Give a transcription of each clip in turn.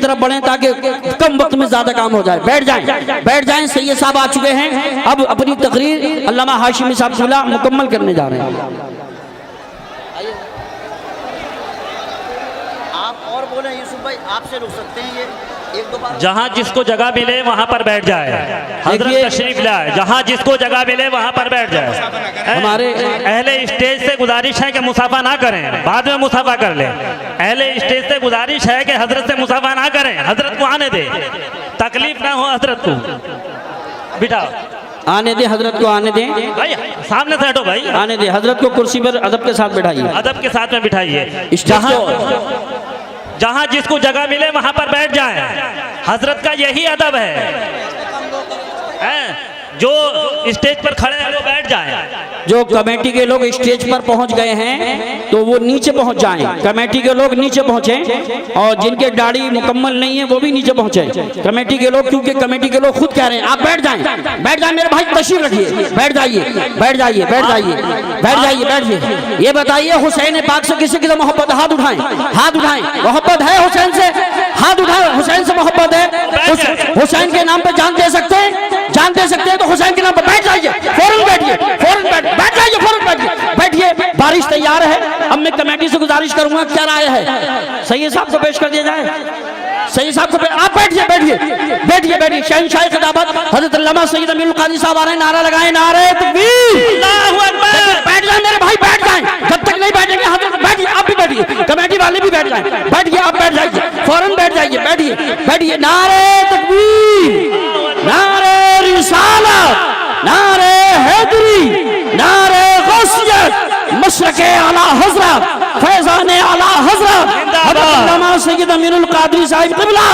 तरफ बढ़ें ताकि कम वक्त में ज्यादा काम हो जाए। बैठ जाएं। सैयद साहब आ चुके हैं, अब अपनी तकरीर अल्लामा हाशिमी साहब सुला मुकम्मल करने जा रहे हैं। आप और बोले यूसुफ भाई, आपसे रुक सकते हैं, ये एक दो बार जहाँ जिसको जगह मिले वहाँ पर बैठ जाए। हजरत तशरीफ लाए, जहाँ जिसको जगह मिले वहाँ पर बैठ जाए। हमारे अहले स्टेज से गुजारिश है कि मुसाफा ना करें, बाद में मुसाफा कर लें। अहले स्टेज से गुजारिश है कि हजरत से मुसाफा ना करें, हजरत को आने दे, तकलीफ ना हो हजरत को। बिठाओ, आने दे, हजरत को आने दें भाई, सामने से हटो भाई, आने दे, हजरत को कुर्सी पर अदब के साथ बैठाइए, अदब के साथ में बिठाइए। जहाँ जहाँ जिसको जगह मिले वहाँ पर बैठ जाए। हजरत का यही अदब है, जो स्टेज पर खड़े हैं वो बैठ जाएं। जो कमेटी के लोग स्टेज पर पहुंच गए हैं तो वो नीचे पहुंच जाएं। कमेटी के लोग नीचे पहुंचे और जिनके दाढ़ी मुकम्मल नहीं है वो भी नीचे पहुंचे। कमेटी के लोग, क्योंकि कमेटी के लोग खुद कह रहे हैं आप बैठ जाएं मेरे भाई, तशरीफ रखिए, बैठ जाइए। ये बताइए हुसैन पाक से किसी की तो मोहब्बत? हाथ उठाएं, मोहब्बत है हुसैन से? हाथ उठाएं, हुसैन से मोहब्बत है? हुसैन के नाम पे जान दे सकते हैं तो हुसैन के नाम पर बैठ जाइए, फौरन बैठिए। बारिश तैयार है। अब मैं कमेटी से गुजारिश करूंगा, क्या राय है? सैयद साहब को पेश कर दिया जाए। सैयद साहब को आप बैठिए। शहंशाह खिताबत हजरत अल्लामा सैयद अमीरुल कादी साहब आ रहे हैं, नारा लगाएं, नारे तकबीर, अल्लाहू अकबर। बैठ जाएं मेरे भाई, बैठ जाएं। जब तक नहीं बैठेंगे हजरत, बैठिए, आप भी बैठिए, कमेटी वाले भी बैठ जाएं। बैठिए, आप बैठ जाइए, फौरन बैठ जाइए, बैठिए। नारे तकबीर, नारे रिसालत, नारे हैदरी, नारे गौसियत, मशरक़े आला हज़रत, फैज़ाने आला हज़रत अल्लामा सैयद अमीरुल कादरी साहिब क़िबला।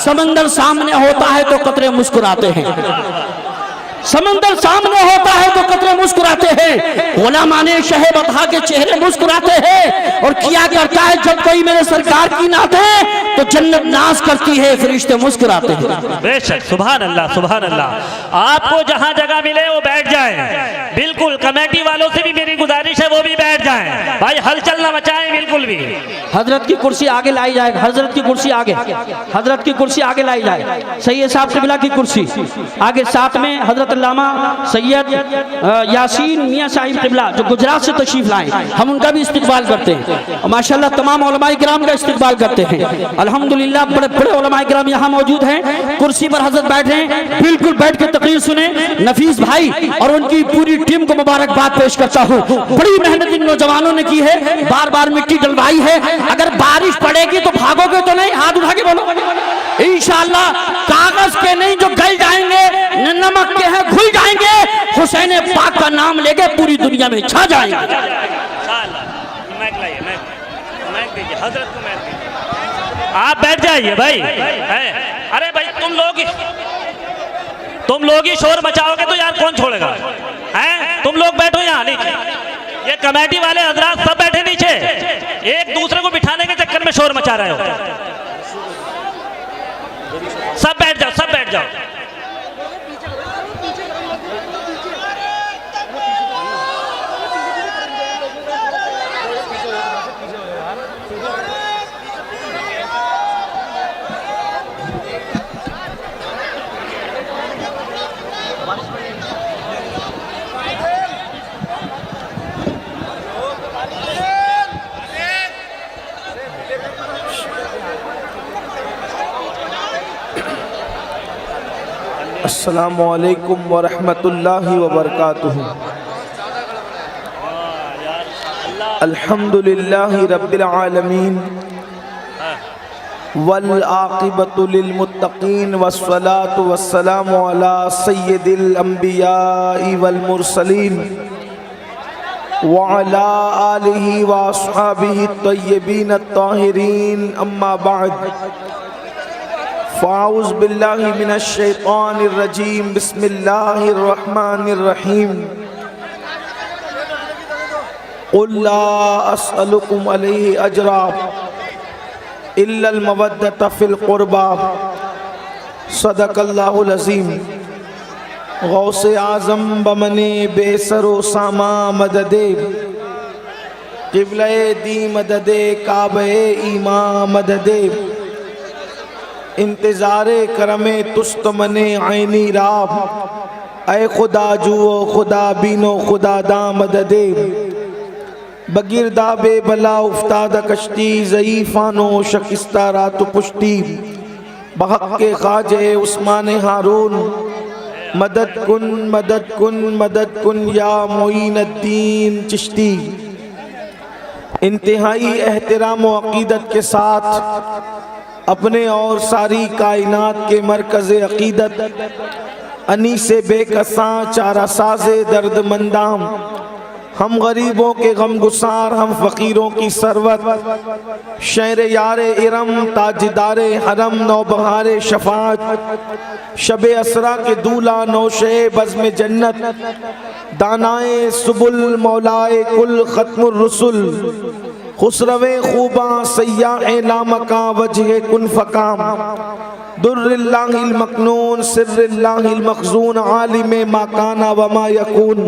समंदर सामने होता है तो कतरे मुस्कुराते हैं, समंदर सामने होता है तो कतरे मुस्कुराते हैं। गुलामाने शहे बता के चेहरे मुस्कुराते हैं। और किया करता है जब कोई मेरे सरकार की नात है तो जन्नत नाज करती है, फरिश्ते मुस्कुराते हैं। बेशक, सुभान अल्लाह, सुभान अल्लाह। आपको जहाँ जगह मिले वो बैठ जाएं। बिल्कुल, कमेटी वालों से भी मेरी गुजारिश है वो भी बैठ जाएं भाई, हलचल न मचाएं बिल्कुल भी। हजरत की कुर्सी आगे लाई जाए, हजरत की कुर्सी आगे लाई जाए। सैयद साहब क़िबला की कुर्सी आगे, साथ में हजरत अल्लामा सैयद यासीन मियाँ साहिब क़िबला जो गुजरात से तशरीफ लाए, हम उनका भी इस्तकबाल करते हैं। माशाल्लाह तमाम उलमाए किराम का इस्तकबाल करते हैं। अल्हम्दुलिल्लाह बड़े बड़े उलमाए किराम यहाँ मौजूद हैं। कुर्सी पर हजरत बैठे हैं, बिल्कुल बैठ के तकरीर सुने। नफीस भाई और उनकी पूरी टीम को मुबारकबाद पेश करता हूँ। बड़ी मेहनत इन नौजवानों ने की है, बार बार मिट्टी डलवाई है। अगर बारिश पड़ेगी तो भागोगे तो नहीं? हाथ उठा के बोलो इंशाअल्लाह। कागज के नहीं जो गल जाएंगे, नमक के हैं घुल जाएंगे। हुसैन पाक का नाम लेके पूरी दुनिया में छा जाएंगे। आप बैठ जाइए भाई। अरे भाई तुम लोग ही शोर मचाओगे तो यार कौन छोड़ेगा? हैं, तुम लोग बैठो यहाँ नीचे। ये कमेटी वाले हजरात सब बैठे नीचे, एक दूसरे को बिठाने के चक्कर में शोर मचा रहे हो। सब बैठ जाओ, सब बैठ जाओ। अस्सलामु अलैकुम व रहमतुल्लाहि व बरकातुहू। अल्हम्दुलिल्लाहि रब्बिल आलमीन वल आक़िबतु लिल मुत्तक़ीन वस्सलातु वस्सलामु अला सय्यिदिल अंबियाइ वल मुरसलीन व अला आलिहि व अस्हाबिहि तय्यबीन अत्ताहिरीन, अम्मा बअद। फ़ाऊज़ बिल्लाहि मिनश शैतानिर रजीम, बिस्मिल्लाहिर रहमानिर रहीम। क़ुल ला अस्अलुकुम अलैहि अजरा इल्लल मवद्दत फ़िल क़ुरबा, सदक़ल्लाहुल अज़ीम। गौसे आज़म बमने बेसरो सामा मददे, क़िबले दी मददे काबे ईमा मददे, इंतज़ारे करमे तुस्त मने आईनी राब, ऐ खुदा जुओ खुदा बीनो खुदा दा मददे, बगिरदा बेबला उफ्ताद कश्ती, ज़ईफ़ानो शकिस्ता रात पुश्ती, बहक के ख्वाजे उस्मान हारून, मदद कुन मदद कुन मदद कुन या मोइनुद्दीन चिश्ती। इंतहाई एहतराम व अक़ीदत के साथ अपने और सारी कायनात के मरकज़ अक़ीदत अनीसे बेकसां चारा साज़े दर्दमंदाम, हम गरीबों के गम गुसार, हम फ़कीरों की सरवत, शेर यारे इरम ताजदारे हरम नौबहारे शफात, शबे असरा के दूल्हा नौशे बज़्म जन्नत, दानाए सुबुल मौलाए कुल ख़त्मुर रुसुल, खुसरवे खूबा सय्याए लामका वजह कुन फ़काम, दुर्रिल्लाहिल मकनून सिर्रिल्लाहिल मखज़ून, आलिमे मा काना व मा यकून,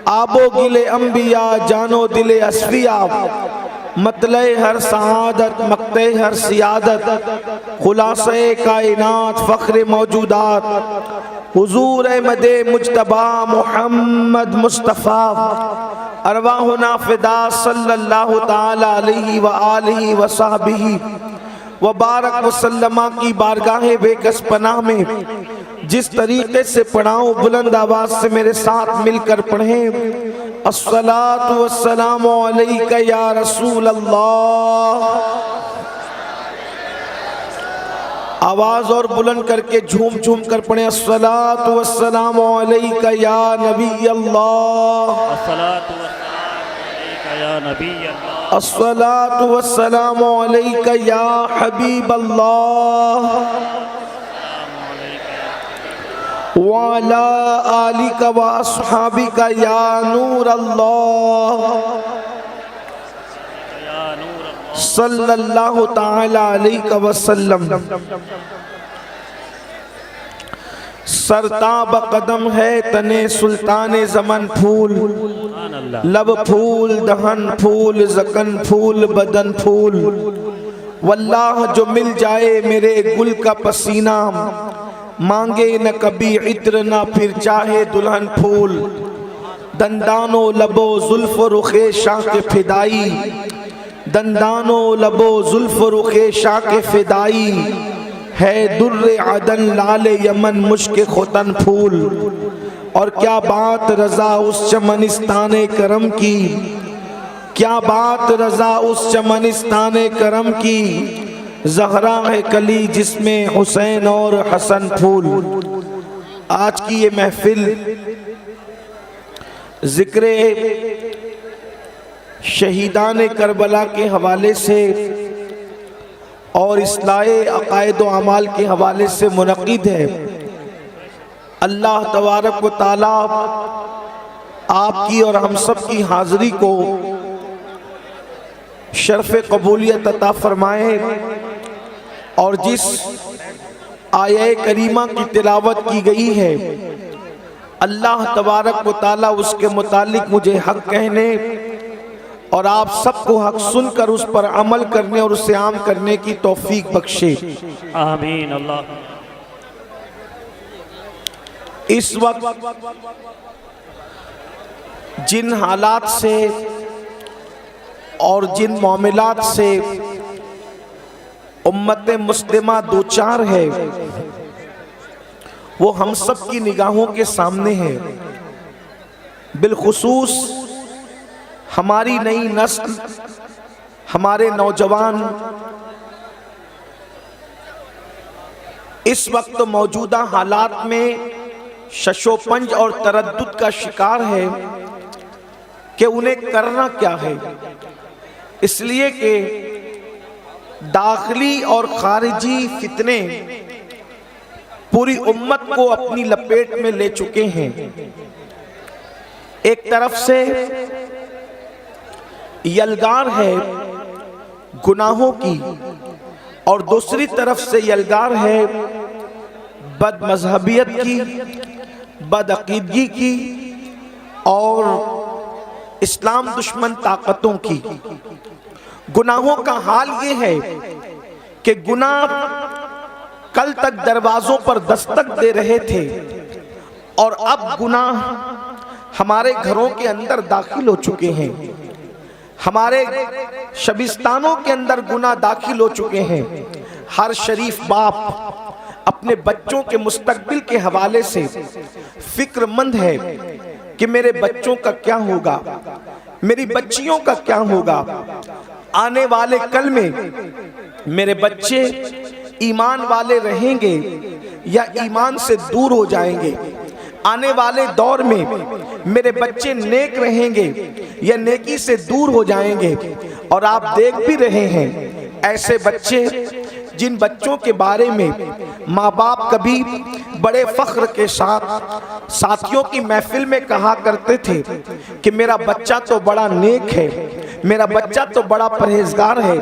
आबो गिले अंबिया जानो दिले असफिया, मतले हर सआदत मक्ते हर सियादत, खुलासे कायनात फ़ख्र मौजूदात, हुजूर अहमद मुज्तबा मुहम्मद मुस्तफ़ा, अरवाहुना फ़िदा सल्लल्लाहु ताला अलैहि व आलिहि व सहबिही व बारक वसल्लमा की बारगाह बेकस पनाह में जिस तरीके से पढ़ाऊं, बुलंद आवाज से मेरे साथ मिलकर पढ़ें। अस्सलातु वस्सलामु अलैका या रसूल अल्लाह। आवाज और बुलंद करके झूम झूम कर पढ़ें। अस्सलातु वस्सलामु अलैका या नबी अल्लाह। अस्सलातु वस्सलामु अलैका या हबीब अल्लाह वाला आलिका व अस्हाबिका या नूर अल्लाह सल्लल्लाहु ताला अलैहि वसल्लम। सरताब कदम है तने सुल्ताने ज़मन फूल, लब फूल दहन फूल ज़कन फूल बदन फूल, वल्लाह जो मिल जाए मेरे गुल का पसीना, मांगे न कभी इत्र न फिर चाहे दुल्हन फूल, दंदानो लबो जुल्फ रुखे शाह के फिदाई, दंदानो लबो जुल्फ रुखे शाह के फिदाई, है दुर्रे अदन लाल यमन मुश्क खुतन फूल। और क्या बात रजा उस चमनिस्ताने करम की, क्या बात रजा उस चमनिस्ताने करम की, ज़हरा है कली जिसमें हुसैन और हसन फूल। आज की ये महफिल ज़िक्र शहीदान करबला के हवाले से और इस्लाहे अक़ायद व अमाल के हवाले से मुनक़िद है। अल्लाह तबारक व तआला आपकी और हम सब की हाज़िरी को शर्फ़ कबूलियत अता फ़रमाए। और जिस आये करीमा की तिलावत की गई है, अल्लाह तबारक व तआला उसके मुतालिक मुझे हक़ कहने और आप सबको हक़ सुनकर उस पर अमल करने और उसे आम करने की तौफीक बख्शे। आमीन अल्लाह। इस वक्त जिन हालात से और जिन मामलात से उम्मत मुस्लिमा दो चार है, वो हम सब की निगाहों के सामने है। बिलखुसूस हमारी नई नस्ल, हमारे नौजवान इस वक्त मौजूदा हालात में शशोपंज और तरद्दुद का शिकार है कि उन्हें करना क्या है। इसलिए कि दाखिली और खारिजी फितने पूरी उम्मत को अपनी लपेट में ले चुके हैं। एक तरफ से यलगार है गुनाहों की और दूसरी तरफ से यलगार है बदमज़हबियत की, बदअक़ीदगी की और इस्लाम दुश्मन ताकतों की। गुनाहों का हाल ये है कि गुनाह कल तक दरवाजों पर दस्तक दे रहे थे और अब गुनाह हमारे घरों के अंदर दाखिल हो चुके हैं, हमारे शबिस्तानों के अंदर गुनाह दाखिल हो चुके हैं। हर शरीफ बाप अपने बच्चों के मुस्तकबिल के हवाले से फिक्रमंद है कि मेरे बच्चों का क्या होगा, मेरी बच्चियों का क्या होगा। आने वाले कल में मेरे बच्चे ईमान वाले रहेंगे या ईमान से दूर हो जाएंगे। आने वाले दौर में मेरे बच्चे नेक रहेंगे या नेकी से दूर हो जाएंगे। और आप देख भी रहे हैं ऐसे बच्चे जिन बच्चों के बारे में माँ बाप कभी बड़े फख्र के साथ साथियों की महफिल में कहा करते थे कि मेरा बच्चा तो बड़ा नेक है, मेरा बच्चा तो बड़ा परहेजगार है,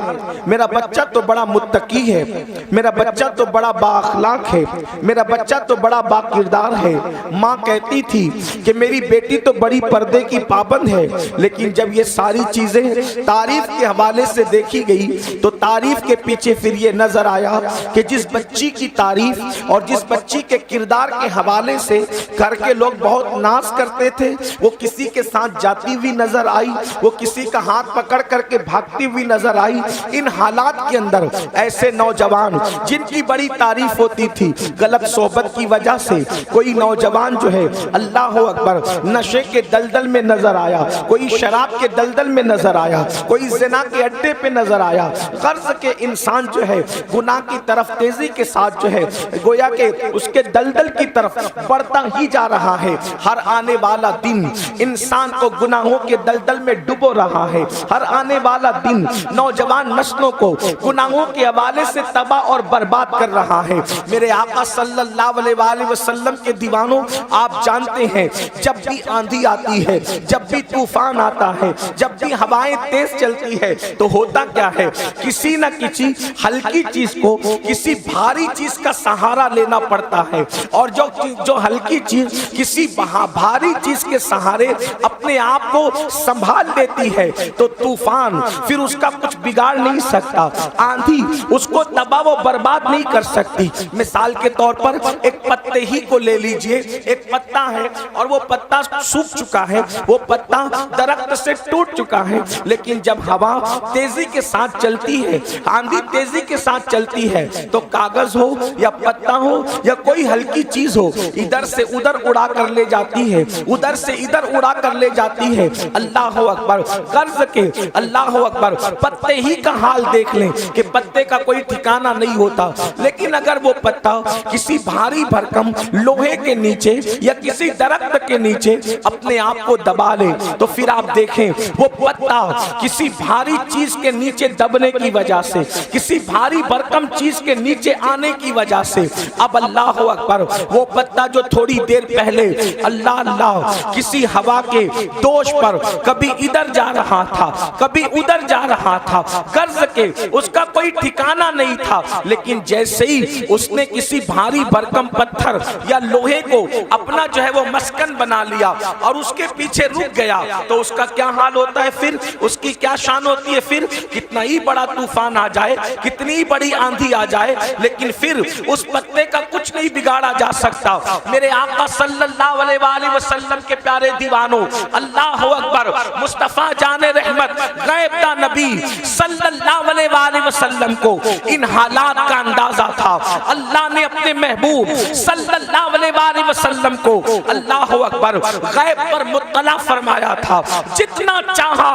मेरा बच्चा तो बड़ा मुत्तकी है, मेरा बच्चा तो बड़ा बाअखलाक है, मेरा बच्चा तो बड़ा बाकिरदार है। माँ कहती थी कि मेरी बेटी तो बड़ी पर्दे की पाबंद है। लेकिन जब ये सारी चीजें तारीफ के हवाले से देखी गई तो तारीफ के पीछे फिर ये नजर आया कि जिस बच्ची की तारीफ और जिस बच्ची के किरदार के हवाले से करके लोग बहुत नाज करते थे, वो किसी के साथ जाती हुई नजर आई, वो किसी का हाथ पकड़ करके भागती हुई नजर आई। इन हालात के अंदर ऐसे नौजवान जिनकी बड़ी तारीफ होती थी, गलत सोहबत की वजह से कोई नौजवान जो है अल्लाह अकबर नशे के दलदल में नजर आया, कोई शराब के दलदल में नजर आया, कोई ज़िना के अड्डे पे नजर आया। कर्ज के इंसान जो है गुनाह की तरफ तेजी के साथ जो है गोया के उसके दलदल की तरफ बढ़ता ही जा रहा है। हर आने वाला दिन इंसान को गुनाहों के दलदल में डुबो रहा है। हर आने वाला दिन नौजवान नस्लों को गुनाहों के हवाले से तबाह और बर्बाद कर रहा है। मेरे आका सल्लल्लाहु अलैहि वसल्लम के दीवानों, आप जानते हैं जब भी आंधी आती है, जब भी तूफान आता है, जब भी हवाएं तेज चलती है तो होता क्या है, किसी न किसी हल्की चीज को किसी भारी चीज का सहारा लेना पड़ता है। और जो हल्की चीज किसी भारी चीज के सहारे अपने आप को संभाल लेती है तो तूफान फिर उसका कुछ बिगाड़ नहीं सकता, आंधी उसको तबाह व बर्बाद नहीं कर सकती। मिसाल के तौर पर एक पत्ते ही को ले लीजिए, एक पत्ता है और वो पत्ता सूख चुका है, वो पत्ता दरख्त से टूट चुका है, लेकिन जब हवा तेजी के साथ चलती है, आंधी तेजी के साथ चलती है तो कागज हो या पत्ता हो या कोई हल्की चीज हो, इधर से उधर उड़ा कर ले जाती है, उधर से इधर उड़ा कर ले जाती है। अल्लाह अकबर, कर्ज के अल्लाह अकबर, पत्ते ही का हाल देख लें कि पत्ते का कोई ठिकाना नहीं होता। लेकिन अगर वो पत्ता किसी भारी भरकम लोहे के नीचे या किसी दरख्त के नीचे अपने आप को दबा ले तो फिर आप देखें वो पत्ता किसी भारी चीज के नीचे दबने की वजह से, किसी भारी भरकम चीज के नीचे आने की वजह से अब अल्लाह अकबर वो पत्ता जो थोड़ी देर पहले अल्लाह अल्लाह किसी हवा के दोष पर कभी इधर जा रहा था, कभी उधर जा रहा था, कर्ज के उसका कोई ठिकाना नहीं था, लेकिन जैसे ही उसने किसी भारी भरकम पत्थर या लोहे को अपना जो है वो मस्कन बना लिया और उसके पीछे रुक गया तो उसका क्या हाल होता है, फिर उसकी क्या शान होती है। फिर कितना ही बड़ा तूफान आ जाए, कितनी ही बड़ी आंधी आ जाए, लेकिन फिर उस पत्ते का कुछ नहीं बिगाड़ा जा सकता। मेरे आका सल्लल्लाहु अलैहि वसल्लम के प्यारे दीवानों, अल्लाह अकबर, मुस्तफा जाने रहमत गैब दा नबी सल्लल्लाहु अलैहि वसल्लम को इन हालात का अंदाजा था। अल्लाह ने अपने महबूब सल्लल्लाहु अलैहि वसल्लम को अल्लाह अकबर गैब पर मुत्तला फरमाया था। जितना चाहा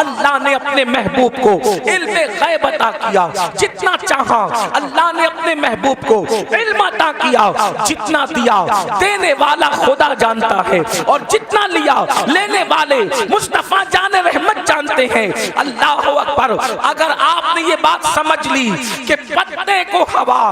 अल्लाह ने अपने महबूब को इल्म गैब अता किया, जितना चाहा अल्लाह ने अपने महबूब को इल्म अता किया। जितना दिया देने वाला खुदा जानता है और जितना लिया लेने वाले मुस्तफा जाने रहमत जानते हैं। अल्लाह अकबर, अगर आपने ये बात समझ ली कि पत्ते को हवा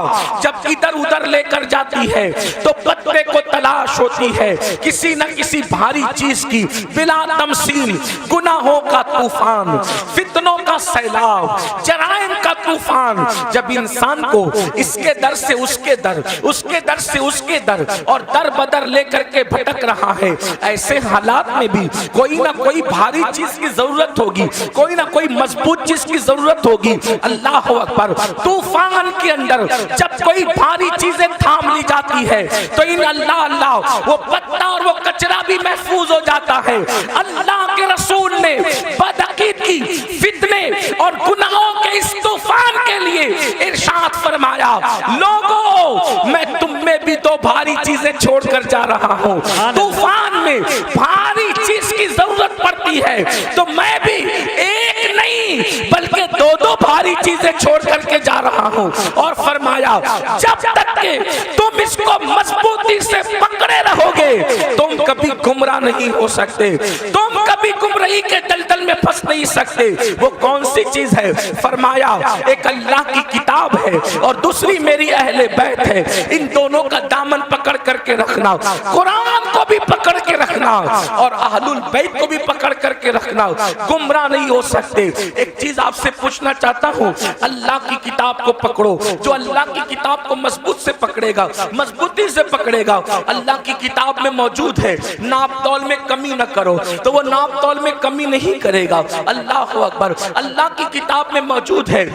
जब इधर उधर लेकर जाती है तो पत्ते को तलाश होती है किसी न किसी भारी चीज की, बिला तमसील गुनाहों का तूफान, फितनों का सैलाब, जराइम का तूफान जब इंसान को इसके दर से उसके दर, उसके दर से उसके दर और दर बदर लेकर के भटक रहा है, ऐसे हालात में भी कोई ना कोई भारी चीज की जरूरत होगी, कोई ना कोई मजबूत चीज की जरूरत होगी। अल्लाह अकबर, तूफान के अंदर अंदर जब कोई भारी चीजें थाम ली जाती है तो इन अल्लाह अल्लाह वो पत्ता और वो कचरा भी महफूज हो जाता है। अल्लाह के रसूल ने बदअकीदगी, फितने और गुनाहों के इस तूफान के लिए इरशाद फरमाया, लोगों मैं तुम में भी तो भारी चीजें छोड़कर जा रहा हूँ। तूफान में भारी चीज की जरूरत पड़ती है तो मैं भी एक नहीं बल्कि दो दो भारी चीजें छोड़ करके जा रहा हूँ। और फरमाया जब तक के तुम इसको मजबूती से पकड़े रहोगे तुम कभी गुमराह नहीं हो सकते, तुम कभी गुमराही के दलदल में फंस नहीं सकते। वो कौन सी चीज है? फरमाया एक अल्लाह की किताब है और दूसरी मेरी अहले बैत है। इन दोनों का दामन पकड़ करके रखना, कुरान को भी पकड़ के रखना और अहलुल बैत को भी पकड़ करके रखना, गुमराह नहीं हो सकते। एक चीज आपसे पूछना चाहता हूँ, अल्लाह की किताब को पकड़ो। जो अल्लाह की किताब को मजबूत से पकड़ेगा, मजबूती से पकड़ेगा, अल्लाह की किताब में मौजूद है नाप तौल में कमी न करो तो वो नाप तौल में कमी नहीं करेगा। अल्लाह अकबर। अल्लाह की किताब में मौजूद है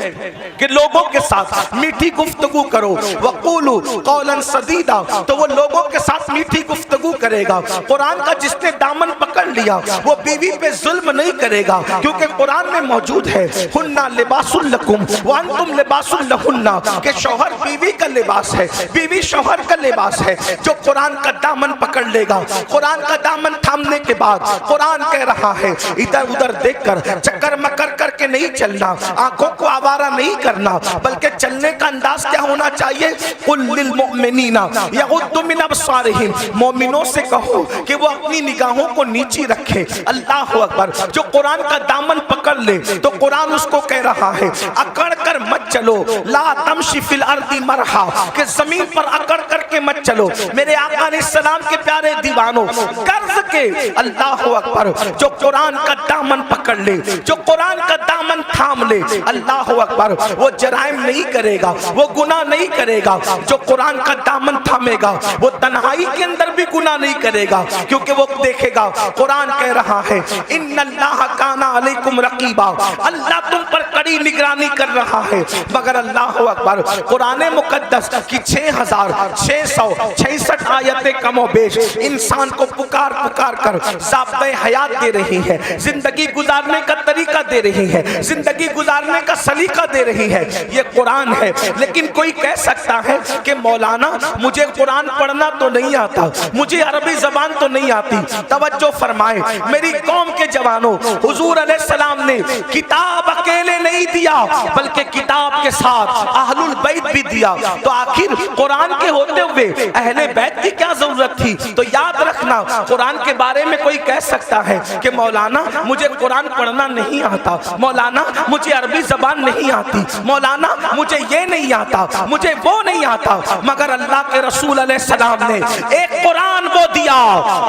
कि लोगों के साथ मीठी गुफ्तगू करो, वक़ूलू कौलन सदीदा, तो वो लोगों के साथ मीठी गुफ्तगू करेगा। कुरान का जिसने दामन पकड़ लिया वो बीवी पे जुल्म नहीं करेगा क्योंकि कुरान में मौजूद है हुन्ना लिबासुल लकुम व अंतुम लिबासुल लहुन्ना, के शौहर बीवी का लिबास है, बीवी शौहर का लिबास है। जो कुरान का दामन पकड़ लेगा, कुरान का दामन थामने के बाद कुरान कह रहा है इधर उधर देखकर चक्कर मकर करके नहीं चलना, आंखों को आवारा नहीं करना, बल्कि चलने का अंदाज क्या होना चाहिए? कुल लिल मुमिनीना यगुद्दु मिन अबसारिहिम, मोमिनों से कहो कि वो अपनी निगाहों को नीची रखे। अल्लाह अकबर। जो कुरान का दामन पकड़ ले तो कुरान उसको कह रहा है अकड़ कर मत चलो, ला तमशी फिल अर्दी मरहा, कि जमीन पर अकड़ करके मत चलो। मेरे आका ने सलाम के प्यारे दीवानों, कर्ज के अल्लाह अकबर, जो कुरान का दामन पकड़ ले, जो कुरान का दामन थाम ले, अल्लाह अकबर, वो जराइम नहीं करेगा, वो गुनाह नहीं करेगा। जो कुरान का दामन थामेगा वो तन्हाई के अंदर भी गुनाह नहीं करेगा क्योंकि वो देखेगा कुरान कह रहा है इन्नल्लाह काना अलैकुम रकीबा, अल्लाह तुम पर कड़ी निगरानी कर रहा है। मगर अल्लाह अकबर, कुरान मुकद्दस की 6666 आयतें कमो बेश इंसान को पुकार पुकार कर ज़ाब्ते हयात दे रही है, जिंदगी गुजारने का तरीका दे रही है, जिंदगी गुजारने का सलीका दे रही है। ये कुरान है। लेकिन कोई कह सकता है कि मौलाना मुझे कुरान पढ़ना तो नहीं आता, मुझे अरबी जबान तो नहीं आती। तवज्जो फरमाए मेरी कौम के जवानों, हुजूर अलैहिस्सलाम ने किताब अकेले नहीं दिया बल्कि किताब के साथ अहलुल बैत भी दिया। तो आखिर कुरान के होते हुए अहले बैत की क्या जरूरत थी? तो याद रखना, कुरान के बारे में कोई कह सकता है कि मौलाना मुझे कुरान पढ़ना नहीं आता, मौलाना मुझे अरबी जबान नहीं आती, मौलाना मुझे ये नहीं आता, मुझे वो नहीं आता। मगर अल्लाह के रसूल अलैहिस्सलाम ने एक कुरान को दिया,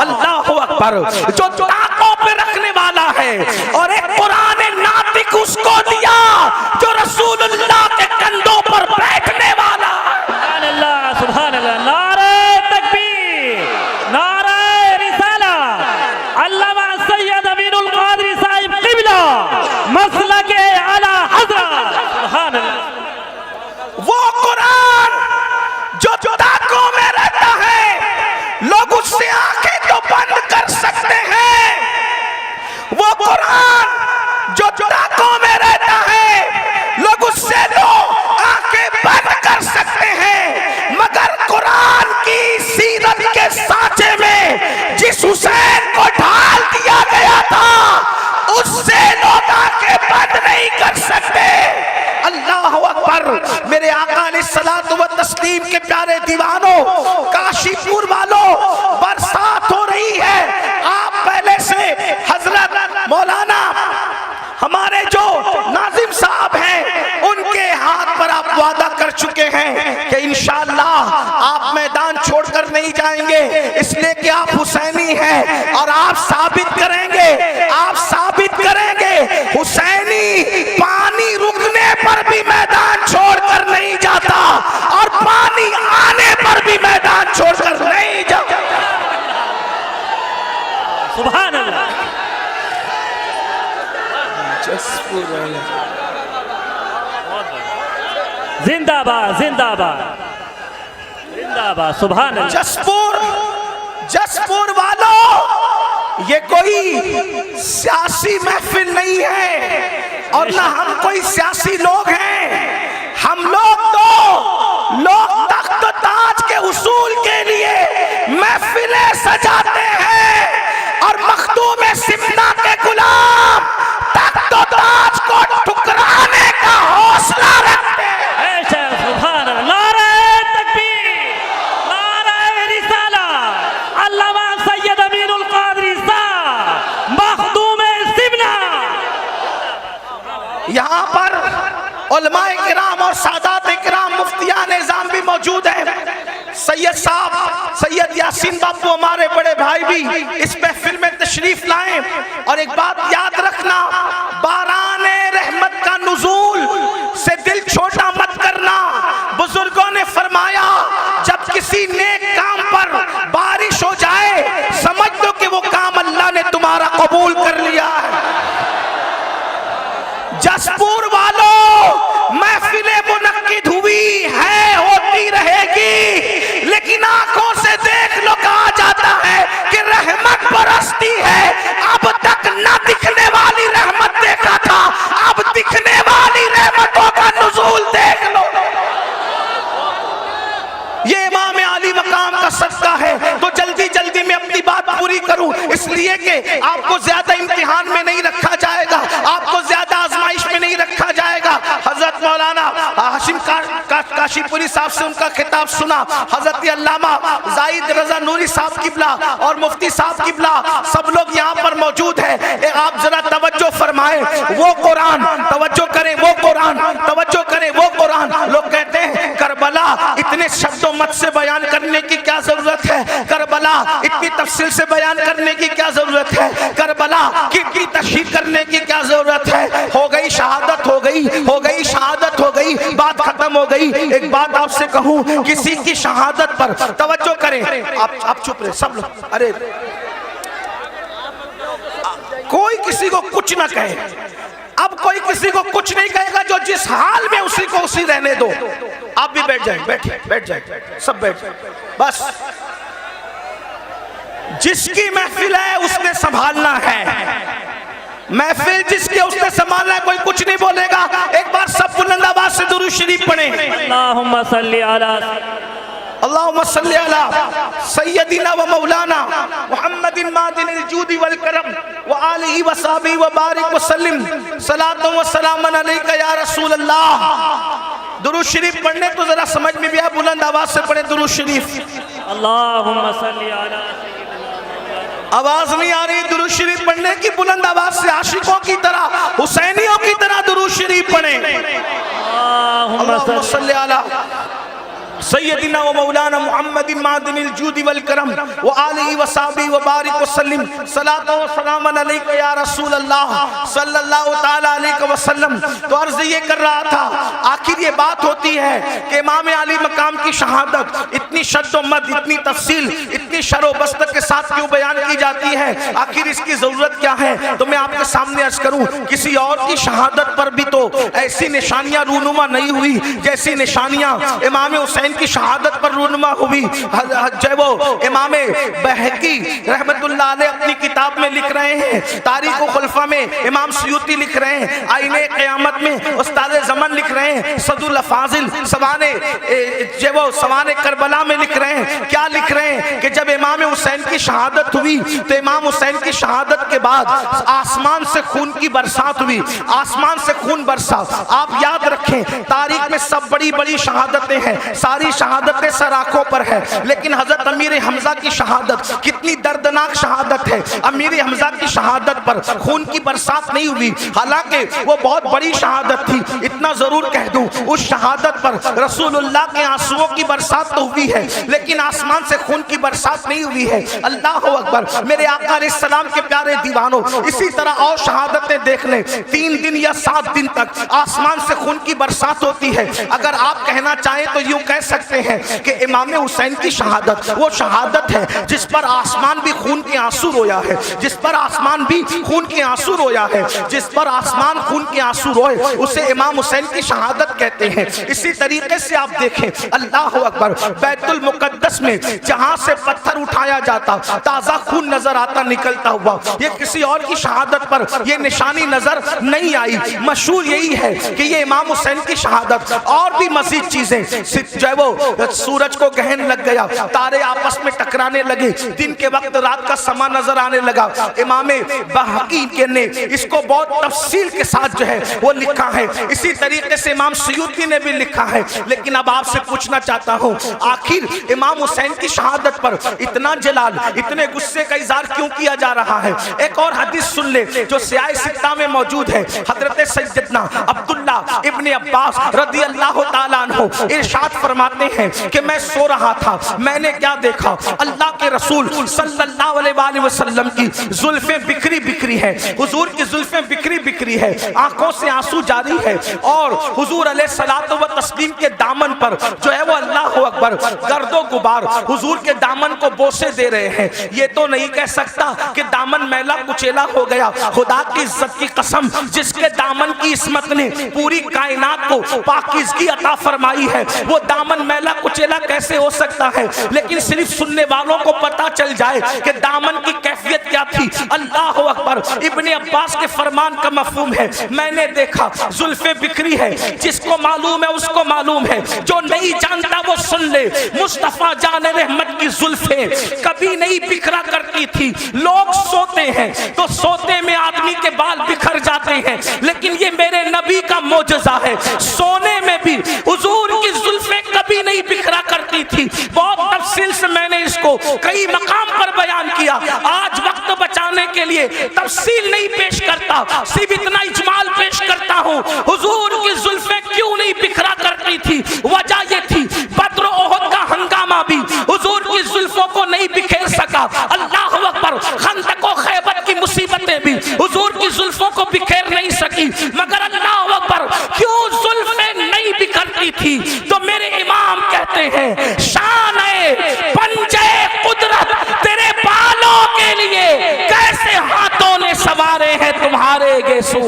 अल्लाह अकबर, जो ताकों पे रखने वाला है, और एक कुरान नातिक उसको दिया जो रसूलुल्लाह के कंधों पर बैठने वाला। सुभान अल्लाह, सुभान अल्लाह। नारे तकबीर, नारे रिसालत। अल्लामा सैयद अमीनुल कादरी साहिब क़िबला मसलके आला हज़रत। सुभान अल्लाह। वो कुरान जो ताकों में रहता है, लोग उससे आंखें तो बंद कर सकते हैं। वो कुरान जो ताकों में रहता है, लोग उससे तो आंखें बंद कर सकते हैं। मगर कुरान की सीरत के सांचे में जिस हुसैन को ढाल दिया गया था उससे लोग आंखें बंद नहीं कर सकते। अल्लाह अकबर। मेरे आका अलैहिस्सलातु व तस्लीम के प्यारे दीवानों, काशीपुर वालों, बरसात हो रही है। आप पहले से हजरत मौलाना हमारे जो नाजिम साहब हैं उनके हाथ पर आप वादा कर चुके हैं कि इंशाअल्लाह आप मैदान छोड़कर नहीं जाएंगे, इसलिए कि आप हुसैनी हैं और आप साबित करेंगे, आप साबित करेंगे हुसैनी पानी रुकने पर भी मैदान छोड़कर नहीं जाता और पानी आने पर भी मैदान छोड़कर नहीं जाता। सुभान अल्लाह। जिंदा जिंदाबाद जिंदाबाद जिंदाबाद सुभान अल्लाह। जसपुर वालों, ये कोई सियासी महफिल नहीं है और ना हम कोई सियासी लोग हैं। हम लोग तो लोग तख्त ताज के उसूल के लिए महफिलें सजाते हैं और मखदूम सिमना के गुलाम तख्त ताज को ठुकराने का हौसला रखते हैं। ऐसा सुभान अल्लाह। नारे तकबीर, नारे रिसाला, अल्लामा सैयद अमीनुल कादरी साहब मखदूम सिमना। यहाँ पर उलमाए किराम और सादात किराम मुफ्तियान निज़ाम भी मौजूद हैं। सैयद साहब सैयद यासीन बापू हमारे बड़े भाई भी इस महफिल में तशरीफ लाए। और एक बात याद रखना, बाराने रहमत का नुज़ूल से दिल छोटा मत करना। बुजुर्गों ने फरमाया जब किसी नेक काम पर बारिश हो जाए समझ लो कि वो काम अल्लाह ने तुम्हारा कबूल कर लिया है। जसपुर वालों, महफिलें मुनक्किद हुई है, होती रहेगी, लेकिन आंखों से देख लो, कहा जाता है कि रहमत बरसती है। अब तक न दिखने वाली रहमत देखा था, अब दिखने वाली रहमतों का नुज़ूल देख लो। ये इमाम आली मकाम का सदका है। तो जल्दी जल्दी में अपनी बात पूरी करूं, इसलिए कि आपको ज्यादा इम्तिहान में नहीं रखा जाएगा, आपको ज्यादा आजमाइश में नहीं रखा जाएगा। हजरत मौलाना हाशिम काशीपुरी साहब से उनका खिताब सुना। हजरत अल्लामा जाहिद रजा नूरी साहब किबला और मुफ्ती साहब किबला सब लोग यहाँ पर मौजूद है। आप जरा तवज्जो फरमाएं, वो कुरान तवज्जो करें, वो कुरान तवज्जो करें, वो कुरान। लोग कहते हैं करबला इतने शब्दों मत से बयान करने की क्या जरूरत है, करबला इतनी तफसील से बयान करने की क्या जरूरत है, करबला की तशहीद करने की क्या जरूरत है। हो गई शहादत, हो गई शहादत, हो गई, बात खत्म हो गई। एक बात आपसे कहूं, किसी की शहादत पर तवज्जो करें। आप चुप रहे सब लोग, अरे कोई किसी को कुछ ना कहे। अब कोई किसी को कुछ नहीं कहेगा, जो जिस हाल में उसी को उसी रहने दो। आप भी बैठ जाए, बैठ जाए, सब बैठ जाए। बस जिसकी महफिल है उसने संभालना है, महफिल जिसके उसने संभालना है, कोई कुछ नहीं बोलेगा। एक बार सब बुलंद आवाज से दुरूद शरीफ पढ़ें। अल्लाहुम्मा सल्ली अला अल्लाहुम्मा सल्ली अला सय्यदिना व मौलाना मुहम्मदिन मादिनिल जूदी वल करम व आलिहि व सहबिहि व बारिक व सल्लिम सलातो व सलामन अलैका या रसूल अल्लाह। दुरूद शरीफ पढ़ने तो जरा समझ में भी आए, बुलंद आवाज से पढ़े दुरूद शरीफ। अल्लाहुम्मा सल्ली अला। आवाज नहीं आ रही दुरूद शरीफ पढ़ने की, बुलंद आवाज से आशिकों की तरह, हुसैनियों की तरह दुरूद शरीफ पढ़े। अल्लाहुम्मा सल्ली अला सय्यदिना व मौलाना मुहम्मदिन मादिनिल जूदी वल करम व आलिहि व सहबिहि व बारिक व सल्लिम सलातो व सलामन अलैका या रसूल अल्लाह सल्लल्लाहु तआला अलैहि वसल्लम। तो अर्ज ये कर रहा था, आखिर ये बात होती है कि इमाम अली मकाम की शहादत इतनी शद्दो मद, इतनी तफसील, इतनी शरो बस्त के साथ क्यों बयान की जाती है, आखिर इसकी जरूरत क्या है। तो मैं आपके सामने अर्ज करूं, किसी और की शहादत पर भी तो ऐसी निशानियां रूनुमा नहीं हुई जैसी निशानियां इमाम हुसैन की शहादत पर रूनुमा हुई। जब वो इमाम बहकी रहमतुल्लाह अलैह अपनी किताब में लिख रहे हैं, तारीख व खुलफा में इमाम सुयूती लिख रहे हैं, आईने क़यामत में उस्ताद ज़मन लिख रहे हैं, सदुल फाजिल सवाने करबला में लिख रहे हैं। क्या लिख रहे हैं कि जब इमाम हुसैन की शहादत हुई तो इमाम हुसैन की शहादत के बाद आसमान से खून की बरसात हुई, आसमान से खून बरसा। आप याद रखें, तारीख में सब बड़ी बड़ी शहादतें हैं, सारी शहादतें सर आंखों पर है, लेकिन हजरत अमीर हमजा की शहादत कितनी दर्दनाक शहादत है। अमीर हमजा की शहादत पर खून की बरसात नहीं हुई, हालांकि वो बहुत बड़ी शहादत थी। इतना जरूर कह दूं, उस शहादत पर रसूलुल्लाह के आंसुओं की बरसात तो हुई है, लेकिन आसमान से खून की बरसात नहीं हुई है। अल्लाह अकबर। मेरे आका अलैहिस्सलाम के प्यारे दीवानों, इसी तरह और शहादतें देख लें, 3 दिन या 7 दिन तक आसमान से खून की बरसात होती है। अगर आप कहना चाहें तो यूं कह सकते हैं कि इमाम हुसैन की शहादत वो शहादत है जिस पर आसमान भी खून के आंसू रोया है, जिस पर आसमान भी खून के आंसू रोया है, जिस पर आसमान खून के आंसू रोए उसे इमाम हुसैन की शहादत कहते हैं। इसी तरीके से आप देखें, अल्लाह अकबर, बैतुल मुकद्दस में जहां से पत्थर उठाया जाता ताजा खून नजर आता निकलता हुआ, ये किसी और की शहादत पर ये निशानी नजर नहीं आई। मशहूर यही है कि ये इमाम हुसैन की शहादत। और भी मजीद चीजें, जो है वो सूरज को गहन लग गया, तारे आपस में टकराने लगे, दिन के वक्त रात का समा नजर आने लगा। इमाम बहकी ने इसको बहुत तफसील के साथ जो है वो लिखा है। इसी तरीके से इमाम सयूती ने भी लिखा है। लेकिन अब आपसे पूछना चाहता हूँ, आखिर इमाम हुसैन की शहादत पर इतना जलाल, इतने गुस्से का इजहार क्यों किया जा रहा है? एक और हदीस सुन ले जो सियाह सित्ता में मौजूद है। हजरत सैयदना अब्दुल्ला इब्ने अब्बास रदी अल्लाह ताला अन्हु इरशाद फरमाते हैं कि मैं सो रहा था, मैंने क्या देखा, अल्लाह के रसूल सल्लल्लाहु अलैहि वसल्लम की जुल्फें बिखरी बिखरी है, हुजूर की जुल्फें बिखरी बिखरी है, आंखों से आंसू जारी है, और हुजूर अलैहिस्सलातु व तस्लीम के दामन पर जो है वो अल्लाह अकबर गर्दो गुबार हुजूर के दामन को बोसे दे रहे हैं। ये तो नहीं कह सकता कि दामन मैला कुचेला हो गया। खुदा की इज्जत की कसम, जिसके दामन की इस्मत ने पूरी कायनात को पाकीज़गी अता फरमाई है, वो दामन मैला कुचेला कैसे हो सकता है? लेकिन सिर्फ सुनने वालों को पता चल जाए कि दामन की कैफियत क्या थी। अल्लाह अकबर। इब्ने अब्बास के फरमान का मफहूम है, मैंने देखा जुल्फे बिखरी है, जिसको मालूम है उसको मालूम है, जो नहीं जानता वो सुन ले। मुस्तफा जान रहमत की जुल्फे कभी नहीं बिखरा करती थी। लोग सोते हैं तो सोते में आदमी के बाल बिखर जाते हैं, लेकिन ये मेरे नबी का मौजज़ा है, सोने में भी हुजूर की जुल्फे कभी नहीं बिखरा करती थी। बहुत तफसील से मैंने इसको कई मकाम पर बयान किया। आज वक्त बचाने के लिए तफसील नहीं पेश करता, सिर्फ इतना इजमाल पेश करता हूँ। हुजूर की जुल्फे क्यों नहीं बिखरा करती थी? वजह ये थी, बद्र ओहद का हंगामा भी हुजूर की जुल्फों को नहीं बिखेर सका। अल्लाह अकबर। खंदक और खैबर की मुसीबतें भी हुजूर की जुल्फों को बिखेर नहीं सकी। मगर अल्लाह अकबर, क्यों जुल्फे नहीं बिखरती थी? तो मेरे इमाम कहते हैं, शान है पंजे कुदरत तेरे बालों के लिए, कैसे हाथों ने संवारे हैं तुम्हारे गेसू।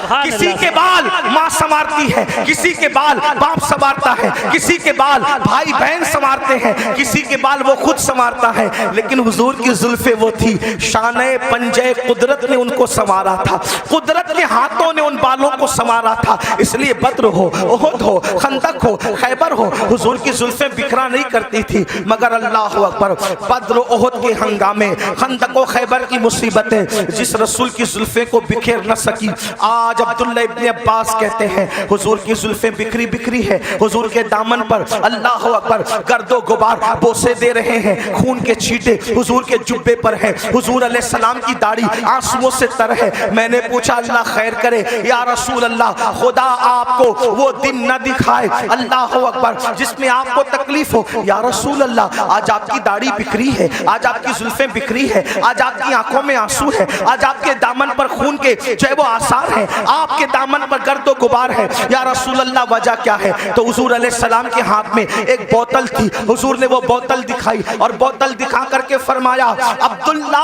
किसी के बाल माँ संवारती है, किसी के बाल बाप संवारता है, किसी के बाल भाई बहन संवारते हैं, किसी के बाल वो खुद संवारता है, लेकिन हुजूर की जुल्फे वो थी, शाने पंजे कुदरत ने उनको संवारा था, कुदरत के हाथों ने उन बालों को संवारा था। इसलिए बद्र हो, ओहद हो, खंदक हो, खैबर हो, हुजूर की जुल्फे बिखरा नहीं करती थी। मगर अल्लाह अकबर, बद्र ओहद के हंगामे, खंदक और खैबर की मुसीबतें जिस रसूल की जुल्फे को बिखेर न सकी, आज अब्दुल्ला इब्ने अब्बास कहते हैं हुजूर की जुल्फें बिखरी बिखरी है, हुजूर के दामन पर अल्लाह अकबर गर्दो गुबार बोसे दे रहे हैं, खून के छींटे हुजूर के जुब्बे पर है, हुजूर अलैहिस्सलाम की दाढ़ी आंसुओं से तर है। मैंने पूछा, अल्लाह खैर करे या रसूल अल्लाह, खुदा आपको वो दिन न दिखाए, अल्लाह अकबर, जिसमें आपको तकलीफ हो। या रसूल अल्लाह, आज आपकी दाढ़ी बिखरी है, आज आपकी जुल्फें बिखरी है, आज आपकी आंखों में आंसू है, आज आपके दामन पर खून के जो है वो आसार है, आपके दामन पर गर्दो गुबार है। या रसूल अल्लाह, वजह क्या है? तो हुजूर अलैहिस्सलाम के हाथ में एक बोतल थी, हुजूर ने वो बोतल दिखाई और बोतल दिखा करके फरमाया, अब्दुल्ला,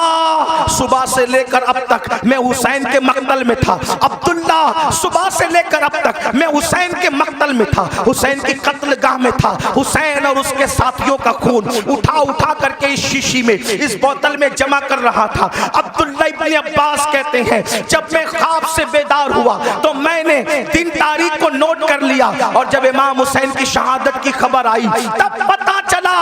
सुबह से लेकर अब तक मैं हुसैन के मक्तल में था, अब्दुल्ला, सुबह से लेकर अब तक मैं हुसैन के मक्तल में था, हुसैन की कत्लगाह में था, हुसैन और उसके साथियों का खून उठा उठा करके इस शीशी में, इस बोतल में जमा कर रहा था। अब्दुल्ला इब्ने अब्बास कहते हैं, जब मैं ख्वाब से बेदार हुआ तो मैंने दिन तारीख को नोट कर लिया, और जब इमाम हुसैन की शहादत की खबर आई तब पता चला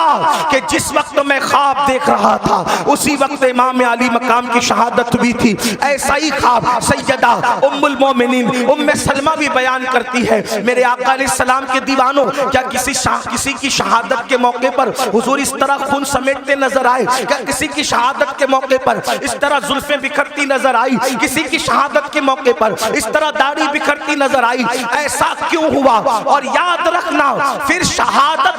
कि जिस वक्त मैं ख्वाब देख रहा था उसी वक्त इमाम अली मकाम की शहादत हुई थी। ऐसा ही ख्वाब सैयदा उम्मुल मोमिनीन उम्मे सलमा भी बयान करती है। मेरे आका अलैहिस्सलाम के दीवानों, क्या किसी की शहादत के मौके पर हुजूर इस तरह खून समेटते नजर आए? क्या किसी की शहादत के मौके पर इस तरह जुल्फें बिखरती नजर आई? किसी की शहादत के मौके पर इस तरह दाढ़ी बिखरती नजर आई? ऐसा क्यों हुआ? और याद रखना, फिर शहादत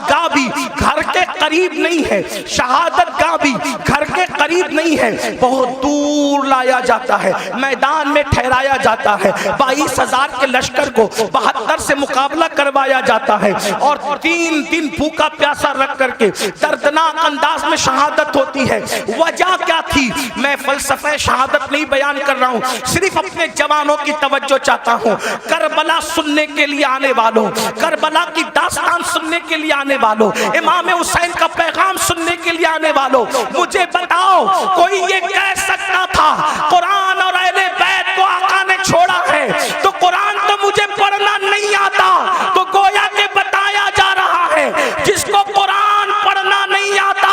गाह भी घर के करीब नहीं है, शहादत गाह भी घर के करीब नहीं है, बहुत दूर लाया जाता है, मैदान में ठहराया जाता है। 22,000 के लश्कर को 72 से मुकाबला करवाया जाता है और 3 दिन भूखा प्यासा रख करके दर्दनाक अंदाज में शहादत होती है। वजह क्या थी? मैं फलसफे शहादत नहीं बयान कर रहा हूं, सिर्फ अपने जवानों की तवज्जो चाहता हूं। करबला सुनने के लिए आने वालों, करबला की दास्तान सुनने के लिए आने वालों, इमाम हुसैन का पैगाम सुनने के लिए आने वालों, मुझे बताओ कोई ये कह सकता था कुरान और अहले बैत को आका ने छोड़ा है तो कुरान तो मुझे पढ़ना नहीं आता? तो गोया के बताया जा रहा है जिसको कुरान पढ़ना नहीं आता,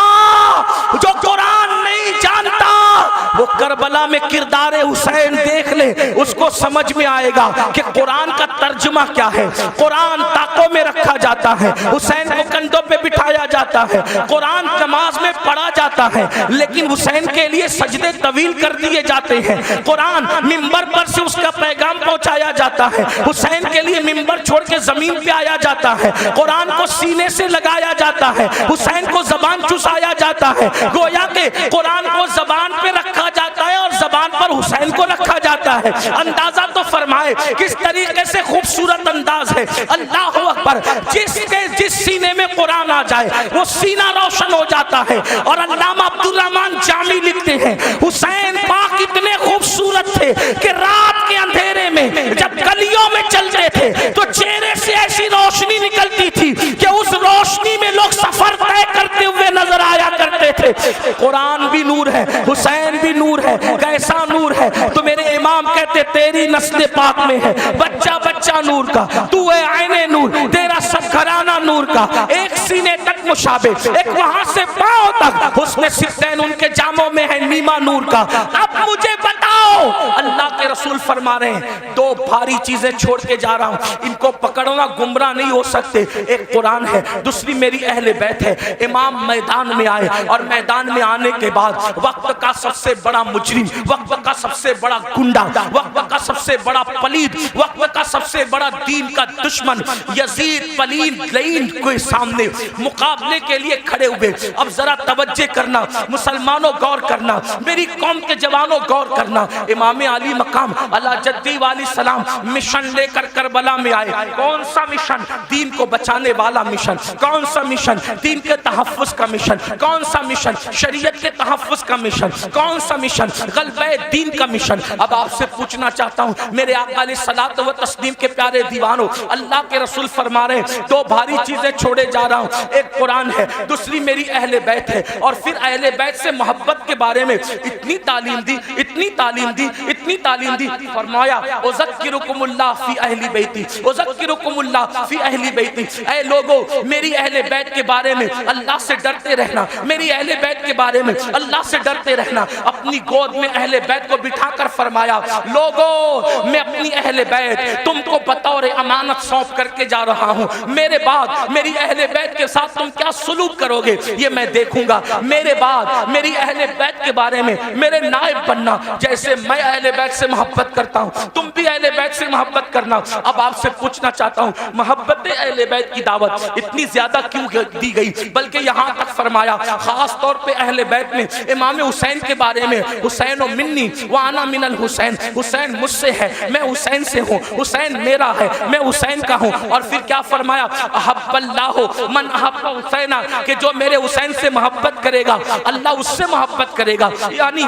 जो कुरान नहीं जानता, वो करबला में किरदार हुसैन देख ले, उसको समझ में आएगा कि कुरान का तर्जुमा क्या है। कुरान ताकों में रखा जाता है, हुसैन को कंधों पे बिठाया जाता है, कुरान नमाज में पढ़ा जाता है, लेकिन हुसैन के लिए सजदे तवील कर दिए जाते हैं। कुरान मिंबर पर से उसका पैगाम पहुंचाया जाता है, हुसैन के लिए मिंबर छोड़ के जमीन पे आया जाता है, कुरान को सीने से लगाया जाता है, हुसैन को जबान चुसाया जाता है। गोया के कुरान को जबान पे रखा जाता है और जबान पर हुसैन को रखा जाता है। अंदाजा तो फरमाए किस तरीके से खूबसूरत अंदाज है। अल्लाह अकबर, जिस सीने में कुरान आ जाए वो सीना रोशन हो जाता है। और अल्लामा अब्दुर्रहमान जामी लिखते हैं, हुसैन पाक इतने खूबसूरत थे कि रात के अंधेरे में जब गलियों में चलते थे तो चेहरे से ऐसी रोशनी निकलती थी कि उस रोशनी में लोग सफर तय करते हुए नजर आया करते थे। कुरान भी नूर है, हुसैन भी नूर है, कैसा नूर है? तो मेरे इमाम कहते तेरी नस्ल पाक में है बच्चा बच्चा नूर का, तू है आईने नूर, तेरा सब घराना नूर का, एक सीने तक मुशाबे, एक वहां से पांव तक हुस्न सित्तैन उनके जामों में है नीमा नूर का। अब मुझे बताओ, अल्लाह के रसूल फरमा रहे हैं 2 भारी चीजें छोड़ के जा रहा हूं, इनको पकड़ना गुमराह नहीं हो सकते। एक कुरान है, दूसरी मेरी अहले बैत है। इमाम मैदान में आए और मैदान में आने के बाद वक्त का सबसे बड़ा मुजरिम, वक्त का सबसे बड़ा गुंडा, वक्त का सबसे बड़ा पलीद, वक्त का सबसे बड़ा दीन का दुश्मन यजीद पलीद लईन के सामने मुकाबले के लिए खड़े हुए। अब जरा तवज्जो करना मुसलमानों, गौर करना, मेरी कौम के जवानों गौर करना। इमाम अली मकाम अला जद्दी वाली सलाम मिशन लेकर करबला में आए। कौन सा मिशन? दीन को बचाने वाला मिशन। कौन सा मिशन? दीन के तहफ्फुज का मिशन। कौन सा मिशन? शरीयत के तहफ्फुज का मिशन। कौन सा मिशन? गलबे दीन का मिशन। अब आपसे पूछना चाहता हूं मेरे आका अलैहिस्सलातु व तस्लीम के प्यारे दीवानों, अल्लाह के रसूल फरमा रहे हैं 2 भारी चीजें छोड़े जा रहा हूं, एक कुरान है, दूसरी मेरी अहले बैत है। और फिर अहले बैत से मोहब्बत के बारे में इतनी तालीम दी, इतनी तालीम दी, इतनी तालीम दी। फरमाया उज़क्किरुकुमुल्लाह फी अहली बैती, उज़क्किरुकुमुल्लाह फी अहली बैती। ऐ लोगों, मेरी अहले बैत के बारे में अल्लाह से डरते रहना, मेरी अहले बैत के बारे में अल्लाह से डरते रहना। अपनी गोद में अहले बैत को बिठाकर फरमाया, लोगों मैं अपनी अहले बैत तुमको बतौर अमानत सौंप करके जा रहा हूं, मेरे बाद मेरी अहले बैत के साथ तुम क्या सलूक करोगे ये मैं देखूंगा। मेरे बाद मेरी अहले बैत के बारे में मेरे नायब बनना, जैसे मैं अहले बैत से मोहब्बत करता हूं तुम भी अहले बैत से मोहब्बत करना। अब आपसे पूछना चाहता हूं, मोहब्बत अहले बैत की दावत इतनी ज्यादा क्यों दी गई? बल्कि यहां तक फरमाया खास तौर पे अहले बैत में इमाम हुसैन के बारे में, हुसैन मिन्नी व अना मिनल हुसैन, हुसैन मुझसे है, मैं हुसैन से हूं, हुसैन मेरा है, मैं हुसैन का हूं। और फिर क्या फरमाया, अहब्बल्लाहु मन अहब्बा हुसैना, कि जो मेरे हुसैन से मोहब्बत करेगा अल्लाह उससे मोहब्बत करेगा। यानी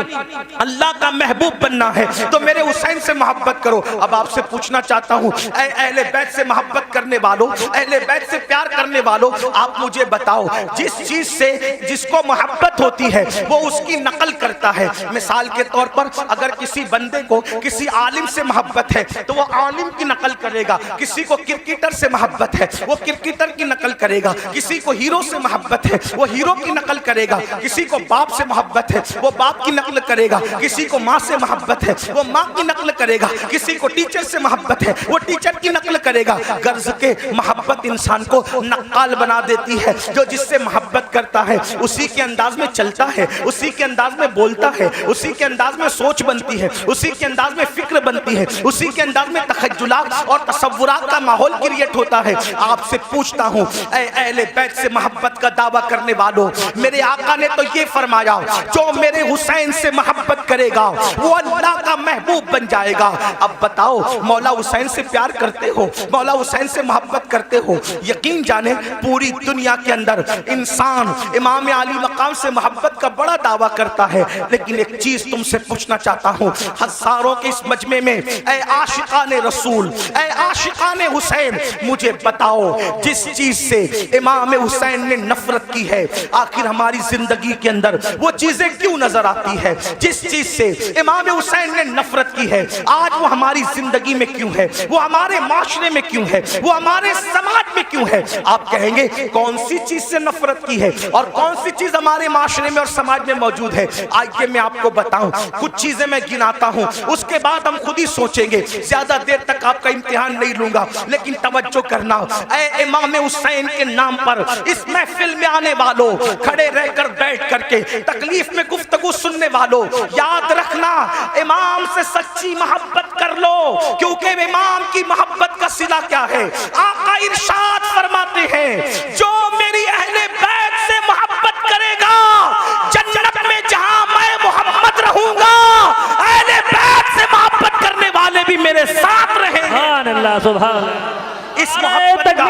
अल्लाह का महबूब बनना है तो मेरे हुसैन से मोहब्बत करो। अब आपसे पूछना चाहता हूँ, अहले बैत से मोहब्बत करने वालों, अहले बैत से प्यार करने वालों, आप मुझे बताओ जिस चीज से जिसको मोहब्बत होती है वो उसकी नकल करता है। मिसाल के तौर पर अगर किसी बंदे को किसी आलिम से मोहब्बत है तो वो आलिम की नकल करेगा, किसी को क्रिकेटर से मोहब्बत है वो क्रिकेटर की नकल करेगा, किसी को हीरो से मोहब्बत है वो हीरो की नकल करेगा, किसी को बाप से मोहब्बत है वो बाप की नकल करेगा, किसी को माँ से मोहब्बत है वो माँ की नकल करेगा, किसी को टीचर से मोहब्बत है वो टीचर की नकल करेगा। गर्ज के मोहब्बत इंसान को नक्काल बना देती है। जो जिससे मोहब्बत करता है उसी के अंदाज में चलता है, उसी के अंदाज में बोलता है, उसी के अंदाज में सोच बनती है, उसी के अंदाज में फिक्र बनती है, उसी के अंदाज में तखज्जुलात और तसव्वुरात का माहौल क्रिएट होता है। आपसे पूछता हूँ, ऐ अहले बैत से मोहब्बत का दावा करने वालों, मेरे आका ने तो ये फरमाया जो मेरे हुसैन से मोहब्बत करेगा वो अल्लाह का महबूब बन जाएगा। अब बताओ, मौला हुसैन से प्यार करते हो, मौला हुसैन से मोहब्बत करते हो? यकीन जाने पूरी दुनिया के अंदर इंसान इमाम अली मकाम से मोहब्बत का बड़ा दावा करता है, लेकिन एक चीज तुमसे पूछना चाहता हूँ, हजारों के इस मजमे में ऐ आशिकाने रसूल, ऐ आशिकाने हुसैन, मुझे बताओ जिस चीज से इमाम हुसैन ने नफरत की है आखिर हमारी जिंदगी के अंदर वो चीजें क्यों नजर आती है? जिस चीज से इमाम हुसैन ने नफरत की है आज वो हमारी जिंदगी में क्यों है, वो हमारे माशरे में क्यों है, वो हमारे समाज में क्यों है? आप कहेंगे कौन सी चीज से नफरत की है और कौन सी चीज हमारे माशरे में और समाज में मौजूद है? आइए मैं आपको बताऊं, कुछ चीजें मैं गिनाता हूं, उसके बाद हम खुद ही सोचेंगे। ज्यादा देर तक आपका इम्तिहान नहीं लूंगा, लेकिन तवज्जो करना, ऐ इमाम हुसैन के नाम पर इस महफिल में आने वालों, खड़े रहकर बैठ करके तकलीफ में गुफ्तगू सुनने वालों, याद रखना इमाम से सच्ची मोहब्बत कर लो, क्योंकि इमाम की मोहब्बत का सिला क्या है? आका इरशाद फरमाते हैं जो मेरी अहले बैत से मोहब्बत करेगा जन्नत में जहां मैं मोहम्मद रहूंगा, अहले बैत से मोहब्बत करने वाले भी मेरे साथ रहेंगे। सुभान अल्लाह, सुभान अल्लाह। इस मोहब्बत का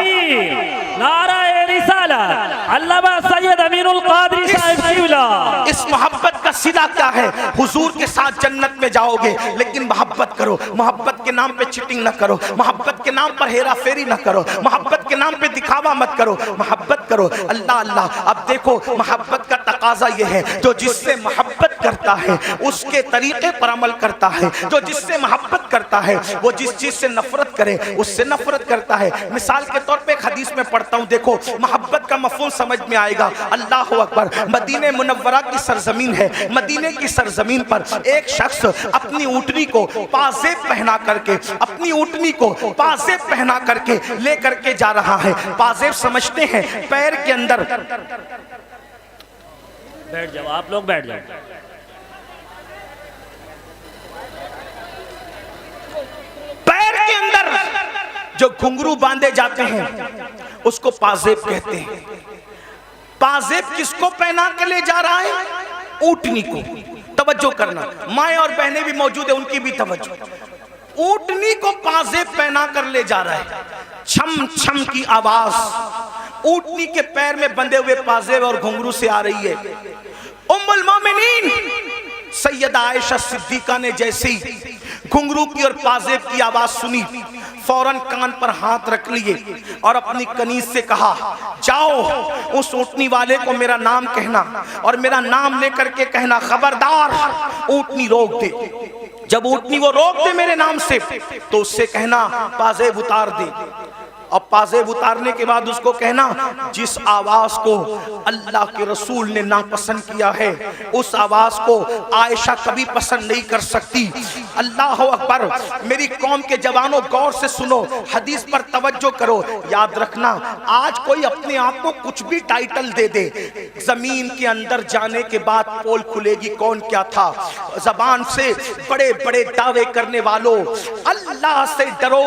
नाराए रिसालत अल्लामा सैयद अमीनुल कादरी साहब शिवला, इस मोहब्बत का सिला क्या है? हुजूर के साथ जन्नत में जाओगे, लेकिन मोहब्बत करो, मोहब्बत के नाम पे चीटिंग ना करो, मोहब्बत के नाम पर हेरा फेरी ना करो, मोहब्बत के नाम पे दिखावा मत करो, मोहब्बत करो अल्लाह अल्लाह। अब देखो मोहब्बत का तकाजा ये है, जो जिससे मोहब्बत करता है उसके तरीके पर अमल करता है, जो जिससे मोहब्बत करता है वो जिस चीज से नफरत करे उससे नफरत करता है। मिसाल के तौर पे एक हदीस में पढ़ता हूँ, देखो मोहब्बत का मफहूम समझ में आएगा। अल्लाह अकबर, मदीने मुनव्वरा की सरजमीन है, मदीने की सरजमीन पर एक शख्स अपनी ऊँटनी को पाजेब पहना करके, अपनी ऊँटनी को पाजेब पहना करके ले करके जा रहा है। पाजेब समझते हैं पैर के अंदर, बैठ जाओ आप लोग, बैठ जाओ। पैर के अंदर जो घुंघरू बांधे जाते हैं उसको पाजेब कहते हैं। पाजेब किसको पहना के ले जा रहा है? ऊँटनी को। तवज्जो करना, माएँ और बहनें भी मौजूद है, उनकी भी तवज्जो। ऊँटनी को पाजेब पहना कर ले जा रहा है, छम छम की आवाज ऊँटनी के पैर में बंधे हुए पाजेब और घुंघरू से आ रही है। उम्मुल मोमिनीन सैयदा आयशा सिद्दीका ने जैसे ही घुंघरू की और पाजेब की आवाज सुनी, फौरन कान पर हाथ रख लिए और अपनी कनीज से कहा, जाओ उस ऊँटनी वाले को मेरा नाम कहना और मेरा नाम लेकर के कहना, खबरदार ऊँटनी रोक दे। जब ऊँटनी वो रोक दे मेरे नाम से तो उससे कहना पाजेब उतार दे। और पाजेब उतारने के बाद उसको कहना, जिस आवाज को अल्लाह के रसूल ने नापसंद किया है उस आवाज को आयशा कभी पसंद नहीं कर सकती। अल्लाह अकबर। मेरी कौम के जवानों गौर से सुनो, हदीस पर तवज्जो करो। याद रखना, आज कोई अपने आप को कुछ भी टाइटल दे दे, जमीन के अंदर जाने के बाद पोल खुलेगी कौन क्या था। जबान से बड़े बड़े दावे करने वालों, अल्लाह से डरो।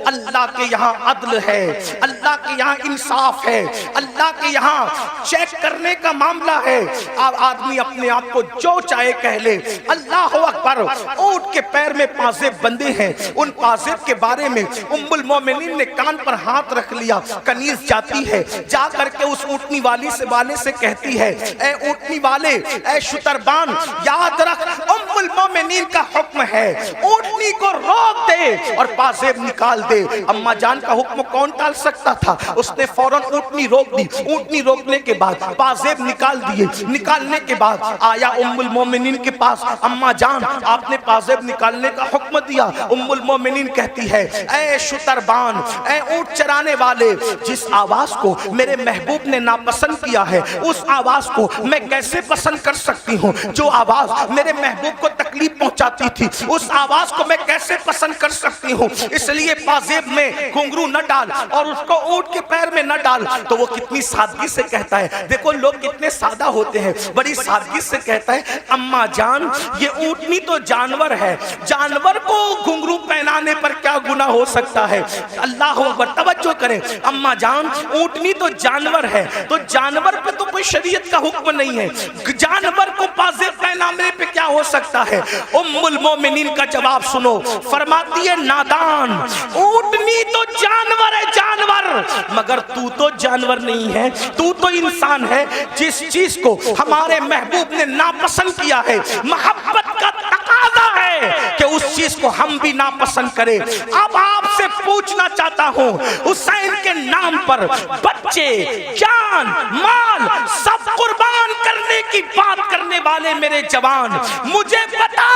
अल्लाह के यहाँ अदल है, अल्लाह के यहाँ इंसाफ है, अल्लाह के यहाँ चेक करने का मामला है। अब आदमी अपने आप को जो चाहे कह ले। अल्लाह अकबर। ऊँट के पैर में पाजेब बंधे हैं, उन पाजेब के बारे में उम्मुल मोमिनीन ने कान पर हाथ रख लिया। कनीज जाती है, जा करके उस ऊँटनी वाले से कहती है, ए ऊँटनी वाले, ए शुतरबान, याद रख उम्मुल उम्मुल मोमिनीन का हुक्म है ऊँटनी को रोक दे और पाजेब निकाल दे। अम्मा जान का हुक्म कौन टाल सकता था? उसने फौरन ऊँटनी रोक दी। ऊँटनी रोकने के बाद पाजेब निकाल दिए। निकालने के बाद आया उम्मुल मोमिनीन के पास, अम्मा जान आपने पाजेब निकालने का हुक्म दिया। उम्मुल मोमिनीन कहती है, ऐ शुतरबान, ऐ ऊँट चराने वाले, जिस आवाज को मेरे महबूब ने नापसंद किया है उस आवाज को मैं कैसे पसंद कर सकती हूँ? जो आवाज मेरे महबूब को तकलीफ पहुंचाती थी उस आवाज को मैं कैसे पसंद कर सकती हूँ? इसलिए पाजेब में घुंघरू न डाल और उसको ऊँट के पैर में न डाल। तो वो कितनी सादगी से कहता है, देखो लोग कितने सादा होते हैं, बड़ी सादगी से कहता है, अम्मा जान ये ऊँटनी तो जानवर है, जानवर को घुंघरू पहनाने पर क्या गुनाह हो सकता है? अल्लाह अकबर, तवज्जो करें। अम्मा जान ऊँटनी तो जानवर है, तो जानवर पे तो कोई शरीयत का हुक्म नहीं है, जानवर को पाजेब पहनाने पे क्या हो सकता है? उम्मुल मोमिनीन का जवाब सुनो, फरमाती है, नादान, ऊँटनी तो जानवर है, जानवर, मगर तू तो जानवर नहीं है, तू तो इंसान है। जिस चीज को हमारे महबूब ने नापसंद किया है, मोहब्बत का तकाजा है कि उस चीज को हम भी नापसंद करें। अब आपसे पूछना चाहता हूं, हुसैन के नाम पर बच्चे, जान, माल सब कुर्बान करने की बात करने वाले मेरे जवान, मुझे बता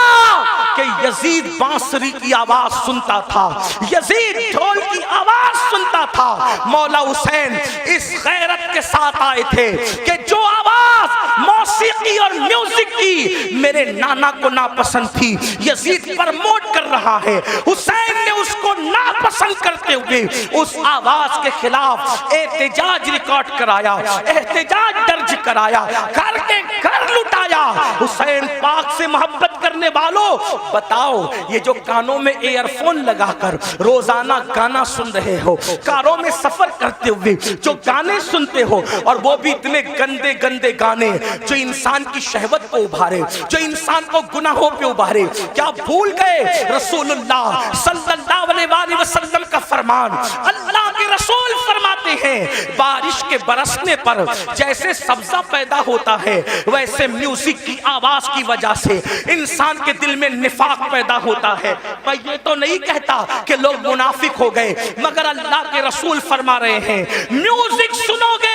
कि यजीद बांसुरी की आवाज सुनता था, यजीद ढोल की आवाज सुनता था। मौला हुसैन इस गैरत के साथ आए थे कि जो आवाज मौसीकी और म्यूजिक की मेरे नाना को नापसंद थी, यजीद प्रमोट कर रहा है। हुसैन ने उसको नापसंद करते हुए उस आवाज के खिलाफ एहतजाज रिकॉर्ड कराया, एहतजाज दर्ज कराया, घर के घर लुटाया। हुसैन पाक से मोहब्बत करने वालों, बताओ ये जो कानों में ईयरफोन लगाकर रोजाना गाना सुन रहे हो, कारों में सफर करते हुए जो गाने सुनते हो, और वो भी इतने गंदे गंदे गाने जो इंसान की शहवत को उभारे, जो इंसान को गुनाहों पे उभारे, क्या भूल गए रसूलुल्लाह सल्लल्लाहु अलैहि वसल्लम का फरमान? अल्लाह के रसूल फरमाते हैं, बारिश के बरसने पर जैसे सब्जा पैदा होता है, वैसे म्यूजिक की आवाज की वजह से इंसान के दिल में निफाक पैदा होता है। मैं ये तो नहीं कहता कि लोग मुनाफिक हो गए, मगर अल्लाह के रसूल फरमा रहे हैं, म्यूजिक सुनोगे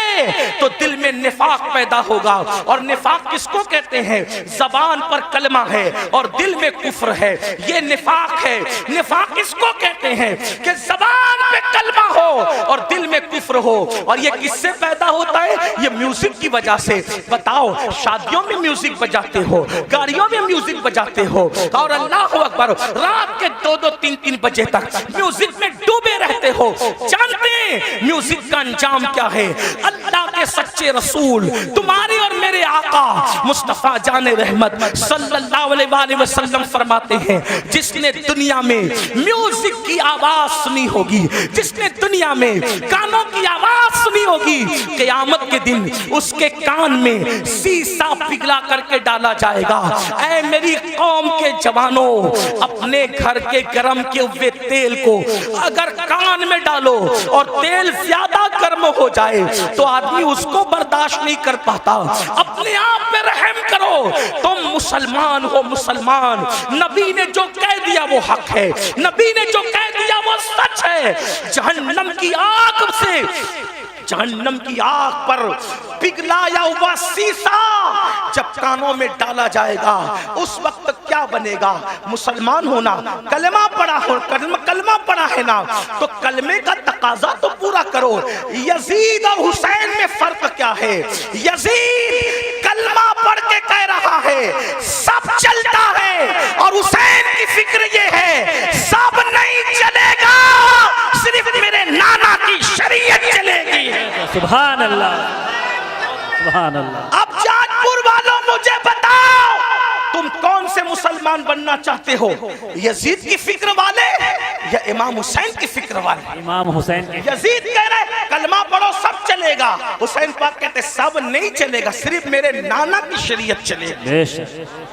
तो दिल में निफाक पैदा होगा। और निफाक किसको कहते हैं? जबान पर कलमा है और दिल में कुफ्र है, ये निफाक है। निफाक किसको कहते हैं? कि जबान पे कलमा हो और दिल में कुफ्र हो। और ये किससे पैदा होता है? ये म्यूजिक की वजह से। बताओ, शादियों में म्यूजिक बजाते हो, गाड़ियों में म्यूजिक बजाते हो, और अल्लाह अकबर रात के 2-2, 3-3 बजे तक म्यूजिक में डूबे रहते हो। जानते हैं म्यूजिक का अंजाम क्या है? अल्लाह के सच्चे रसूल, तुम्हारे और मेरे आका मुस्तफा जाने रहमत सल्लल्लाहु अलैहि वसल्लम फरमाते हैं, जिसने दुनिया में म्यूजिक की आवाज सुनी होगी, जिसने दुनिया में गानों की आवाज सुनी होगी, क़यामत के दिन उसके कान में शीशा पिघला करके डाला जाएगा। ऐ मेरी कौम के जवानों, अपने घर के गरम किए हुए तेल को अगर कान में डालो और तेल ज्यादा गर्म हो जाए तो आदमी उसको बर्दाश्त नहीं कर पाता। अपने आप पे रहम करो, तुम मुसलमान हो, मुसलमान। नबी ने जो कह दिया वो हक है, नबी ने जो कह दिया वो सच है। जहन्नम की आग से, जहन्नम की आग पर पिघलाया हुआ शीशा जब कानों में डाला जाएगा, उस वक्त क्या बनेगा? मुसलमान होना, कलमा पढ़ा हो, कलमा पढ़ा है ना, तो कलमे का तकाजा तो पूरा करो। यजीद और हुसैन में फर्क क्या है? यजीद कलमा पढ़ के कह रहा है सब चलता है, और हुसैन की फिक्र ये है सब नहीं चलेगा, सिर्फ मेरे नाना की शरीयत चलेगी। सुभान अल्लाह, सुभान अल्लाह। अब जाजपुर वालों मुझे बताओ, तुम कौन से मुसलमान बनना चाहते हो? यजीद की फिक्र वाले या इमाम हुसैन की फिक्र वाले? इमाम हुसैन के। यजीद कह रहे कलमा पढ़ो सब चलेगा, हुसैन पाक कहते सब नहीं चलेगा, सिर्फ मेरे नाना की शरीयत चलेगी।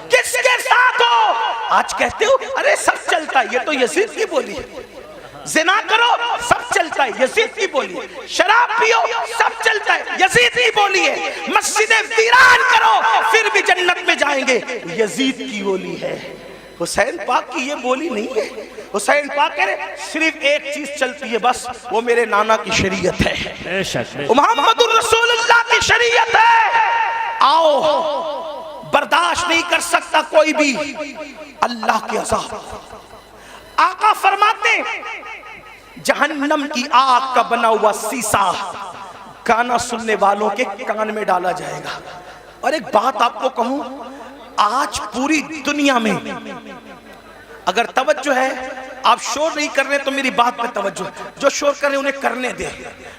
किसके साथ हो? आज कहते हो अरे सब चलता, ये तो यजीद की बोली है। जिना करो सब चलता चलता है, यजीद की बोली है। शराब पियो सब चलता है, यजीद की बोली है। मस्जिदें वीरान करो फिर भी जन्नत में जाएंगे, यजीद की बोली है। हुसैन पाक की ये बोली नहीं है। हुसैन पाक कह रहे सिर्फ एक चीज चलती है बस, वो मेरे नाना की शरीयत है, मोहम्मदुर रसूलुल्लाह की शरीयत है। आओ, बर्दाश्त नहीं कर सकता कोई भी अल्लाह के अज़ाब। आका फरमाते जहन्नम की आग का बना हुआ शीशा गाना सुनने वालों के कान में डाला जाएगा। और एक बात आपको कहूं, आज पूरी दुनिया में अगर तवज्जो है, आप शोर नहीं कर रहे तो मेरी बात पे तवज्जो, जो शोर कर रहे उन्हें करने दे।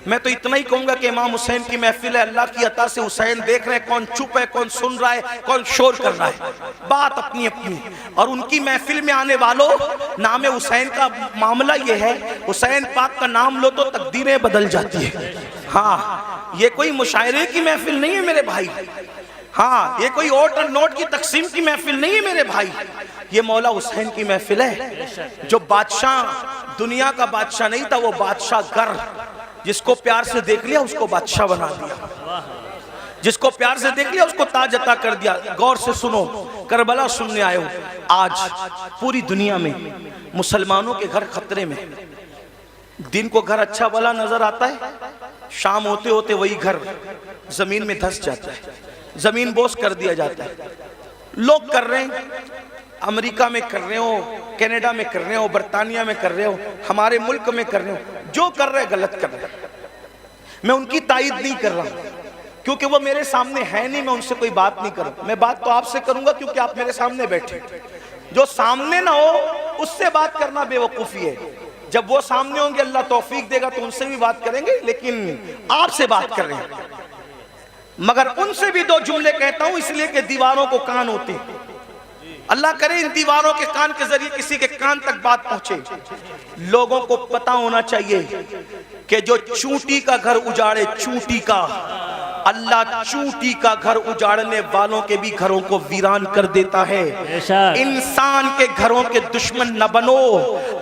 मैं तो इतना ही कहूंगा कि इमाम हुसैन की महफिल है, अल्लाह की अता से हुसैन देख रहे हैं, कौन चुप है, कौन सुन रहा है, कौन शोर कर रहा है, बात अपनी अपनी। और उनकी महफिल में आने वालों, नाम हुसैन का मामला ये है, हुसैन पाक का नाम लो तो तकदीरें बदल जाती है। हाँ, ये कोई मुशायरे की महफिल नहीं है मेरे भाई। हाँ, ये कोई ओट और नोट की तकसीम की महफिल नहीं है मेरे भाई, ये मौला हुसैन की महफिल है। जो बादशाह दुनिया का बादशाह नहीं था, वो बादशाह गर, जिसको प्यार से देख लिया उसको बादशाह बना दिया, जिसको प्यार से देख लिया उसको ताज अता कर दिया। गौर से सुनो, करबला सुनने आए हो। आज पूरी दुनिया में मुसलमानों के घर खतरे में। दिन को घर अच्छा भला नजर आता है, शाम होते होते वही घर जमीन में धंस जाता है, जमीन बोस कर दिया जाता है। लोग कर रहे हैं, अमेरिका में कर रहे हो, कनाडा में कर रहे हो, बर्तानिया में कर रहे हो, हमारे मुल्क में कर रहे हो, जो कर रहे गलत कर रहे। मैं उनकी तायद नहीं कर रहा क्योंकि वो मेरे सामने है नहीं, मैं उनसे कोई बात नहीं करूं। मैं बात तो आपसे करूंगा क्योंकि आप मेरे सामने बैठे। जो सामने ना हो उससे बात करना बेवकूफी है। जब वो सामने होंगे अल्लाह तौफीक देगा तो उनसे भी बात करेंगे, लेकिन आपसे बात कर रहे हैं। मगर उनसे भी दो जुमले कहता हूं इसलिए कि दीवारों को कान होते हैं। अल्लाह करे इन दीवारों के कान के जरिए किसी के कान तक बात पहुंचे। लोगों को पता होना चाहिए कि जो चूंटी का घर उजाड़े, चूंटी का, अल्लाह चूंटी का घर उजाड़ने वालों के भी घरों को वीरान कर देता है। इंसान के घरों के दुश्मन न बनो।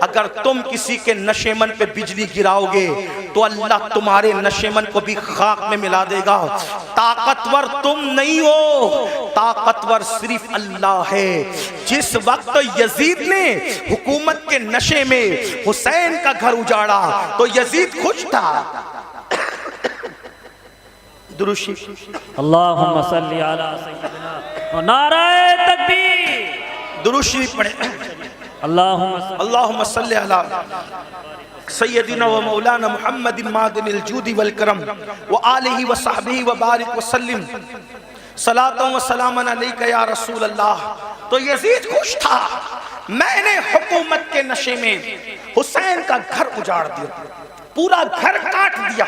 अगर तुम किसी के नशेमन पे बिजली गिराओगे तो अल्लाह तुम्हारे नशेमन को भी खाक में मिला देगा। ताकतवर तुम नहीं हो, ताकतवर सिर्फ अल्लाह है। जिस वक्त यजीद ने हुकूमत के नशे में हुसैन का घर उजाड़ा तो यजीद खुश था। दुरूशी अल्लाहुम्मा सल्ली अला सय्यिदिना और नाराए तकबीर। दुरूशी पढ़े। अल्लाहुम्मा सल्ली अला सय्यिदिना व मौलाना मुहम्मदिन मादिनिल जूदी वल करम व आलिहि व सहबिहि व बारिक व सल्लिम सलातन व सलामन अलैका या रसूल अल्लाह। तो यजीद खुश था, मैंने हुकूमत के नशे में हुसैन का घर उजाड़ दिया, पूरा घर काट दिया।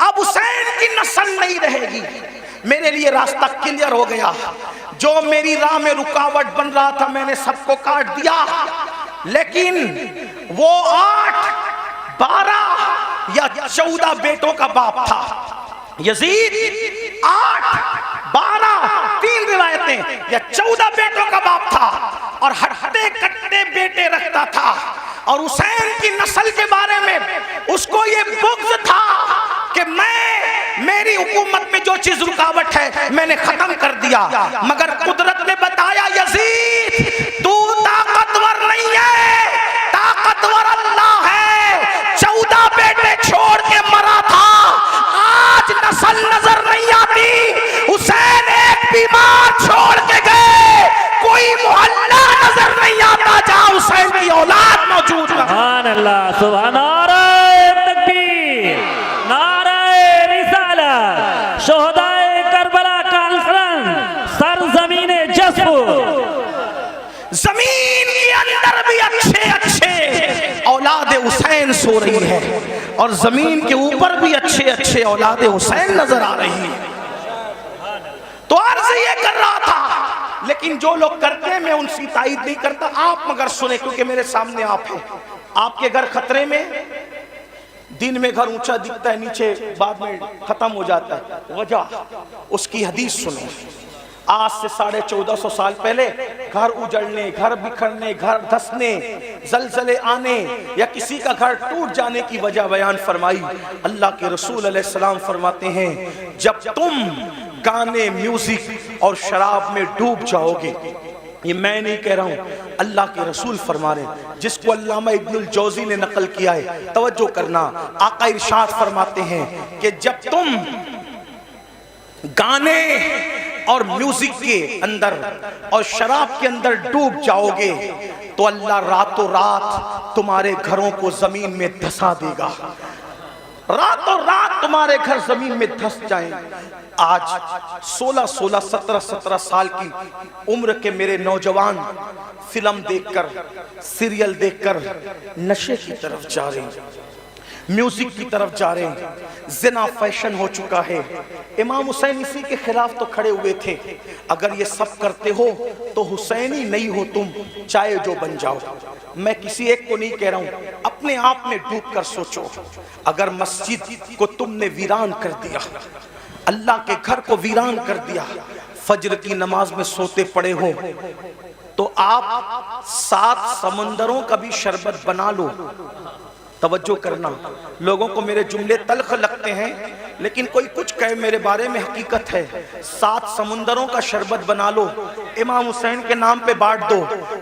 अब हुसैन की नस्ल नहीं रहेगी, मेरे लिए रास्ता क्लियर हो गया। जो मेरी राह में रुकावट बन रहा था मैंने सबको काट दिया। लेकिन वो 8, 12 या 14 बेटों का बाप था यजीद। 8, 12, 3 रिवायतें या 14 बेटों का बाप था और हट्टे कट्टे बेटे रखता था। और हुसैन की नस्ल के बारे में उसको ये बुग़्ज़ था कि मेरी हुकूमत में जो चीज रुकावट है मैंने खत्म कर दिया। मगर कुदरत ने बताया यजीद तू ताकतवर नहीं है, ताकतवर अल्लाह है। 14 बेटे छोड़ के मरा था, आज नस्ल नजर नहीं आती। हुसैन एक बीमार छोड़ के गए, कोई मोहल्ला नजर नहीं आता जहां हुसैन की औलाद मौजूद है। सुभान अल्लाह, सुभान नाराए तकबीर, नाराए रिसालत, शोहदाए करबला कॉन्फ्रेंस, सरजमीने जस्ब। जमीन के अंदर भी अच्छे अच्छे औलाद हुसैन सो रही है और जमीन के ऊपर भी अच्छे अच्छे औलाद हुसैन नजर आ रही है। तो अर्ज ये कर रहा था, लेकिन जो लोग करते हैं मैं उनकी तायद नहीं करता। आप मगर सुने क्योंकि मेरे सामने आप हैं। आपके घर खतरे में, दिन में घर ऊंचा दिखता है, नीचे बाद में खत्म हो जाता है। वजह उसकी हदीस सुनो। आज से 1450 साल पहले घर उजड़ने, घर बिखरने, घर धंसने, जलजले आने या किसी का घर टूट जाने की वजह बयान फरमाई। अल्लाह के रसूल अलैहिस्सलाम फरमाते हैं, जब तुम गाने, म्यूजिक और शराब में डूब जाओगे, ये मैं नहीं कह रहा हूं, अल्लाह के रसूल फरमा रहे, जिसको अल्लामा इब्नुल जौजी ने नकल किया है, तवज्जो करना। आका इरशाद फरमाते हैं कि जब तुम गाने और म्यूजिक के अंदर और शराब के अंदर डूब जाओगे तो अल्लाह रातों रात तुम्हारे घरों को जमीन में धंसा देगा, रातों रात तुम्हारे घर जमीन में धंस जाएंगे। आज 16-16, 17-17 साल की उम्र के मेरे नौजवान फिल्म देखकर, सीरियल देखकर नशे की तरफ जा रहे हैं, म्यूजिक की तरफ जा रहे हैं, जिना फैशन हो चुका है। इमाम हुसैन इसी के खिलाफ तो खड़े हुए थे, अगर ये सब करते हो तो हुसैनी नहीं हो तुम, चाहे जो बन जाओ। मैं किसी एक को नहीं कह रहा हूं, अपने आप में डूब कर सोचो, अगर मस्जिद को तुमने वीरान कर दिया, अल्लाह के घर को वीरान कर दिया, फजर की नमाज में सोते पड़े हो, तो आप 7 समंदरों का भी शरबत बना लो। तवज्जो करना, लोगों को मेरे जुमले तल्ख लगते हैं, लेकिन कोई कुछ कहे मेरे बारे में हकीकत है। 7 समुंदरों का शरबत बना लो, इमाम हुसैन के नाम पे बांट दो,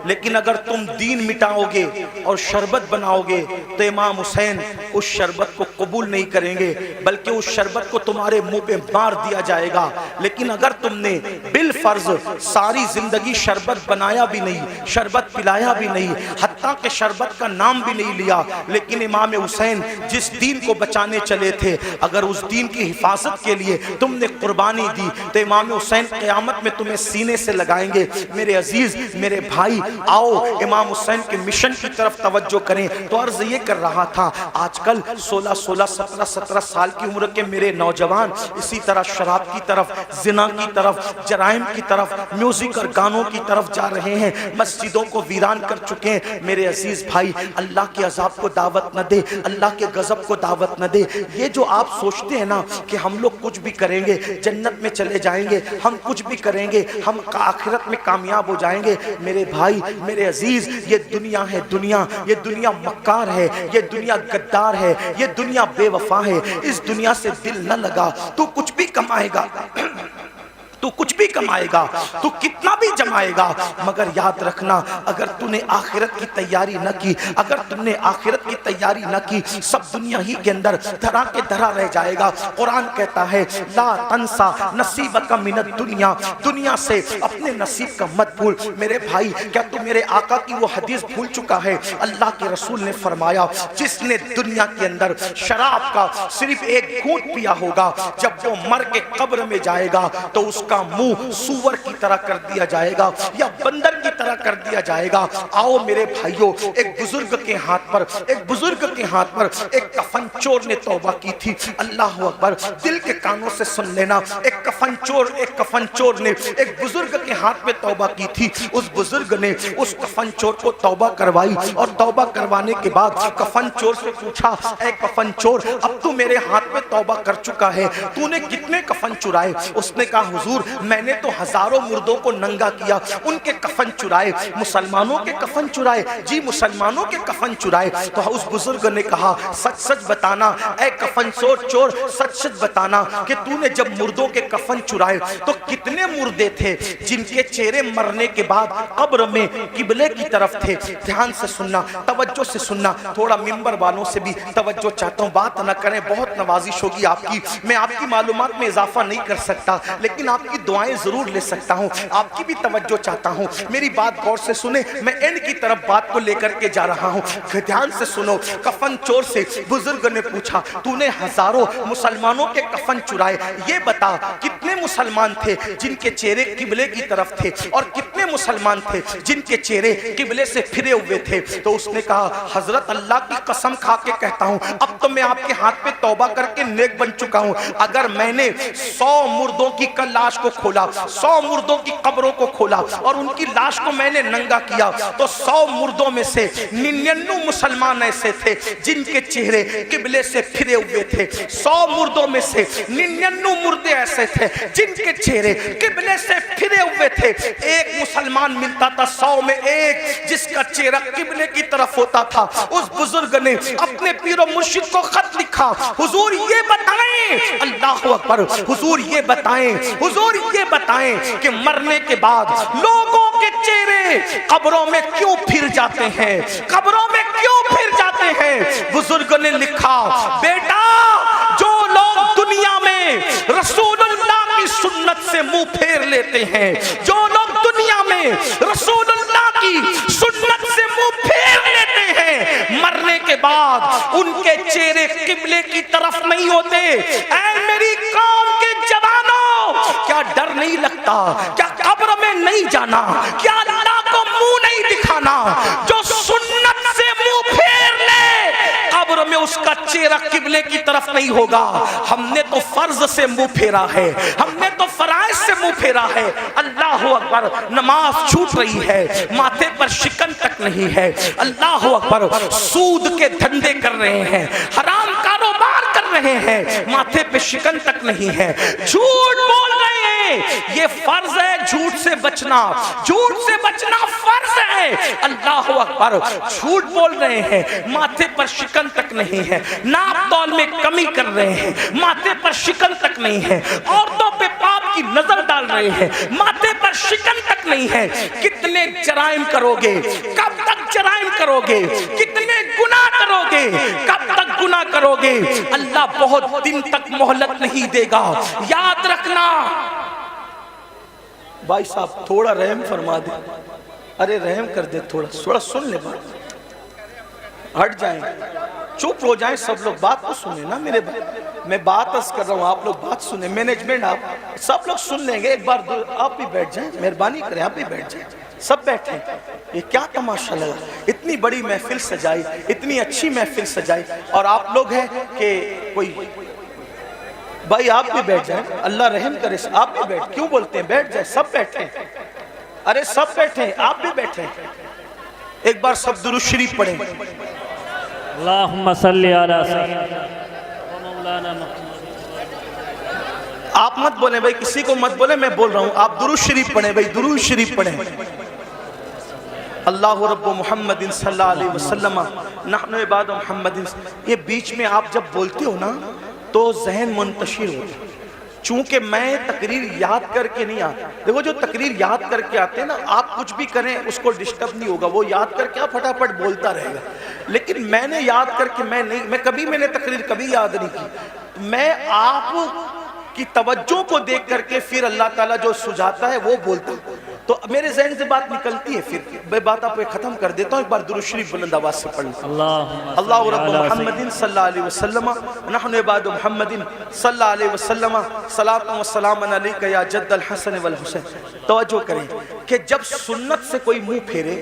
लेकिन अगर तुम दीन मिटाओगे और शरबत बनाओगे तो इमाम हुसैन उस शरबत को कबूल नहीं करेंगे, बल्कि उस शरबत को तुम्हारे मुंह पे मार दिया जाएगा। लेकिन अगर तुमने बिल फर्ज सारी जिंदगी शरबत बनाया भी नहीं, शरबत पिलाया भी नहीं, हत्ता के शरबत का नाम भी नहीं लिया, लेकिन इमाम हुसैन जिस दीन को बचाने चले थे, अगर उस दीन की हिफाजत के लिए तुमने कुर्बानी दी तो इमाम हुसैन क़यामत में तुम्हें सीने से लगाएंगे। मेरे अजीज, मेरे भाई, आओ इमाम हुसैन के मिशन की तरफ तवज्जो करें। तो अर्ज ये कर रहा था, आजकल 16-16, 17-17 साल की उम्र के मेरे नौजवान इसी तरह शराब की तरफ, जिना की तरफ, जराइम की तरफ, म्यूजिक और गानों की तरफ जा रहे हैं, मस्जिदों को वीरान कर चुके हैं। मेरे अजीज भाई, अल्लाह के अजाब को दावत न दे, अल्लाह के गजब को दावत न दे। ये जो आप सोचते हैं ना कि हम लोग कुछ भी करेंगे जन्नत में चले जाएंगे, हम कुछ भी करेंगे हम आखिरत में कामयाब हो जाएंगे, मेरे भाई, मेरे अजीज, ये दुनिया है दुनिया, ये दुनिया मक्कार है, ये दुनिया गद्दार है, ये दुनिया बेवफा है। इस दुनिया से दिल न लगा तो कुछ भी कमाएगा, तू कुछ भी कमाएगा, तू कितना भी जमाएगा, मगर याद रखना, अगर तूने आखिरत की तैयारी न की, अगर तुमने आखिरत की तैयारी न की, सब दुनिया ही के अंदर धरा के धरा रह जाएगा। कुरान कहता है, ला तंसा नसीबका मिनद दुनिया, दुनिया से अपने नसीब का मत भूल। मेरे भाई, क्या तू मेरे आका की वो हदीस भूल चुका है? अल्लाह के रसूल ने फरमाया, जिसने दुनिया के अंदर शराब का सिर्फ एक घूंट पिया होगा, जब वो मर के कब्र में जाएगा तो उसका मुंह सूअर की तरह कर दिया जाएगा या बंदर की तरह कर दिया जाएगा। आओ मेरे भाइयों, एक बुजुर्ग के हाथ पर एक कफन चोर ने तौबा की थी। अल्लाह अकबर, दिल के कानों से सुन लेना, एक कफन चोर ने एक बुजुर्ग के हाथ में तौबा की थी। उस बुजुर्ग ने उस कफन चोर को तौबा करवाई और तौबा करवाने के बाद कफन चोर से पूछा, ऐ कफन चोर, अब तू मेरे हाथ में तौबा कर चुका है, तूने कितने कफन चुराए? उसने कहा, हुजूर, मैंने तो हजारों मुर्दों को नंगा किया, उनके कफन चुराए। मुसलमानों के कफन चुराए? जी, मुसलमानों के कफन चुराए। तो उस बुजुर्ग ने कहा, सच सच बताना ऐ कफन चोर, सच सच बताना कि तूने जब मुर्दों के कफन चुराए तो कितने मुर्दे थे जिनके चेहरे मरने के बाद कब्र में किबले की तरफ थे? ध्यान से सुनना, तवज्जो से सुनना, थोड़ा मिंबर वालों से भी तवज्जो चाहता हूँ, बात न करें, बहुत नवाजिश होगी आपकी। मैं आपकी मालूमात में इजाफा नहीं कर सकता, लेकिन आपकी दुआएं जरूर ले सकता हूं, आपकी भी तवज्जो चाहता हूं। मेरी बात गौर से सुने, मैं एंड की तरफ बात को लेकर के जा रहा हूं, ध्यान से सुनो। कफन चोर से बुजुर्ग ने पूछा, तूने हजारों मुसलमानों के कफन चुराए, ये बता कितने मुसलमान थे जिनके चेहरे किबले की तरफ थे और कितने कितने मुसलमान थे जिनके चेहरे किबले से फिरे हुए थे। तो उसने कहा, हजरत अल्लाह की कसम खा के कहता हूं, अब तो मैं आपके हाथ पे तौबा करके नेक बन चुका हूं। अगर मैंने 100 मुर्दों की लाश को खोला, 100 मुर्दों की कब्रों को खोला और उनकी लाश को मैंने नंगा किया, तो 100 मुर्दों में से 99 मुसलमान ऐसे थे जिनके चेहरे किबले से फिरे हुए थे। 100 मुर्दों में से 99 मुर्दे ऐसे थे जिनके चेहरे किबले से फिरे हुए थे। एक मुसलमान मिलता था 100 में एक जिसका चेहरा किबले की तरफ होता था। उस बुजुर्ग ने अपने पीरो मुर्शिद को खत लिखा, हुजूर ये बताएं, अल्लाह अकबर, हुजूर ये बताएं, हुजूर ये बताएं कि मरने के बाद लोगों के चेहरे कब्रों में क्यों फिर जाते हैं, कब्रों में क्यों फिर जाते हैं। बुजुर्ग ने लिखा, बेटा जो लोग दुनिया में रसूलुल्लाह की सुन्नत से मुंह फेर लेते हैं, जो लोग दुनिया में रसूलुल्लाह की सुन्नत से मुंह फेर लेते हैं, मरने के बाद उनके चेहरे किबले की तरफ नहीं होते। ऐ मेरी कौम के जवानों, क्या डर नहीं लगता, क्या कब्र में नहीं जाना, क्या अल्लाह को मुंह नहीं दिखाना। जो सुन्नत से मुंह फेर ले कब्र में उसका चेहरा किबले की तरफ नहीं होगा। हमने तो फर्ज से मुंह फेरा है, हमने तो फराइज से मुंह फेरा है। अल्लाह अकबर, नमाज छूट रही है, माथे पर शिकन तक नहीं है। अल्लाह अकबर, सूद के धंधे कर रहे हैं, हराम कारोबार कर रहे हैं, माथे पे शिकन तक नहीं है, झूठ बोल रहे हैं। ये फर्ज है झूठ से बचना, झूठ से बचना फर्ज है। अल्लाह अकबर, झूठ बोल रहे हैं, माथे पर शिकन तक नहीं है, नाप तौल में कमी कर रहे हैं, माथे पर शिकन तक नहीं है, औरतों पे पाप की नजर डाल रहे हैं, माथे पर शिकन तक नहीं है। कितने जराइम करोगे, कब तक जराइम करोगे, कितने गुनाह करोगे, कब तक गुनाह करोगे। अल्लाह बहुत दिन तक मोहलत नहीं देगा, याद रखना। भाई साहब थोड़ा रहम फरमा दे, अरे रहम कर दे, थोड़ा थोड़ा सुन ले बात, हट जाएं, चुप हो जाएं सब लोग, बात तो सुने ना मेरे भाई, मैं बात कर रहा हूँ, आप लोग बात सुने, मैनेजमेंट आप सब लोग सुन लेंगे। एक बार आप भी बैठ जाएं, मेहरबानी करें, आप भी बैठ जाएं, सब बैठे। ये क्या तमाशा लगा, इतनी बड़ी महफिल सजाई, इतनी अच्छी महफिल सजाई, और आप लोग हैं कि कोई, भाई आप भी बैठ जाएं, अल्लाह रहम करे, आप भी बैठ, क्यों बोलते हैं, बैठ जाए, सब बैठे, अरे सब बैठे, आप भी बैठे। एक बार सब दुरूद शरीफ पढ़ें। अल्लाहुम्मा सल्ली अला सय्यिदना मौलाना आप मत बोले भाई, किसी को मत बोले, मैं बोल रहा हूं, आप दुरूद शरीफ पढ़ें भाई, दुरूद शरीफ पढ़ें। अल्लाहु रब्बु मुहम्मदिन सल्लल्लाहु अलैहि वसल्लम नहनु इबाद मुहम्मदिन। ये बीच में आप जब बोलते हो ना तो जहन मुंतशिर होता है, चूंकि मैं तकरीर याद करके नहीं आता। देखो जो तकरीर याद करके आते हैं ना, आप कुछ भी करें उसको डिस्टर्ब नहीं होगा, वो याद करके आप फटाफट बोलता रहेगा। लेकिन मैंने याद करके मैं कभी मैंने तकरीर कभी याद नहीं की, मैं आप की तवज्जो को देख करके फिर अल्लाह ताला जो सुझाता है वो बोलता हूँ, तो मेरे ज़हन से बात निकलती है, फिर मैं बात आप खत्म कर देता हूँ। एक बार दुरूद शरीफ बुलंद आवाज से पढ़ लो। अल्लाहु रब्बु मुहम्मदिन सल्लल्लाहु अलैहि वसल्लम नहनु इबादु मुहम्मदिन सल्लल्लाहु अलैहि वसल्लम सलातु व सलाम अलैका या जद्दल हसन वल हुसैन। तवज्जो करें कि जब सुन्नत से कोई मुंह फेरे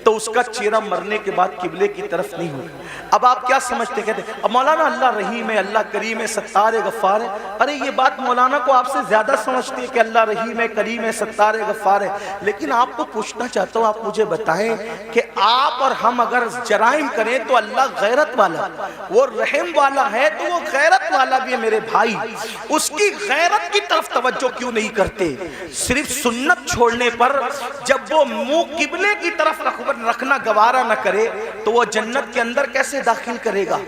तो उसका चेहरा मरने के बाद किबले की तरफ नहीं होगा। अब आप क्या समझते, कहते अब मौलाना अल्लाह रहीम है, अल्लाह करीम है, सत्तार है, गफ्फार है। अरे ये बात मौलाना को आपसे ज्यादा समझती है कि अल्लाह रहीम है, करीम है, सत्तार है, गफ्फार है। लेकिन आपको पूछना चाहता हूँ, आप मुझे बताएं कि आप और हम अगर जराइम करें तो अल्लाह गैरत वाला, वो रहम वाला है तो वो गैरत वाला भी है मेरे भाई। उसकी गैरत की तरफ तवज्जो क्यों नहीं करते? सिर्फ सुन्नत छोड़ने पर जब वो मुंह किबले की तरफ रखना गवारा न करे तो वो जन्नत के अंदर कैसे दाखिल करेगा?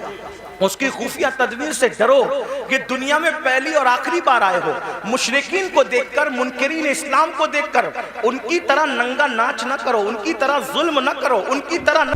उसकी खुफिया तदबीर से डरो कि दुनिया में पहली और आखिरी बार आए हो। मुशरिकीन को देखकर, मुनकरीन इस्लाम को देखकर उनकी तरह नंगा नाच न करो, उनकी तरह जुल्म न करो, उनकी तरह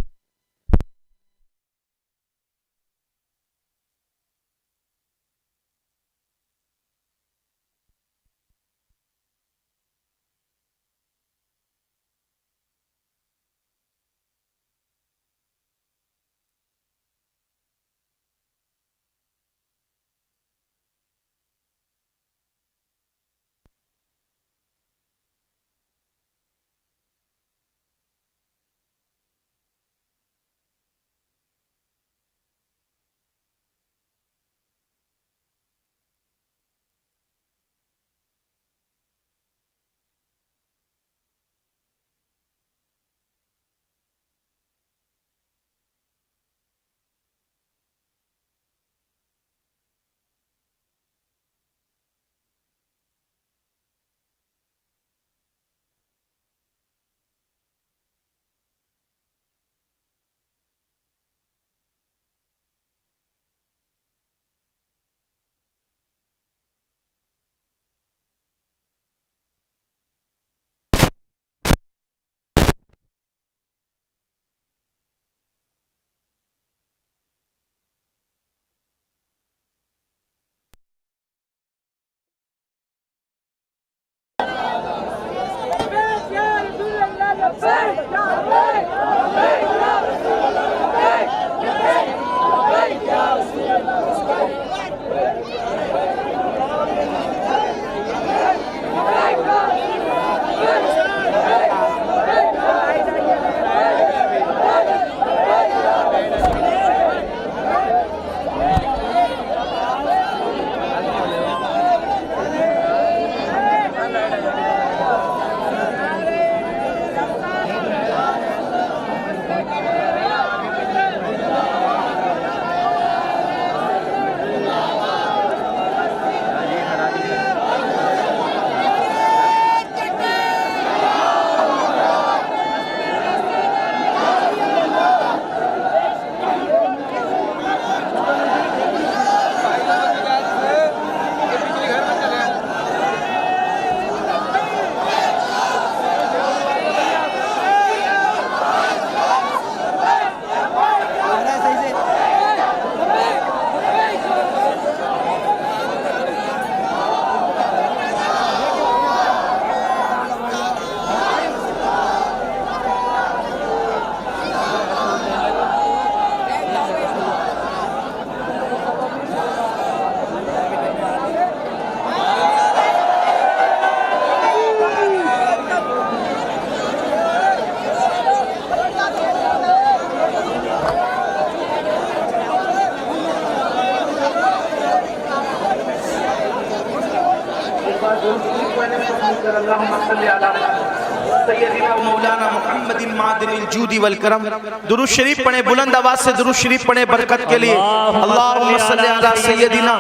मौलाना मुहम्मदिन मादिनिल जूदी वल करम। दुरूद शरीफ पढ़े, बुलंद आवाज से दुरूद शरीफ पढ़े बरकत के लिए। अल्लाहुम्मा सल्ली अला सय्यदिना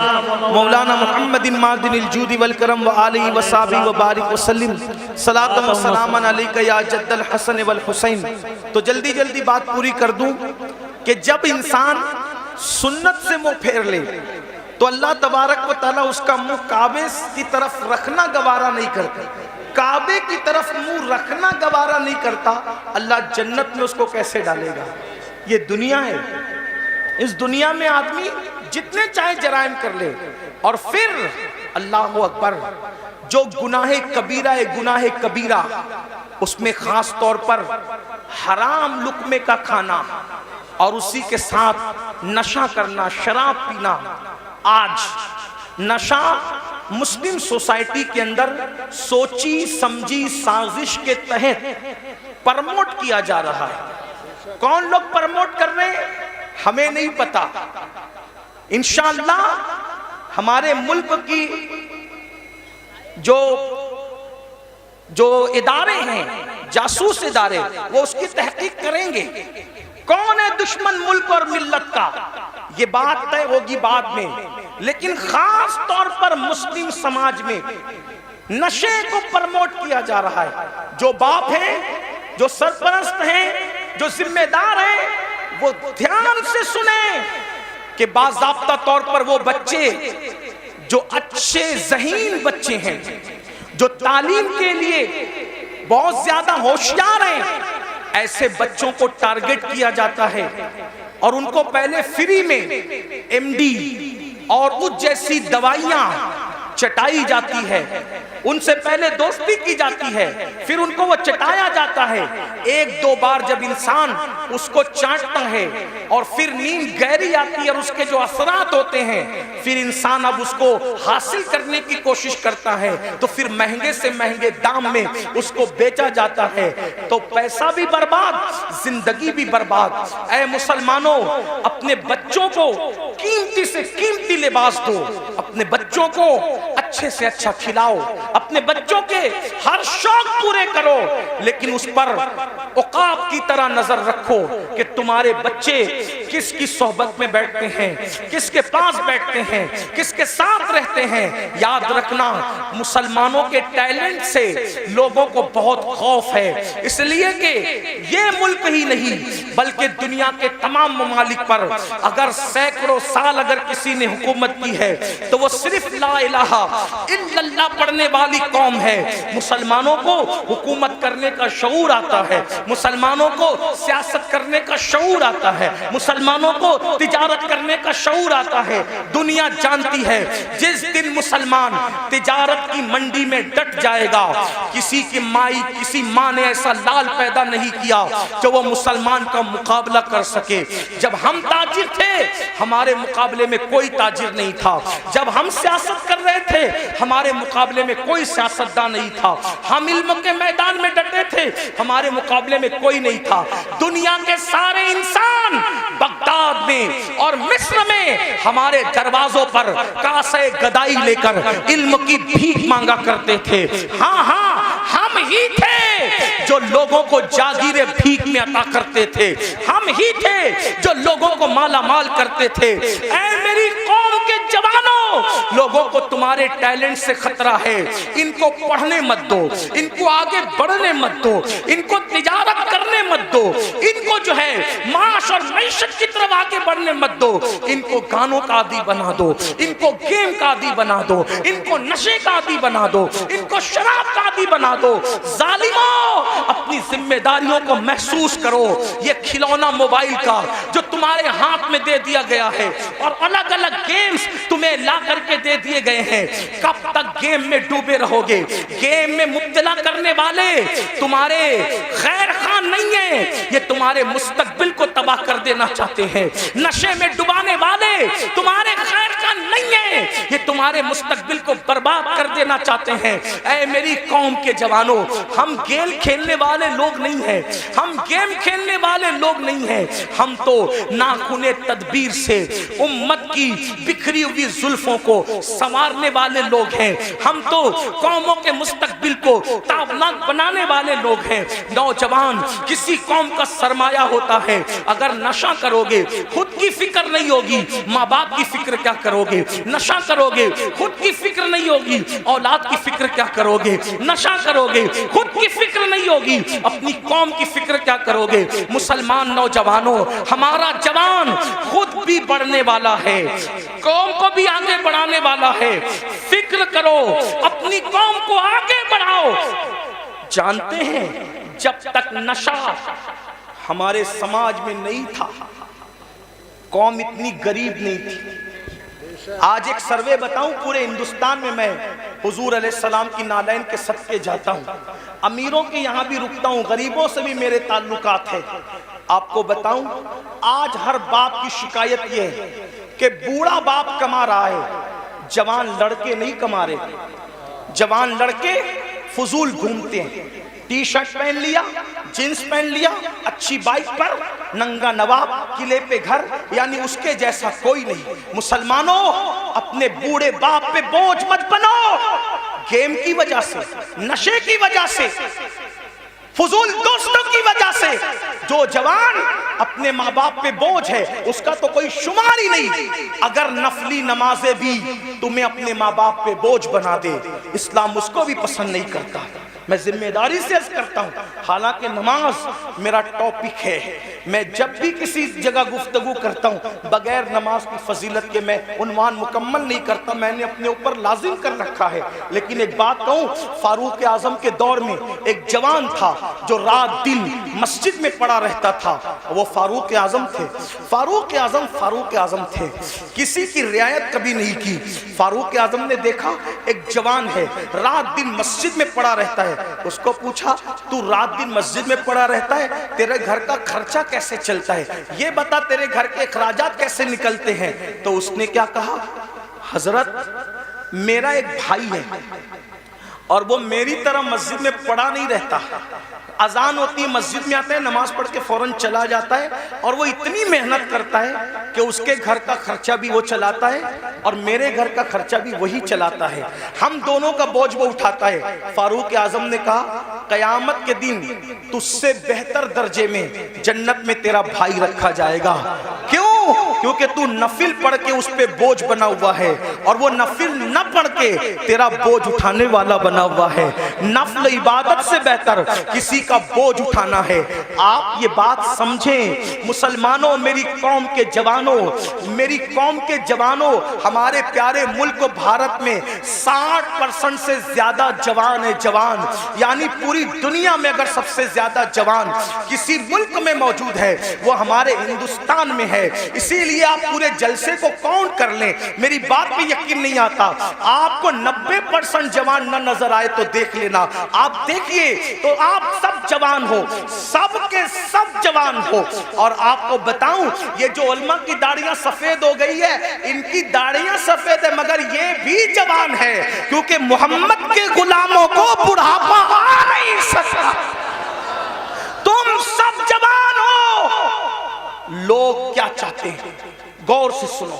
मौलाना मुहम्मदिन मादिनिल जूदी वल करम व आलिहि व सहाबी व बारिक व सल्लिम सलातन व सलामन अलैका या जद्दल हसन वल हुसैन। तो जल्दी जल्दी बात पूरी कर दूं कि जब इंसान सुन्नत से मुंह फेर ले तो अल्लाह तबारक व तआला उसका मुंह काबे की तरफ रखना गवारा नहीं करता। काबे की तरफ मुंह रखना गवारा नहीं करता, अल्लाह जन्नत में उसको कैसे डालेगा? ये दुनिया है। इस दुनिया में आदमी जितने चाहे जराइम कर ले और फिर अल्लाह अकबर, जो गुनाहे कबीरा है, गुनाहे कबीरा, उसमें खास तौर पर हराम लुक्मे का खाना और उसी के साथ नशा करना, शराब पीना। आज नशा मुस्लिम सोसाइटी के अंदर सोची समझी साजिश के तहत प्रमोट किया जा रहा है। कौन लोग प्रमोट कर रहे हैं हमें नहीं पता। इंशाअल्लाह हमारे मुल्क की जो इदारे हैं, जासूस इदारे, वो उसकी तहकीक करेंगे कौन है दुश्मन मुल्क और मिल्लत का। ये बात तय होगी बाद में, लेकिन खास तौर पर मुस्लिम समाज में नशे को प्रमोट किया जा रहा है। जो बाप हैं, जो सरपरस्त हैं, जो जिम्मेदार हैं, वो ध्यान से सुने कि बाज़ाब्ता तौर पर वो बच्चे जो अच्छे ज़हीन बच्चे हैं, जो तालीम के लिए बहुत ज्यादा होशियार हैं, ऐसे बच्चों को टारगेट किया जाता है और उनको पहले फ्री में एमडी और उस जैसी दवाइयां चटाई जाती है, उनसे पहले दोस्ती की जाती है, फिर उनको वो चटाया जाता है। एक दो बार जब इंसान उसको चाटता है और फिर नींद गहरी आती है और उसके जो असरात होते हैं, फिर इंसान अब उसको हासिल करने की कोशिश करता है, तो फिर महंगे से महंगे दाम में उसको बेचा जाता है। तो पैसा भी बर्बाद, जिंदगी भी बर्बाद। ऐ मुसलमानों, अपने बच्चों को कीमती से कीमती लिबास दो, अपने बच्चों को अच्छे से अच्छा खिलाओ, अपने बच्चों के हर शौक पूरे करो, लेकिन उस पर औकाब की तरह नजर रखो कि तुम्हारे बच्चे किसकी सोहबत में बैठते हैं, किसके पास बैठते हैं, किसके साथ रहते हैं। याद रखना, मुसलमानों के टैलेंट से लोगों को बहुत खौफ है, इसलिए कि ये मुल्क ही नहीं बल्कि दुनिया के तमाम ममालिक पर अगर सैकड़ों साल अगर किसी ने हुकूमत की है तो वो सिर्फ ला इलाहा इल्लल्लाह पढ़ने वाली कौम है। मुसलमानों को हुकूमत करने का शऊर आता है, मुसलमानों को सियासत करने का शऊर आता है, मुसलमानों को तिजारत करने का शऊर आता है। दुनिया जानती है जिस दिन मुसलमान तिजारत की मंडी में डट जाएगा, किसी माँ ने ऐसा लाल पैदा नहीं किया जो वो मुसलमान का मुकाबला कर सके। जब हम ताजिर थे हमारे मुकाबले में कोई ताजिर नहीं था, जब हम सियासत कर रहे थे हमारे मुकाबले में कोई सियासतदान नहीं था, हम इल्म के मैदान में डटे थे हमारे मुकाबले में कोई नहीं था। दुनिया के सारे इंसान बगदाद में और मिस्र में हमारे दरवाजों पर कासे गदाई लेकर इल्म की भीख मांगा करते थे। हाँ हाँ, हम ही थे जो लोगों को जागीरे भीख में अता करते थे, हम ही थे जो लोगों को माला माल करते थे। ऐ मेरी कौम के जवानों, लोगों को तुम्हारे टैलेंट से खतरा है, इनको पढ़ने मत दो, इनको आगे बढ़ने मत दो, इनको तिजारत करने मत दो, इनको जो है माश और मैशत की तरफ आगे बढ़ने मत दो, इनको गानों का आदी बना दो, इनको गेम का आदी बना दो, इनको नशे का आदी बना दो, इनको शराब का आदी बना दो। जालिमों, अपनी जिम्मेदारियों को महसूस करो। ये खिलौना मोबाइल का जो तुम्हारे हाथ में दे दिया गया है और अलग अलग गेम्स तुम्हें ला करके दे दिए गए हैं, कब तक गेम में डूबे रहोगे? गेम में मुब्तला करने वाले तुम्हारे खैर खान नहीं है, ये तुम्हारे मुस्तकबिल को तबाह कर देना चाहते हैं। नशे में डुबाने वाले तुम्हारे खैर खान नहीं नहीं है, ये तुम्हारे मुस्तकबिल को बर्बाद कर देना चाहते हैं। ऐ मेरी कौम के जवानों, हम गेम खेलने वाले लोग नहीं हैं, हम गेम खेलने वाले लोग नहीं हैं। हम तो नाखूने तदबीर से उम्मत की बिखरी हुई जुल्फों को संवारने वाले लोग हैं। हम तो कौमों के मुस्तकबिल को ताबनाक बनाने वाले लोग हैं। नौजवान किसी कौम का सरमाया होता है। अगर नशा करोगे, खुद की फिक्र नहीं होगी, माँ बाप की फिक्र क्या करोगे? नशा करोगे, खुद की फिक्र नहीं होगी, औलाद की फिक्र क्या करोगे? नशा करोगे, खुद की फिक्र नहीं होगी, अपनी कौम की फिक्र क्या करोगे? मुसलमान नौजवानों, हमारा जवान खुद भी बढ़ने वाला है, कौम को भी आगे बढ़ाने वाला है। फिक्र करो, अपनी कौम को आगे बढ़ाओ। जानते हैं, जब तक नशा हमारे समाज में नहीं था, कौम इतनी गरीब नहीं थी। आज एक सर्वे बताऊं, पूरे हिंदुस्तान में मैं हुजूर अलैहिस्सलाम की नालैन के सदके जाता हूं, अमीरों के यहां भी रुकता हूं, गरीबों से भी मेरे ताल्लुकात है। आपको बताऊं, आज हर बाप की शिकायत यह है कि बूढ़ा बाप कमा रहा है, जवान लड़के नहीं कमा रहे। जवान लड़के फजूल घूमते हैं, टी शर्ट पहन लिया, जींस पहन लिया, अच्छी बाइक पर, नंगा नवाब, किले पे घर, यानी उसके जैसा कोई नहीं। मुसलमानों, अपने बूढ़े बाप पे बोझ मत बनो। गेम की वजह से, नशे की वजह से, फजूल दोस्तों की वजह से जो जवान अपने माँ बाप पे बोझ है, उसका तो कोई शुमार ही नहीं। अगर नफली नमाजें भी तुम्हें अपने माँ बाप पे बोझ बना दे, इस्लाम उसको भी पसंद नहीं करता। मैं जिम्मेदारी से अर्ज करता हूँ, हालांकि नमाज मेरा टॉपिक है, मैं जब भी किसी जगह गुफ्तगू करता हूँ, बगैर नमाज की फजीलत के मैं उन्वान मुकम्मल नहीं करता, मैंने अपने ऊपर लाजिम कर रखा है। लेकिन एक बात कहूँ, फारूक आजम के दौर में एक जवान था जो रात दिन मस्जिद में पड़ा रहता था, वो फारूक आजम थे। फारूक आजम थे, किसी की रियायत कभी नहीं की। फारूक आजम ने देखा एक जवान है, रात दिन मस्जिद में पड़ा रहता है। उसको पूछा, तू रात दिन मस्जिद में पड़ा रहता है, तेरे घर का खर्चा कैसे चलता है? ये बता, तेरे घर के अखराजात कैसे निकलते हैं? तो उसने क्या कहा, हजरत मेरा एक भाई है और वो मेरी तरह मस्जिद में पड़ा नहीं रहता। अजान होती है, मस्जिद में आता है, नमाज पढ़ के फौरन चला जाता है, और वो इतनी मेहनत करता है कि उसके घर का खर्चा भी वो चलाता है और मेरे घर का खर्चा भी वही चलाता है। हम दोनों का बोझ वो उठाता है। फारूक आजम ने कहा, कयामत के दिन तुझसे बेहतर दर्जे में जन्नत में तेरा भाई रखा जाएगा। क्यों? क्योंकि तू नफिल पढ़ के उस पे बोझ बना हुआ है, और वो नफिल न पढ़ के तेरा बोझ उठाने वाला बना हुआ है। नफल इबादत से बेहतर किसी का बोझ उठाना है। आप ये बात समझें मुसलमानों, मेरी कौम के जवानों, मेरी कौम के जवानों, हमारे प्यारे मुल्क भारत में 60% से ज्यादा जवान है। जवान यानी पूरी दुनिया में अगर सबसे ज्यादा जवान किसी मुल्क में मौजूद है, वो हमारे हिंदुस्तान में है। इसीलिए आप पूरे जलसे को काउंट कर लें, मेरी बात पे यकीन नहीं आता, आपको 90% जवान न नजर आए तो देख लेना। आप देखिए तो आप सब जवान हो, सब के सब जवान हो। और आपको बताऊं, ये जो उलमा की दाढ़ियां सफेद हो गई है, इनकी दाढ़ियां सफेद है मगर ये भी जवान है, क्योंकि मोहम्मद के गुलामों को बुढ़ापा आ नहीं सकता। तुम सब जवान हो। लोग क्या चाहते हैं, गौर से सुनो,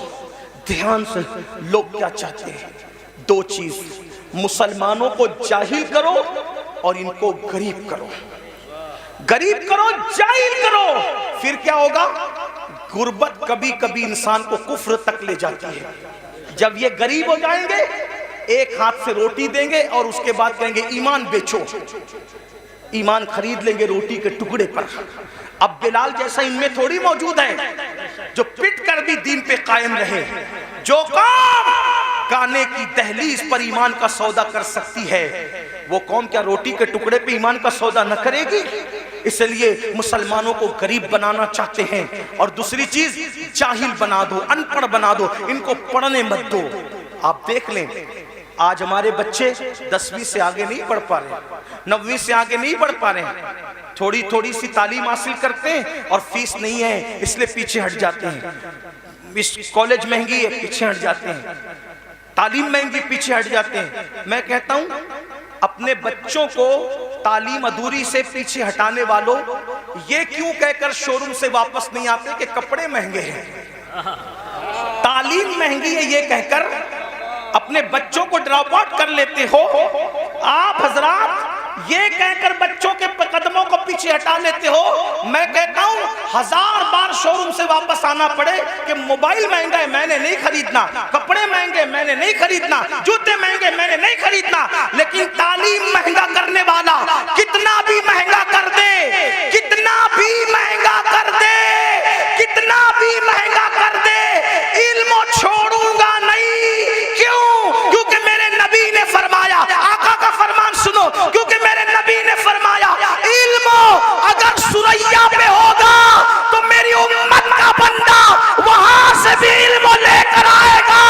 ध्यान से, लोग क्या चाहते हैं? दो चीज, मुसलमानों को जाहिल करो और इनको गरीब करो। गरीब करो, जाहिल करो, फिर क्या होगा? गुर्बत कभी कभी इंसान को कुफ्र तक ले जाती है। जब ये गरीब हो जाएंगे, एक हाथ से रोटी देंगे और उसके बाद कहेंगे ईमान बेचो, ईमान खरीद लेंगे रोटी के टुकड़े पर। अब बिलाल जैसा इनमें थोड़ी मौजूद है जो पिट कर भी दीन पे कायम रहे। जो कौम गाने की दहलीज पर ईमान का सौदा कर सकती है, वो कौम क्या रोटी के टुकड़े पे ईमान का सौदा न करेगी? इसलिए मुसलमानों को गरीब बनाना चाहते हैं। और दूसरी चीज, जाहिल बना दो, अनपढ़ बना दो, इनको पढ़ने मत दो। आप देख लें, आज हमारे बच्चे 10वीं से आगे नहीं बढ़ पा रहे, 9वीं से आगे नहीं बढ़ पा रहे। थोड़ी थोड़ी सी तालीम हासिल करते हैं और फीस नहीं है इसलिए पीछे हट जाते हैं। कॉलेज महंगी है, पीछे हट जाते हैं, तालीम महंगी, पीछे हट जाते हैं। मैं कहता हूं अपने बच्चों को तालीम अधूरी से पीछे हटाने वालों, ये क्यों कहकर शोरूम से वापस नहीं आते कि कपड़े महंगे हैं, तालीम महंगी है, ये कहकर अपने बच्चों को ड्रॉप आउट कर लेते हो आप हजरात, ये कहकर बच्चों के कदमों को पीछे हटा लेते हो। मैं कहता हूं 1000 बार शोरूम से वापस आना पड़े कि मोबाइल महंगा है मैंने नहीं खरीदना, कपड़े महंगे मैंने नहीं खरीदना, जूते महंगे मैंने नहीं खरीदना, लेकिन तालीम महंगा करने वाला कितना भी महंगा कर दे, कितना भी महंगा कर दे, कितना भी महंगा कर दे, इल्म छोड़ूंगा नहीं। क्यों? क्योंकि मेरे नबी ने फरमाया, आका का फरमान सुनो, क्योंकि मेरे नबी ने फरमाया इल्म अगर सुरैया पे होगा तो मेरी उम्मत का बंदा वहां से भी इल्म लेकर आएगा।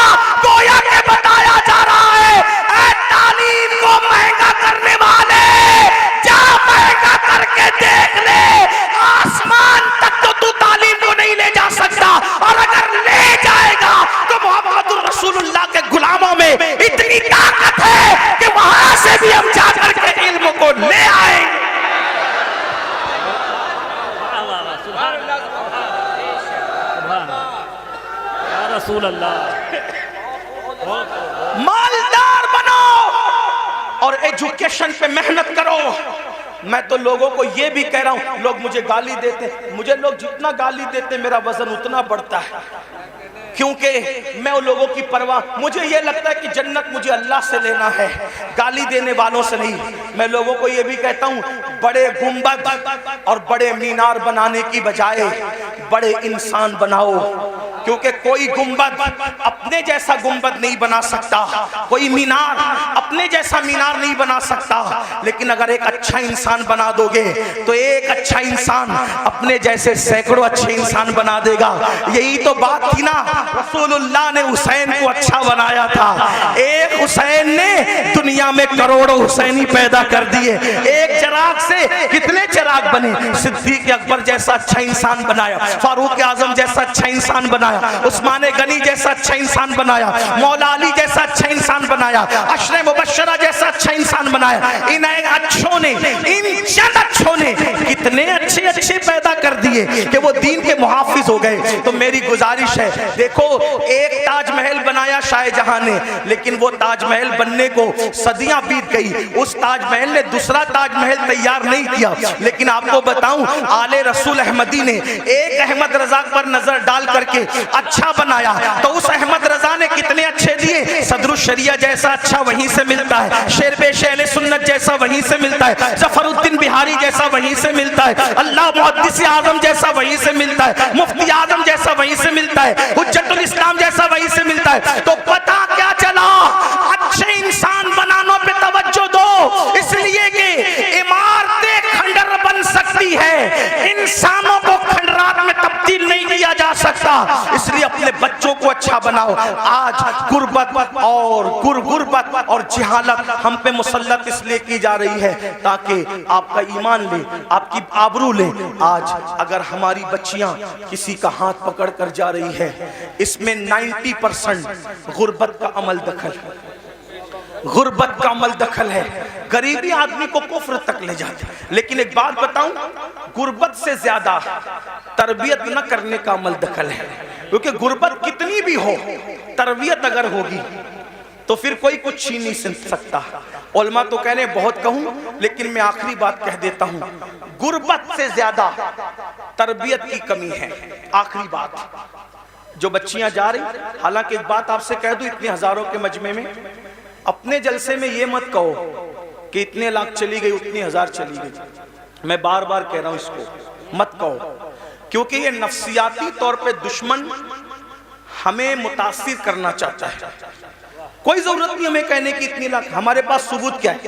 गोया के बताया जा रहा है ऐ तालीम को महंगा करने वाले, जा महंगा करके देख ले, आसमान तक तो तू तालीम को नहीं ले जा सकता, और अगर ले जाएगा तो मोहम्मद रसूलुल्लाह के गुलामों में इतनी ताकत है कि वहां से भी हम जाकर के इल्म को ले आएंगे। रसूल अल्लाह, मालदार बनो और एजुकेशन पे मेहनत करो। मैं तो लोगों को ये भी कह रहा हूं, लोग मुझे गाली देते, मुझे लोग जितना गाली देते मेरा वजन उतना बढ़ता है, क्योंकि मैं उन लोगों की परवाह, मुझे ये लगता है कि जन्नत मुझे अल्लाह से लेना है, गाली देने वालों से नहीं। मैं लोगों को ये भी कहता हूँ बड़े गुंबद और बड़े मीनार बनाने की बजाय बड़े इंसान बनाओ, क्योंकि कोई गुंबद अपने जैसा गुंबद नहीं बना सकता, कोई मीनार अपने जैसा मीनार नहीं बना सकता, लेकिन अगर एक अच्छा इंसान बना दोगे तो एक अच्छा इंसान अपने जैसे सैकड़ों अच्छे इंसान बना देगा। यही तो बात थी ना, रसूलुल्लाह ने हुसैन को अच्छा बनाया था, एक हुसैन ने दुनिया में करोड़ों हुसैनी पैदा कर दिए, एक चिराग से कितने चिराग बने, सिद्दीक अकबर जैसा अच्छा इंसान बनाया, फारूक आजम जैसा अच्छा इंसान बनाया, उस्मान गनी जैसा अच्छा इंसान बनाया, मौला अली जैसा अच्छा इंसान बनाया, अशरे मुबश्शरा जैसा अच्छा इंसान बनाया। इन अच्छों ने, इन चंद अच्छों ने कितने अच्छे अच्छे पैदा कर दिए कि वो दीन के मुहाफिज हो गए। तो मेरी गुजारिश है, देखो एक ताजमहल बनाया शाहजहां ने, लेकिन वो ताजमहल बनने को सदियां बीत गई, उस ताजमहल ने दूसरा ताजमहल तैयार नहीं किया। लेकिन आपको बताऊं आले रसूल अहमदी ने एक अहमद रजा पर नजर डाल करके अच्छा बनाया, तो उस अहमद रजा ने कितने अच्छे दिए, सदरुल शरिया जैसा अच्छा वहीं से मिलता है, शेरपेश अहले सुन्नत जैसा वहीं से मिलता है, जफरुद्दीन बिहारी जैसा वहीं से मिलता है, अल्लाह मुहद्दिस आजम जैसा वहीं से मिलता है, मुफ्ती आजम जैसा वहीं से मिलता है, हुज्जतुल इस्लाम जैसा वहीं से मिलता है। तो पता क्या चला, अच्छे इंसान बनाने पे तवज्जो दो, इसलिए कि इमारतें खंडर बन सकती है, इंसानों को खंडरात में तब्दील नहीं किया जा सकता, इसलिए अपने बच्चों को अच्छा बनाओ। आज गुर्बत और गुरबत और जहालत हम पे मुसल्लत इसलिए की जा रही है ताकि आपका ईमान ले, आपकी आबरू ले। आज अगर हमारी बच्चियां किसी का हाथ पकड़ कर जा रही है, इसमें 90% गुर्बत का अमल दखल है, गुर्बत का अमल दखल है, गरीबी आदमी को कुफ्र तक ले जाती है। लेकिन एक बात बताऊं, गुर्बत से ज्यादा तरबियत न करने का अमल दखल है, क्योंकि गुर्बत कितनी भी हो, तरबियत अगर होगी तो फिर कोई कुछ छीन नहीं सकता। उलमा तो कह रहे बहुत कहूं, लेकिन मैं आखिरी बात कह देता हूं, गुर्बत से ज्यादा तरबियत की कमी है। आखिरी बात, जो बच्चियां जा रही, हालांकि एक बात आपसे कह दूं, इतने हजारों के मजमे में अपने जलसे में ये मत कहो कि इतने लाख चली गई, उतनी हजार चली गई। मैं बार बार कह रहा हूं, इसको मत कहो, क्योंकि ये नफ्सियाती तौर पे दुश्मन हमें मुतासिर करना चाहता है। कोई जरूरत नहीं हमें कहने की इतनी लाख, हमारे पास सबूत क्या है,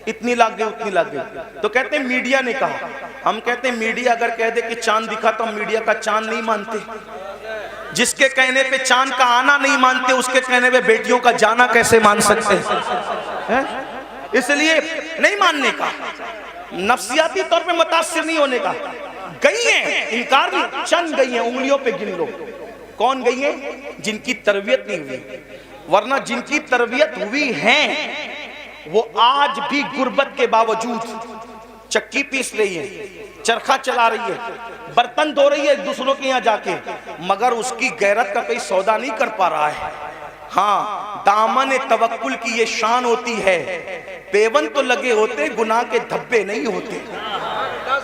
इतनी लाख गई उतनी लाख गई। तो कहते हैं मीडिया ने कहा, हम कहते हैं मीडिया अगर कह दे कि चांद दिखा तो हम मीडिया का चांद नहीं मानते। जिसके कहने पे चांद का आना नहीं मानते, उसके कहने पे बेटियों का जाना कैसे मान सकते हैं? इसलिए नहीं मानने का, नफ्सियाती तौर पे मुतासिर नहीं होने का। गई हैं, इनकार नहीं, चंद गई हैं, उंगलियों पे गिन लो, कौन गई है? जिनकी तरबियत नहीं हुई। वरना जिनकी तरबियत हुई है वो आज भी गुर्बत के बावजूद चक्की पीस रही है, चरखा चला रही है, बर्तन धो रही है दूसरों के यहाँ जाके, मगर उसकी गैरत का कोई सौदा नहीं कर पा रहा है। हाँ, दामन तवक्कुल की ये शान होती है, पेवन तो लगे होते, गुनाह के धब्बे नहीं होते।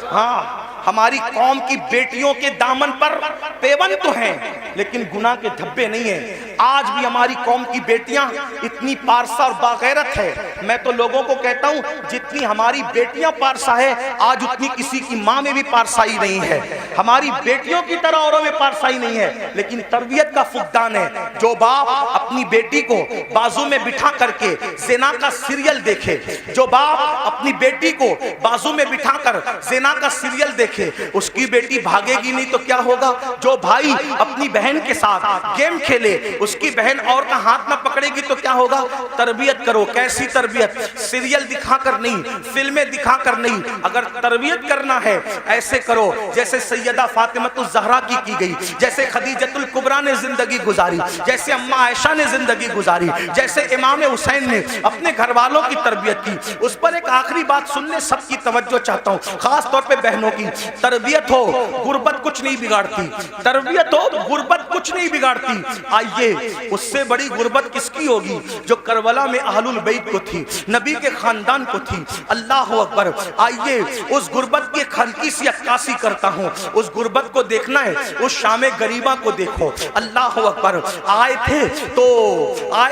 हाँ, हमारी कौम की बेटियों के दामन पर पेवन तो हैं, लेकिन गुनाह के धब्बे नहीं है। आज भी हमारी कौम की बेटियां इतनी पारसा और बागैरत है। मैं तो लोगों को कहता हूं, जितनी हमारी बेटियां पारसा है, आज उतनी किसी की माँ में भी पारसाई नहीं है। हमारी बेटियों की तरह औरों में पारसाई नहीं है, लेकिन तरबियत का फुकदान है। जो बाप अपनी बेटी को बाजू में बिठा करके ज़िना का सीरियल देखे, जो बाप अपनी बेटी को बाजू में बिठाकर ज़िना का सीरियल देखे, उसकी बेटी भागेगी नहीं तो क्या होगा? जो भाई अपनी बहन के साथ गेम खेले, उसकी बहन और का हाथ न पकड़ेगी तो क्या होगा? तरबियत करो। कैसी तरबियत? सीरियल दिखाकर नहीं, फिल्में दिखाकर नहीं। अगर तरबियत करना है, ऐसे करो जैसे सैयदा फातिमतुज़ ज़हरा की गई, जैसे खदीजतुल कुबरा ने जिंदगी गुजारी, जैसे अम्मा आयशा ने जिंदगी गुजारी, जैसे इमाम हुसैन ने अपने घर वालों की तरबियत की। उस पर एक आखिरी बात सुनने सबकी तवज्जो चाहता हूँ, खास तौर पे बहनों की। तरबियत हो, गुर्बत कुछ नहीं बिगाड़ती। तरबियत हो, गुर्बत कुछ नहीं बिगाड़ती। आइए, उससे बड़ी गुर्बत किसकी होगी? जो करबला में अहलुल बैत को थी, नबी के खानदान को थी। अल्लाह अकबर। आइए, उस गुर्बत की हल्की सी अक्कासी करता हूँ। उस गुर्बत को देखना है, उस शामे गरीबा को देखो। अल्लाह अकबर। आए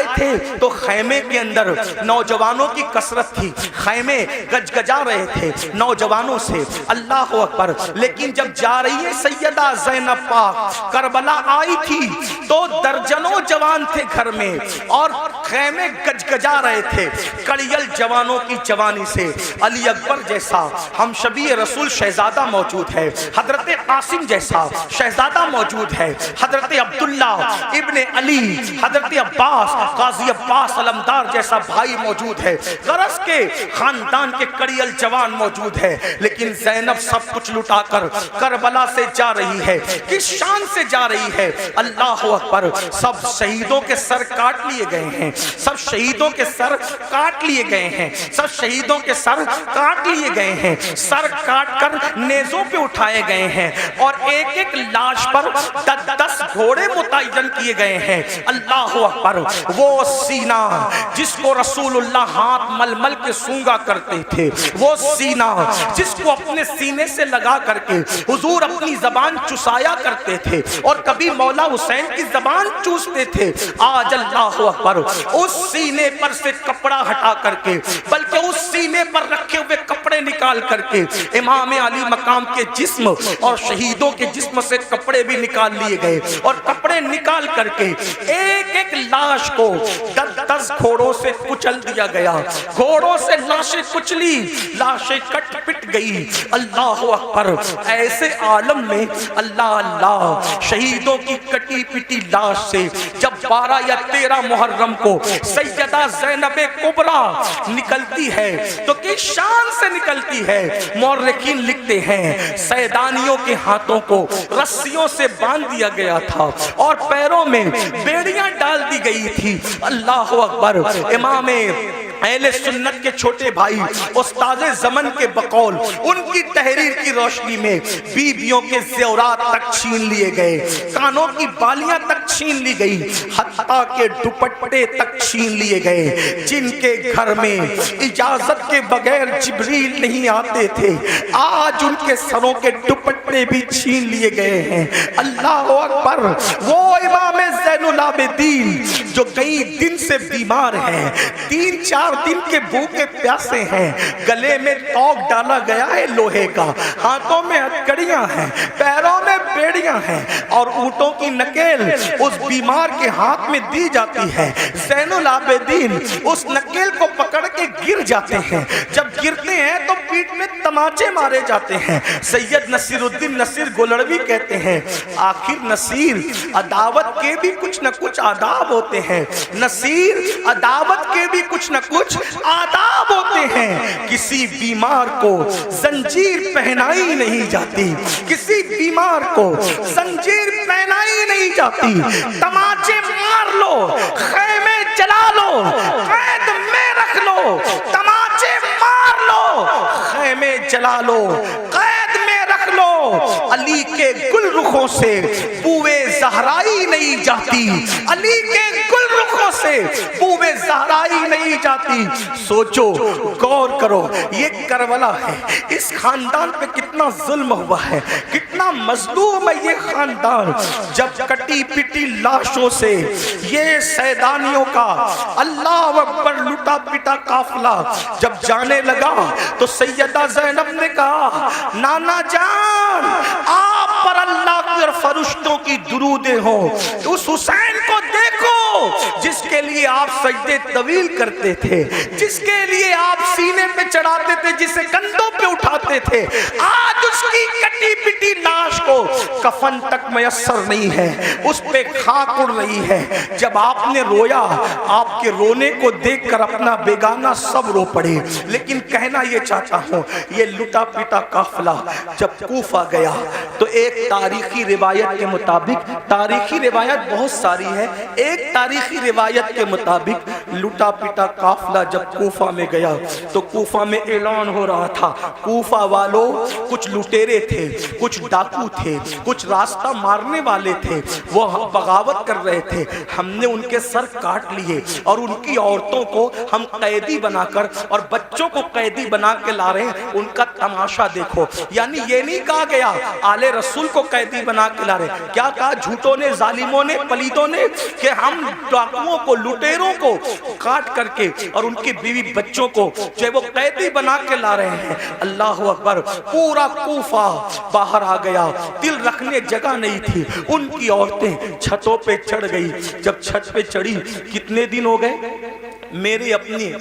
थे तो खैमे के अंदर नौजवानों की कसरत थी, खैमे गजगजा रहे थे नौजवानों से। अल्लाह अकबर। लेकिन जब जा रही है सैयदा ज़ैनब पाक करबला आई थी तो दर्जनों जवान थे घर में और खैमे गजगजा रहे थे कड़ियल जवानों की जवानी से। अली अकबर जैसा हम शबी रसूल शहजादा मौजूद है, हजरत कासिम जैसा शहजादा मौजूद है, हजरत अब्दुल्ला इब्ने अली, हजरत अब्बास गाजी अब्बास अलमदार जैसा भाई मौजूद है, गरज के खानदान के कड़ियल जवान मौजूद है। लेकिन ज़ैनब सब कुछ लुटाकर करबला से जा रही है। किस शान से जा रही है? अल्लाह अकबर। सब शहीदों के सर काट लिए गए हैं, सब शहीदों के सर काट लिए गए हैं, सब शहीदों के सर काट लिए गए हैं, सर काट कर नेज़ों पे उठाए गए हैं और एक एक लाश पर 10 घोड़े मुतय्यन किए गए हैं। अल्लाह अकबर। वो सीना जिसको रसूलुल्लाह हाथ मलमल के सूंगा करते थे, वो सीना जिसको अपने सीने से लगा करके हुजूर अपनी जबान चुसाया करते थे और कभी मौला हुसैन की जबान चूसते थे। आज अल्लाह अकबर, उस सीने पर से कपड़ा हटा करके, बल्कि उस सीने पर रखे हुए कपड़े निकाल करके इमाम अली मकाम के जिस्म और शहीदों के जिस्म से कपड़े भी निकाल लिए गए और कपड़े निकाल करके एक एक लाश को 10 घोड़ों से कुचल दिया गया। घोड़ों से लाशें कुचली, लाशें कट पिट गई। अल्लाह अकबर। ऐसे आलम में अल्लाह अल्लाह शहीदों की कटी पिटी लाश से जब 12 या 13 मुहर्रम को सैयदा ज़ैनब कुबरा निकलती है तो किस शान से निकलती है? मौर्रिखीन लिखते हैं सैदानियों के हाथों को रस्सियों से बांध दिया गया था और पैरों में बेड़ियां डाल दी गई थी। अल्लाह अकबर। इमाम अहले सुन्नत के छोटे भाई उस्ताज़े ज़मन के बकौल उनकी तहरीर की रोशनी में बीबियों के ज़ेवरात तक छीन लिए गए, कानों की बालियां तक छीन ली गई, हत्ता के दुपट्टे तक छीन लिए गए। जिनके घर में इजाजत के बगैर जिब्रील नहीं आते थे, आज उनके सरों के दुपट्टे भी छीन लिए गए हैं। अल्लाह अकबर। वो इमाम ज़ैनुल आबिदीन जो कई दिन से बीमार हैं, 3-4 दिन के भूखे प्यासे हैं, गले में तौक डाला गया है लोहे का, हाथों में हथकड़ियां हैं, पैरों में बेड़ियां हैं और ऊंटों की नकेल उस बीमार के हाथ में दी जाती है। ज़ैनुल आबिदीन उस नकेल को पकड़ के गिर जाते हैं, जब गिरते हैं तो पीठ में तमाचे मारे जाते हैं। सैयद नसीरुद्दीन नसीर गोलड़वी कहते हैं, आखिर नसीर अदावत के भी कुछ न कुछ आदाब होते हैं, नसीर अदावत के भी कुछ न कुछ आदाब होते हैं। किसी बीमार को जंजीर पहनाई नहीं जाती, किसी बीमार को जंजीर पहनाई नहीं जाती। तमाचे मार लो, खैमे जला लो, कैद में रख लो, तमाचे मार लो, खैमे जला लो, कैद में रख लो। अली के गुल रुखों से बूए ज़हराई नहीं जाती, अली के गुल रुखों से बूए ज़हराई नहीं जाती। सोचो, गौर करो, ये करबला है, इस खानदान पे कितना जुल्म हुआ है, कितना मजलूम है ये खानदान। जब कटी पिटी लाशों से ये सैदानियों का अल्लाह अकबर लुटा पिटा काफिला जब जाने लगा तो सैयदा ज़ैनब ने कहा, नाना जान, आप पर अल्लाह की और फरिश्तों की दुरूदें हो। उस हुसैन को देखो जिसके लिए आप सजदे तवील करते थे, जिसके लिए आप सीने पे चढ़ाते थे, जिसे कंधों पे उठाते थे। आज उसकी कटी पिटी लाश को कफन तक मयस्सर नहीं है, उस पे खाक उड़ रही है। जब आपने रोया, आपके रोने को देखकर अपना बेगाना सब रो पड़े। लेकिन कहना ये चाहता हूँ, ये लुटा पिटा काफिला जब कूफा गया तो एक तारीखी रिवायत के मुताबिक, तारीखी रिवायत बहुत सारी है, एक तारीखी रिवायत के मुताबिक लुटा पिटा काफिला जब कूफा में गया तो कूफा में ऐलान हो रहा था, कूफा वालों, कुछ लुटेरे थे, कुछ डाकू थे, कुछ रास्ता मारने वाले थे, वो बगावत कर रहे थे। हमने उनके सर काट लिए और उनकी औरतों को हम कैदी बनाकर और बच्चों को कैदी बना के ला रहे हैं, उनका तमाशा देखो। यानी ये नहीं कहा गया आले रसूल को कैदी बना के ला रहे, क्या कहा झूठों ने, जालिमों ने, पलीदों ने कि हम डाकुओं को, लुटेरों को काट करके और उनकी बीवी बच्चों को जो वो कैदी बना के ला रहे हैं। अल्लाह अकबर, पूरा कूफा बाहर आ गया, दिल रखने जगह नहीं थी। उनकी औरतें छतों पे चढ़ गई। जब छत पे चढ़ी, कितने दिन हो गए, मेरी अपनी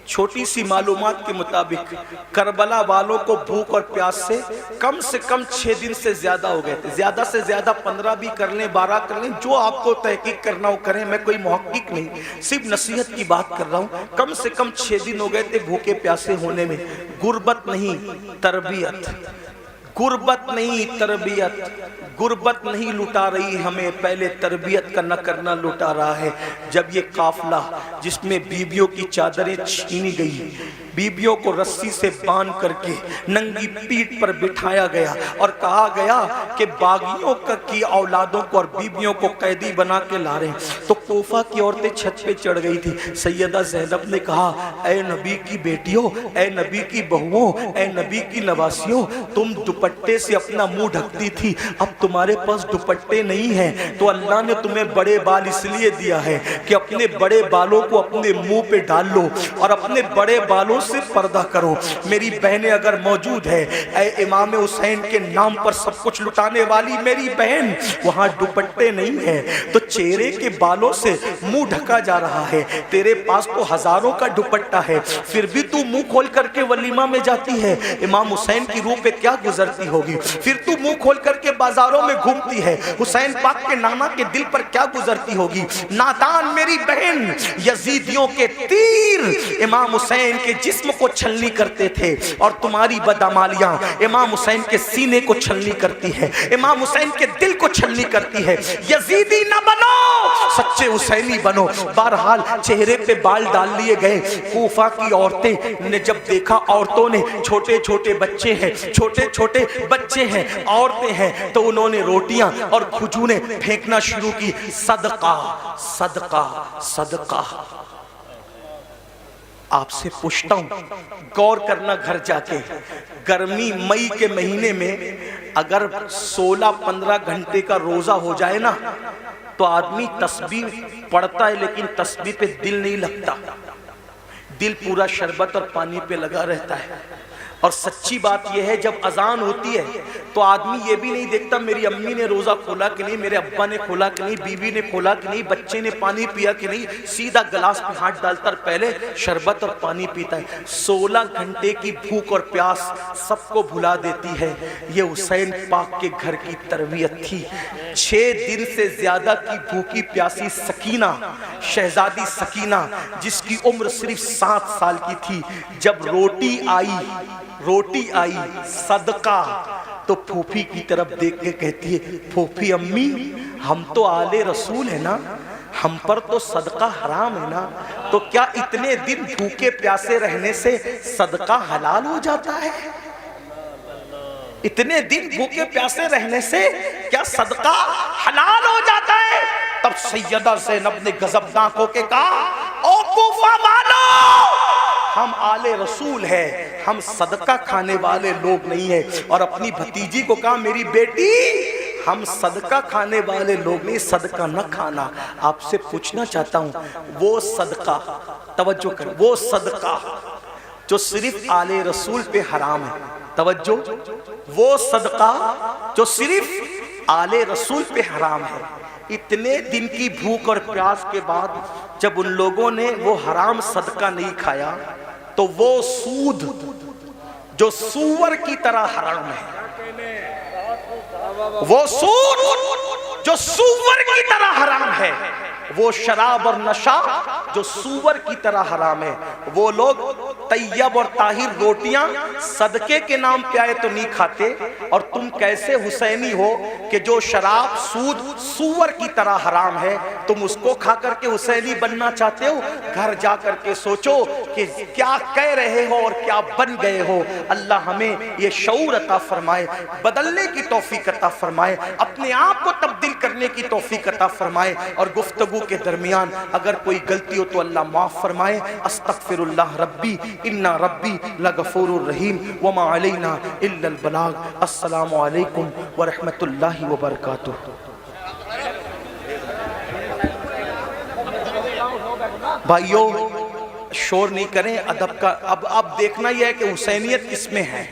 छोटी सी मालूमात के मुताबिक करबला वालों को भूख और प्यास से कम 6 दिन से ज्यादा हो गए थे। ज्यादा से ज्यादा 15 भी कर लें, 12 कर लें, जो आपको तहकीक करना हो करें, मैं कोई मुहक्किक नहीं, सिर्फ नसीहत की बात कर रहा हूँ। कम से कम 6 दिन हो गए थे भूखे प्यासे होने में। गुर्बत नहीं, तरबियत, गुर्बत नहीं, तरबियत। गुर्बत नहीं लुटा रही हमें, पहले तरबियत का न करना लुटा रहा है। जब ये काफिला जिसमें बीबियों की चादरें छीनी गई, बीबियों को रस्सी से बांध करके नंगी पीठ पर बिठाया गया और कहा गया कि बागियों की औलादों को और बीबियों को कैदी बना के ला रहे हैं, तो कूफा की औरतें छत पे चढ़ गई थी। सैयदा ज़ैनब ने कहा, ऐ नबी की बेटियों, ऐ नबी की बहुओं, ऐ नबी की नवासियों, तुम दुपट्टे से अपना मुंह ढकती थी, अब तुम्हारे पास दुपट्टे नहीं हैं, तो अल्लाह ने तुम्हें बड़े बाल इसलिए दिया है कि अपने बड़े बालों को अपने मुंह पे डाल लो और अपने बड़े बालों से पर्दा करो। मेरी बहनें अगर मौजूद है, ऐ इमाम हुसैन के नाम पर सब कुछ लुटाने वाली मेरी बहन, वहां दुपट्टे नहीं है तो चेहरे के बालों से मुंह ढका जा रहा है। तेरे पास तो हजारों का दुपट्टा है, फिर भी तू मुंह खोल करके वलीमा में जाती है। इमाम हुसैन की रूह पे क्या गुजरती होगी? फिर तू मुंह खोल करके बाजारों में घूमती है, हुसैन पाक के नाना के दिल पर क्या गुजरती होगी? नादान मेरी बहन, यजीदियों के तीर इमाम हुसैन के जिस्म को छलनी करते थे और तुम्हारी बदअमालियां इमाम हुसैन के सीने को छलनी करती है, इमाम हुसैन के दिल को छलनी करती है। यजीदी न बनो, सच्चे हुसैनी बनो। बहरहाल चेहरे पे बाल डाल लिए गए। कूफा की औरतें ने जब देखा, औरतों ने, छोटे छोटे बच्चे हैं, छोटे छोटे बच्चे हैं, औरतें हैं, तो उन्होंने रोटियां और खजूरें फेंकना शुरू की। सदका सदका सदका। आपसे पूछता हूं, गौर करना घर जाके, गर्मी मई के महीने में अगर 16-15 घंटे का रोजा हो जाए ना, तो आदमी तस्बीह पढ़ता है लेकिन तस्बीह पे दिल नहीं लगता, दिल पूरा शरबत और पानी पे लगा रहता है। और सच्ची बात यह है, जब अजान होती है तो आदमी ये भी नहीं देखता मेरी अम्मी ने रोजा खोला कि नहीं, मेरे अब्बा ने खोला कि नहीं, बीवी ने खोला कि नहीं, बच्चे ने पानी पिया कि नहीं, सीधा गिलास में हाथ डालता और पहले शरबत और पानी पीता है। 16 घंटे की भूख और प्यास सबको भुला देती है। ये हुसैन पाक के घर की तरबियत थी। 6 दिन से ज्यादा की भूखी प्यासी सकीना, शहजादी सकीना, जिसकी उम्र सिर्फ 7 साल की थी, जब रोटी आई सदका, तो फूफी की तरफ देख के कहती है, फूफी अम्मी हम तो आले रसूल है ना, हम पर तो सदका हराम है ना, तो क्या इतने दिन भूखे प्यासे रहने से सदका हलाल हो जाता है? इतने दिन भूखे प्यासे रहने से क्या सदका हलाल हो जाता है? तब सैयदा ज़ैनब ने गजबनाक होके कहा, ओ कूफा वालों, हम आले रसूल है, हम सदका खाने वाले लोग नहीं है। और अपनी भतीजी को कहा, मेरी बेटी हम सदका खाने वाले लोग नहीं, सदका न खाना। आपसे पूछना चाहता हूं, वो सदका, तवज्जो कर, वो सदका जो सिर्फ आले रसूल पे हराम है, तवज्जो, वो सदका जो सिर्फ आले रसूल पे हराम है, इतने दिन की भूख और प्यास के बाद जब उन लोगों ने वो हराम सदका नहीं खाया, तो वो सूद जो सूअर की तरह हराम है, वो सूद जो सूअर की तरह हराम है, वो शराब और नशा जो सूअर की तरह हराम है, वो लोग तैयब और ताहिर रोटियां सदके के नाम पे आए तो नहीं खाते, और तुम कैसे हुसैनी हो कि जो शराब सूद सूअर की तरह हराम है, तुम उसको खा करके हुसैनी बनना चाहते हो? घर जा करके सोचो कि क्या कह रहे हो और क्या बन गए हो। अल्लाह हमें ये शऊर अता फरमाए, बदलने की तौफीक अता फरमाए, अपने आप को तब्दील करने की तौफीक अता फरमाए, और गुफ्तगू के दरमियान अगर कोई गलती हो तो अल्लाह माफ फरमाए। अस्तगफिरुल्लाह रब्बी इन्ना रब्बी लगफूरुर रहीम वमा अलैना इल्लल बलाग। अस्सलामु अलैकुम व रहमतुल्लाहि व बरकातुहू। भाइयों शोर नहीं करें, अदब का। अब देखना यह है कि हुसैनियत किसमें है।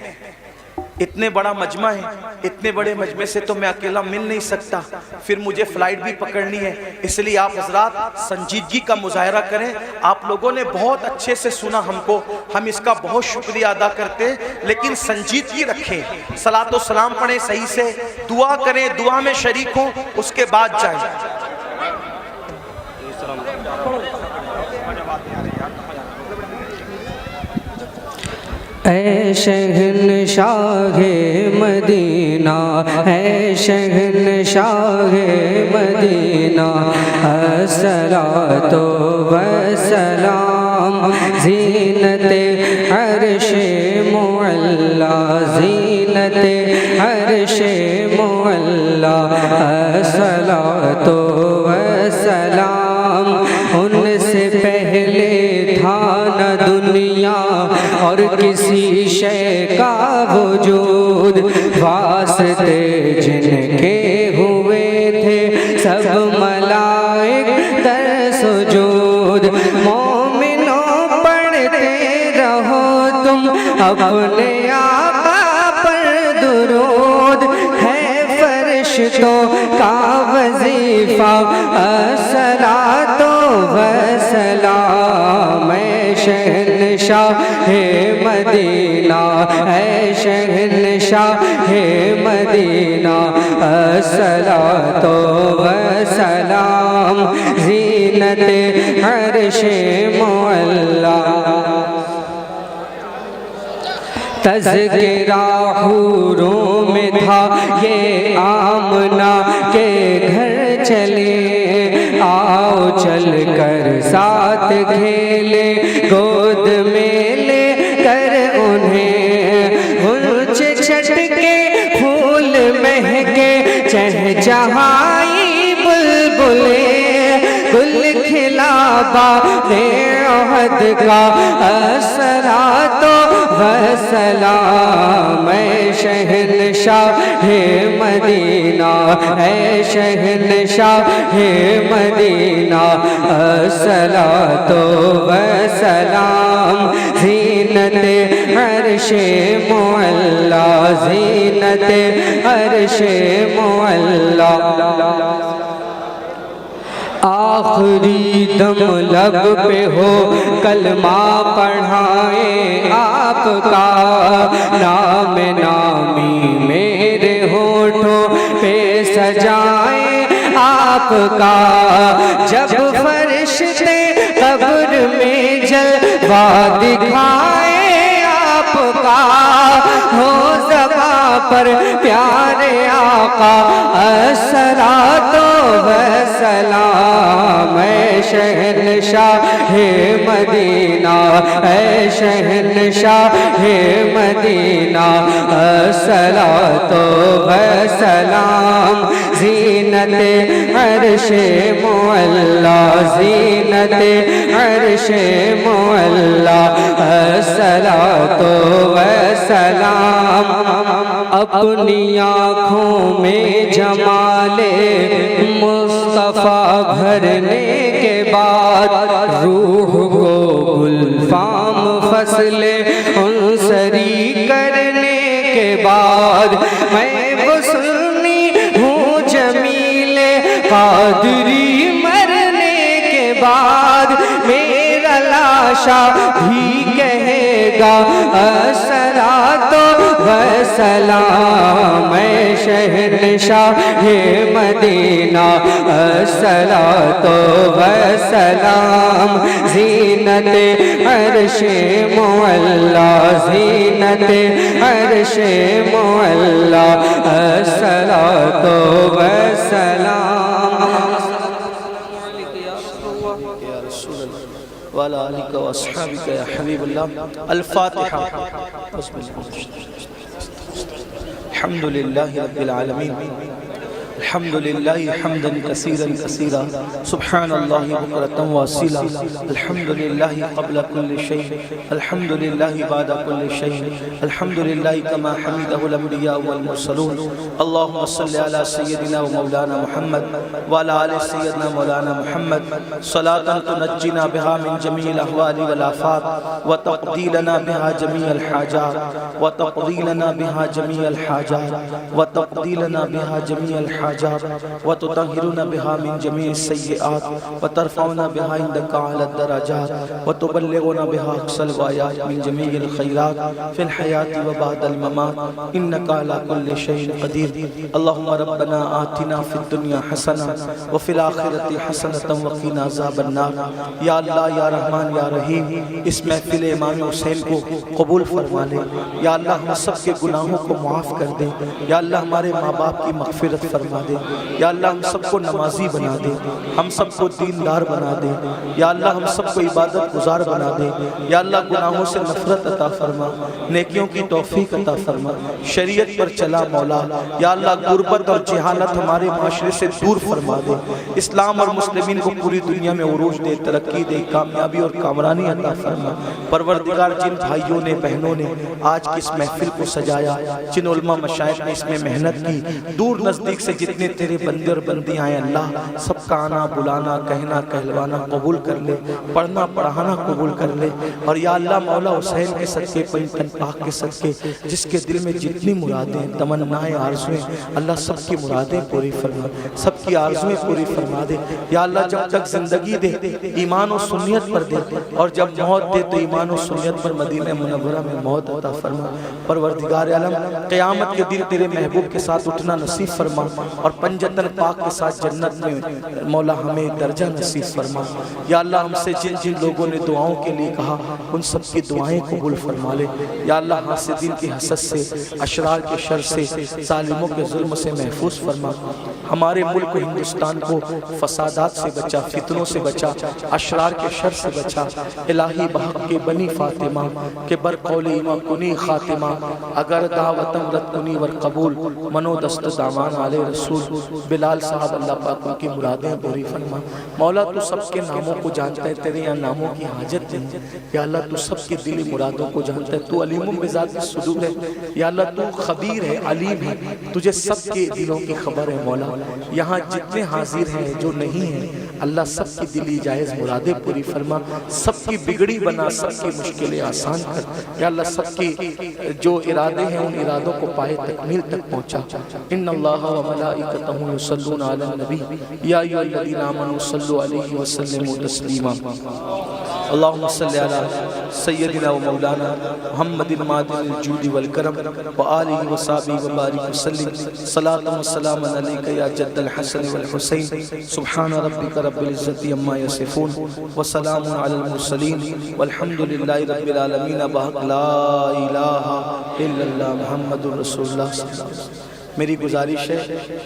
इतने बड़ा मजमा है, इतने बड़े मजमे से तो मैं अकेला मिल नहीं सकता, फिर मुझे फ्लाइट भी पकड़नी है, इसलिए आप हजरात संजीदगी का मुजाहरा करें। आप लोगों ने बहुत अच्छे से सुना हमको, हम इसका बहुत शुक्रिया अदा करते हैं, लेकिन संजीदगी रखें, सलातो सलाम पढ़ें सही से, दुआ करें, दुआ में शरीक हों, उसके बाद जाएं। ऐ शहनशाहे मदीना, ऐ शहनशाहे मदीना, अस्सलातो वस्सलाम ज़ीनते अर्शे मुअल्ला, ज़ीनते अर्शे मुअल्ला, अस्सलातो वस्सलाम। उनसे पहले था न दुनिया और किसी शय का वजूद, वास्ते जिनके हुए थे सब मलाइक दर सुजूद। मोमिनों पढ़ते रहो तुम अपने आका पर दुरूद, है फरिश्तों का वजीफा अस्सलातो वस्सलाम। ऐ शहनशाहे मदीना, ऐ शहनशाहे मदीना, अस्सलातो वस्सलाम ज़ीनते अर्शे मुअल्ला। तज़किरा हूरों में था ये आमना के घर चले, आओ चल कर साथ खेले, गोद में ले कर उन्हें ऊंचे छटके फूल महके, चहचहाई बुलबुले, गुल खिला बाग़े ओहद का अस्सलातो वस्सलाम। ऐ शहनशाहे मदीना, ऐ शहनशाहे मदीना, अस्सलातो वस्सलाम ज़ीनते जीनते अर्शे मुअल्ला, जीनते अर्शे मुअल्ला। आखिरी दम लब पे हो कलमा पढ़ाए आपका, नाम नामी मेरे होठों पे सजाए आपका। जब फरिश्ते कब्र में जलवा दिखाए आपका, हो ज़बां पर प्यारे आका अस्सलातो वस्सलाम। ऐ शहंशाह मदीना, ऐ शहंशाह मदीना, अस्सलातो वस्सलाम। ज़ीनते अर्शे मुअल्ला, ज़ीनते अर्शे मुअल्ला, अस्सलातो वस्सलाम। अपनी आँखों में जमाले मुस्तफ़ा भरने के बाद, रूह को गुलफाम फसले उनसरी करने के बाद, मैं वो सुन्नी हूँ जमीले कादरी मरने के बाद, मेरा लाशा भी कहेगा अस्सलातो वस्सलाम। ऐ शहंशाह मदीना, अस्सलातो वस्सलाम। ज़ीनते अर्शे मुअल्ला, ज़ीनते अर्शे मुअल्ला, अस्सलातो वस्सलाम। वाला आलिका व अस्हाबिका या हबीबल्लाह। अल-फातिहा। अल्हम्दुलिल्लाहि रब्बिल आलमीन, अल्हम्दुलिल्लाहि हम्दन कसीरन कसीरा, सुब्हानल्लाहि बुकरतन व असीला, अल्हम्दुलिल्लाहि क़ब्ल कुल्लि शै, अल्हम्दुलिल्लाहि बादा कुल्लि शै, अल्हम्दुलिल्लाहि कमा हमिदहुल अंबिया वल मुरसलून। अल्लाहुम्मा सल्लि अला सय्यदिना व मौलाना मुहम्मद व अला आलि सय्यदिना मौलाना मुहम्मद, सलातन तुनज्जिना बिहा मिन जमीइल अहवालि वल आफात, व तक़दीलना बिहा जमीअल हाजात, व तक़दीलना बिहा जमीअल हाजात, व तक़दीलना बिहा जमीअल हाजात, व तुतहिरुना बिहा मिन जमीइ सय्यिआत, व तरफ़उना बिहा इंदका अला दराजात, व तुबल्लिगुना बिहा अक़सल गयात मिन जमीइल खैरात फिल हयाति व बअदल ममात, इन्नका अला कुल्लि शैइन क़दीर। अल्लाहुम्मा रब्बना आतिना फिद दुनिया हसना व फिल आखिरति हसनतन व क़िना अज़ाबन नार। या अल्लाह, या रहमान, या रहीम, इस महफ़िल इमाम हुसैन को कबूल फरमा ले। या अल्लाह, हम सब के गुनाहों को माफ़ कर दे। या अल्लाह, हमारे माँ बाप की मग़फ़िरत फरमा दे। या अल्लाह, हम सबको नमाजी बना दे, हम सबको दीनदार बना दे। या अल्लाह, हम सबको इबादत गुजार बना दे। या अल्लाह, गुनाहों से नफरत अता फरमा, नेकियों की तौफीक अता फरमा, शरीयत पर चला मौला। या अल्लाह, गुर्बत और जहालत हमारे माशरे से दूर फरमा दे। इस्लाम और मुस्लिमीन को पूरी दुनिया में उरूज दे, तरक्की दे, कामयाबी और कामरानी अता फरमा। परवरदिगार, जिन भाइयों ने, बहनों ने आज की इस महफिल को सजाया, जिन उलमा मशाइख ने इसमें मेहनत की, दूर नज़दीक से जितने तेरे बंदे और बंदियाँ हैं अल्लाह, सबका आना, बुलाना, कहना, कहलवाना कबूल कर ले, पढ़ना, पढ़ाना कबूल कर ले। और या अल्लाह, मौला हुसैन के सदके, पंचतन पाक के सदके, जिसके दिल में जितनी मुरादें, तमन्नाएं, आरज़ुएं, अल्लाह सबकी मुरादें पूरी फरमा, सबकी आरज़ुएं पूरी फरमा दे। या अल्लाह, जब तक ज़िंदगी दे ईमान और सुन्नियत पर दे, और जब मौत दे तो ईमान और सुन्नियत पर मदीना मुनव्वरा में मौत अता फरमा। परवरदिगार आलम, क़यामत के दिन तेरे महबूब के साथ उठना नसीब फरमा, और पंजतन पाक के साथ जन्नत में मौला हमें दर्जा नसीब फरमा। या अल्लाह, हमसे जिन जिन लोगों ने दुआओं के लिए कहा, उन सब की दुआएं कबूल फरमा ले। या अल्लाह, हासिदीन की हसद से, अशरार के शर से, जालिमों के जुल्म से महफूज फरमा। हमारे मुल्क हिंदुस्तान को फसादात से बचा, फितनों से बचा, अशरार के शर से बचा। इलाही बहक के बनी फातिमा के बर कौले इमाम कुनी खातिमा, अगर दावतम रत कुनी वर कबूल, मनोदस्त दामान आले रसूल। रसूल बिलाल साहब, अल्लाह पाक उनकी मुरादें पूरी फरमा। मौला तू सबके नामों को जानता है, तेरे यहाँ नामों की हाजत नहीं। या अल्लाह तू सबके दिली मुरादों को जानता है, तू अलीमुम बिज़ात सुदूर है। या अल्लाह तू खबीर है, अलीम है, तुझे सबके दिलों की खबर है। मौला यहाँ जितने हाजिर हैं जो नहीं हैं, अल्लाह सबकी दिली जायज़ मुरादें पूरी फरमा, सबकी बिगड़ी बना, सबकी मुश्किलें आसान कर। या अल्लाह सबकी जो इरादे हैं उन इरादों को पाए तकमील तक पहुँचा। इन्नल्लाह व मलाइकतहु युसल्लूना अलन नबी या अय्युहल्लज़ीना आमनू सल्लु अलैहि व सल्लिमू तस्लीमा। अल्लाहुम्मा सल्लि अला सय्यदिना व मौलाना मुहम्मदिन मादिल जूदि वल करम व आलिहि व सहबिहि व बारिक व सल्लिम सलातन व सलामन अलैका या जद्दल हसन वल हुसैन। सुब्हान रब्बिका रब्बिल इज्जति अम्मा यसिफून व सलामुन अलल मुरसलीन वल्हम्दुलिल्लाहि रब्बिल आलमीन। बहक ला इलाहा इल्लल्लाह मुहम्मदुर रसूलुल्लाह सल्लल्लाहु अलैहि वसल्लम। मेरी गुजारिश है,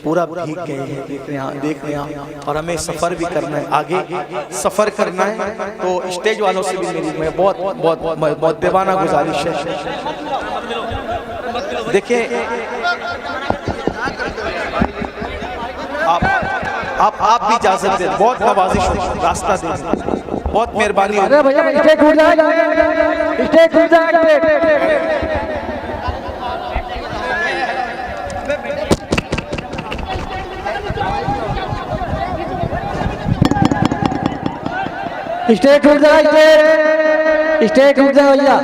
पूरा भीग गए हैं देखने यहाँ और हमें सफ़र भी करना है, आगे सफ़र करना है। तो स्टेज वालों से भी मेरी मैं बहुत दीवाना गुजारिश है। देखिए आप भी इजाज़त दें, बहुत नवाजिश हो, रास्ता दें, बहुत मेहरबानी हो। स्टेज टूट जाए, स्टेज टूट जाए भैया।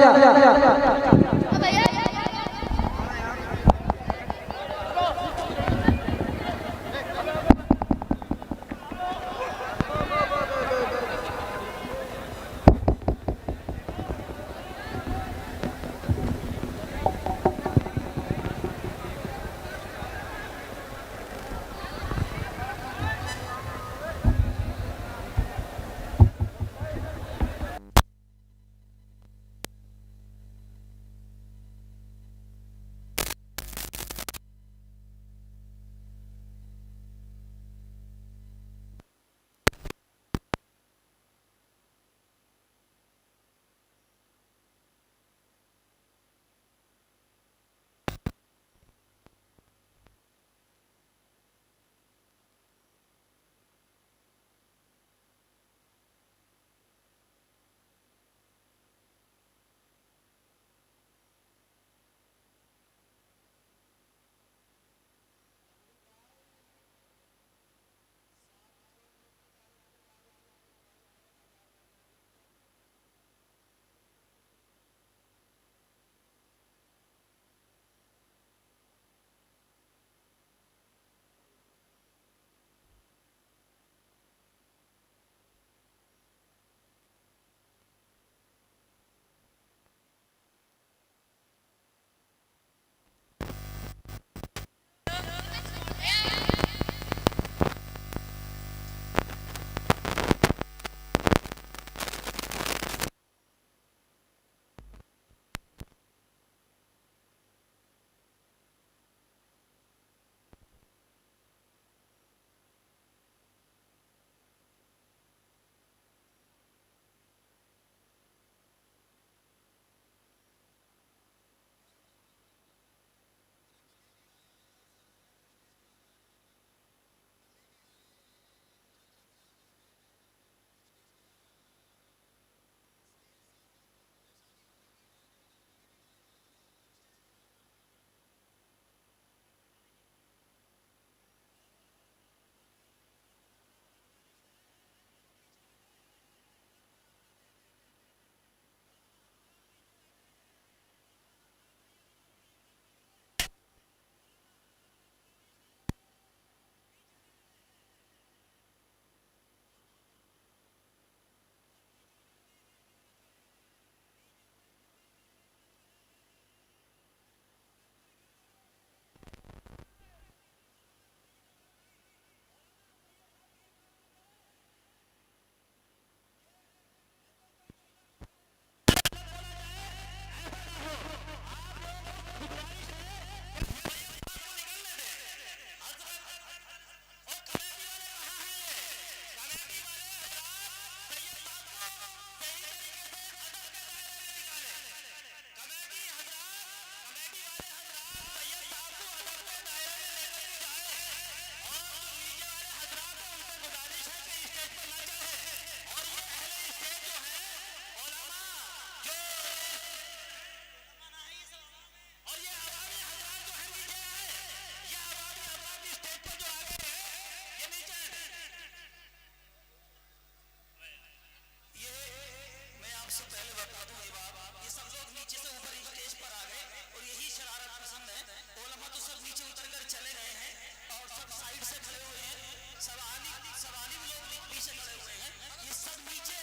सब लोग नीचे से ऊपर स्टेज पर आ गए और यही शरारत पसंद है। उलमा तो सब नीचे उतरकर चले गए हैं और सब साइड से खड़े हुए हैं। सब आलिम लोग पीछे खड़े हुए हैं। ये सब नीचे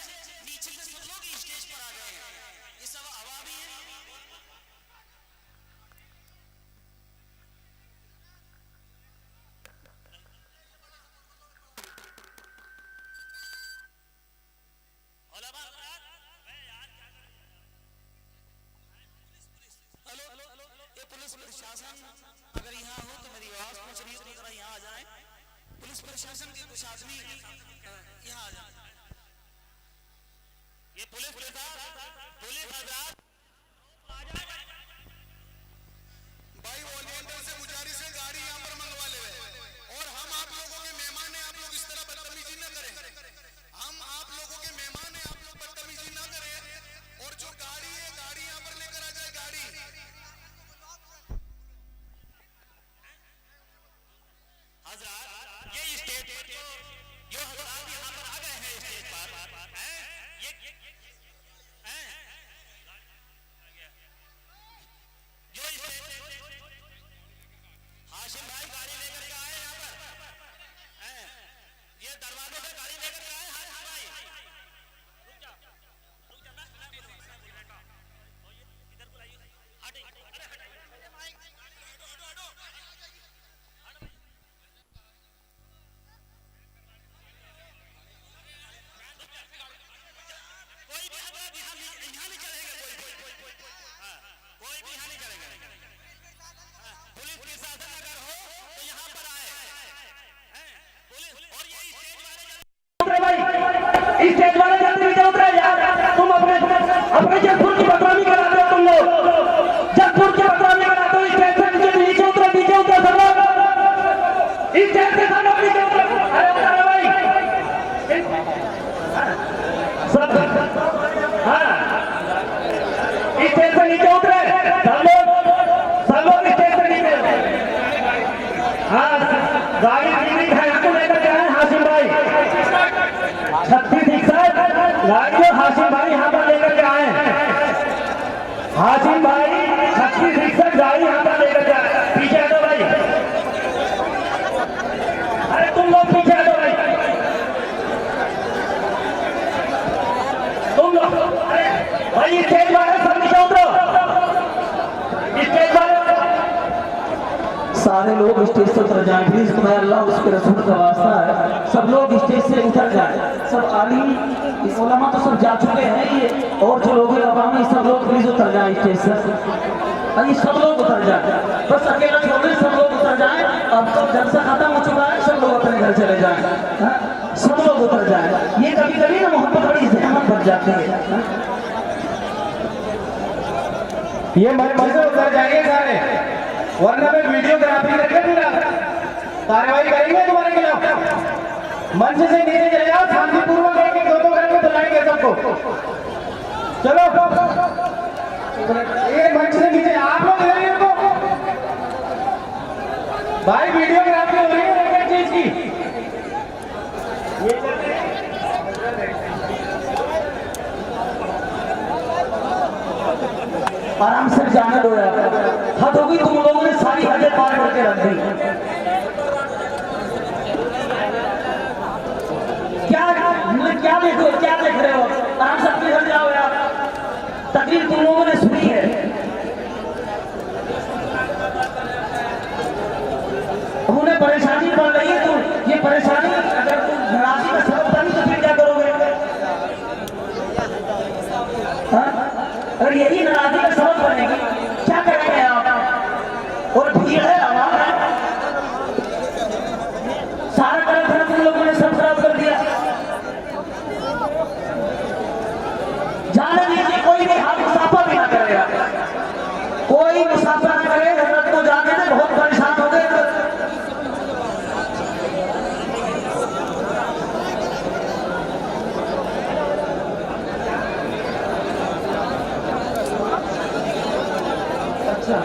से सब लोग स्टेज पर आ गए हैं। ये सब अवामी है। ये पुलिस प्रशासन अगर यहाँ हो तो मेरी आवाज पहुंच रही हो तो जरा यहाँ आ जाए। पुलिस प्रशासन के कुछ आदमी यहाँ आ जाए। ये पुलिस हजरात भाई वॉलंटियर से गुजारिश है गाड़ी यहाँ पर मंगवा ले और हम आप लोगों के मेहमान हैं। आप लोग इस तरह बदतमीजी न करें। हम आप लोगों के मेहमान हैं। आप लोग बदतमीजी न करें और जो गाड़ी है गाड़ी यहाँ पर लेकर आ जाए। गाड़ी हजरात ये स्टेज पर जो हजरात यहाँ पर आ गए हैं स्टेज पर ये जो हाशिम भाई गाड़ी लेकर के आए यहाँ पर ये दरवाजे पे गाड़ी लेकर के आए हाशिम भाई। रुक जा इधर बुलाइए। हटे अरे कोई भी हजरात यहाँ नहीं चलेगा। कोई भी यहाँ नहीं चलेगा। पुलिस प्रशासन अगर हो तो यहाँ पर आए पुलिस। और ये स्टेज वाले स्टेज वाले जल्दी नीचे उतरे यार। तुम अपने जयपुर की बदनामी कराते हो। तुम लोग जयपुर की बदनामी कराते हो। स्टेज से नीचे उतरे सब लोग। स्टेज से सब लोग नीचे उतरे। अरे भाई सब हाँ स्टेज से नीचे उतरे सब लोग स्टेज से नीचे। हाँ गाड़ी है आपको लेकर के आए हाशिम भाई। 36 गाड़ी हाशिम भाई यहाँ पर लेकर के आए। हाशिम भाई 36 गाड़ी यहाँ पर लेकर के आए। पीछे आ जाओ भाई। अरे तुम लोग पीछे आ जाओ भाई। तुम लोग भाई स्टेज वाले सब नीचे उतरो। स्टेज वाले सारे लोग स्टेज से उतर जाएं प्लीज। तुम्हें अल्लाह उसके रसूल का वास्ता है। सब लोग स्टेज से उतर जाएं। सब आलिम उलमा तो सब जा चुके हैं ये और जो लोग अवामी सब लोग प्लीज उतर जाएं स्टेज से। अरे सब लोग उतर जाएं। बस अकेला छोड़े सब लोग उतर जाएं। अब तो जलसा खत्म हो चुका है। सब लोग अपने घर चले जाएं। सब लोग उतर जाएं। ये कभी कभी ना मोहब्बत बड़ी जहमत बढ़ जाती है। ये मंच से उतर जाएंगे सारे वरना मैं वीडियोग्राफी करके पूरा कार्रवाई करेंगे तुम्हारे खिलाफ। मंच से नीचे चले जाओ। शांतिपूर्वक एक दो करके बुलाएंगे सबको। चलो ये मंच से नीचे आप लोग इधर ही रुको भाई। वीडियोग्राफी हो रही है एक चीज की। आराम से जाने दो यार। हद होगी तुम लोगों ने सारी हदें पार करके रख दी। क्या देखो क्या देख रहे हो। आराम से अपने घर जाओ यार। तकलीफ तुम लोगों ने सुनी है। उन्हें परेशानी पड़ रही है तो ये परेशानी अगर तुम नाराजगी का सबब बनी तो फिर क्या करोगे। अगर यही नाराजगी का सबब बनेगी क्या करेंगे आप। और भीड़ है आवाम है। सारा कार्यक्रम तुम लोगों ने सब खराब कर दिया। जाने दीजिए कोई भी हाथ मुसाफा भी ना करेगा। कोई मुसाफा ना करे। हजरत को जाने में बहुत परेशान हो गए। अच्छा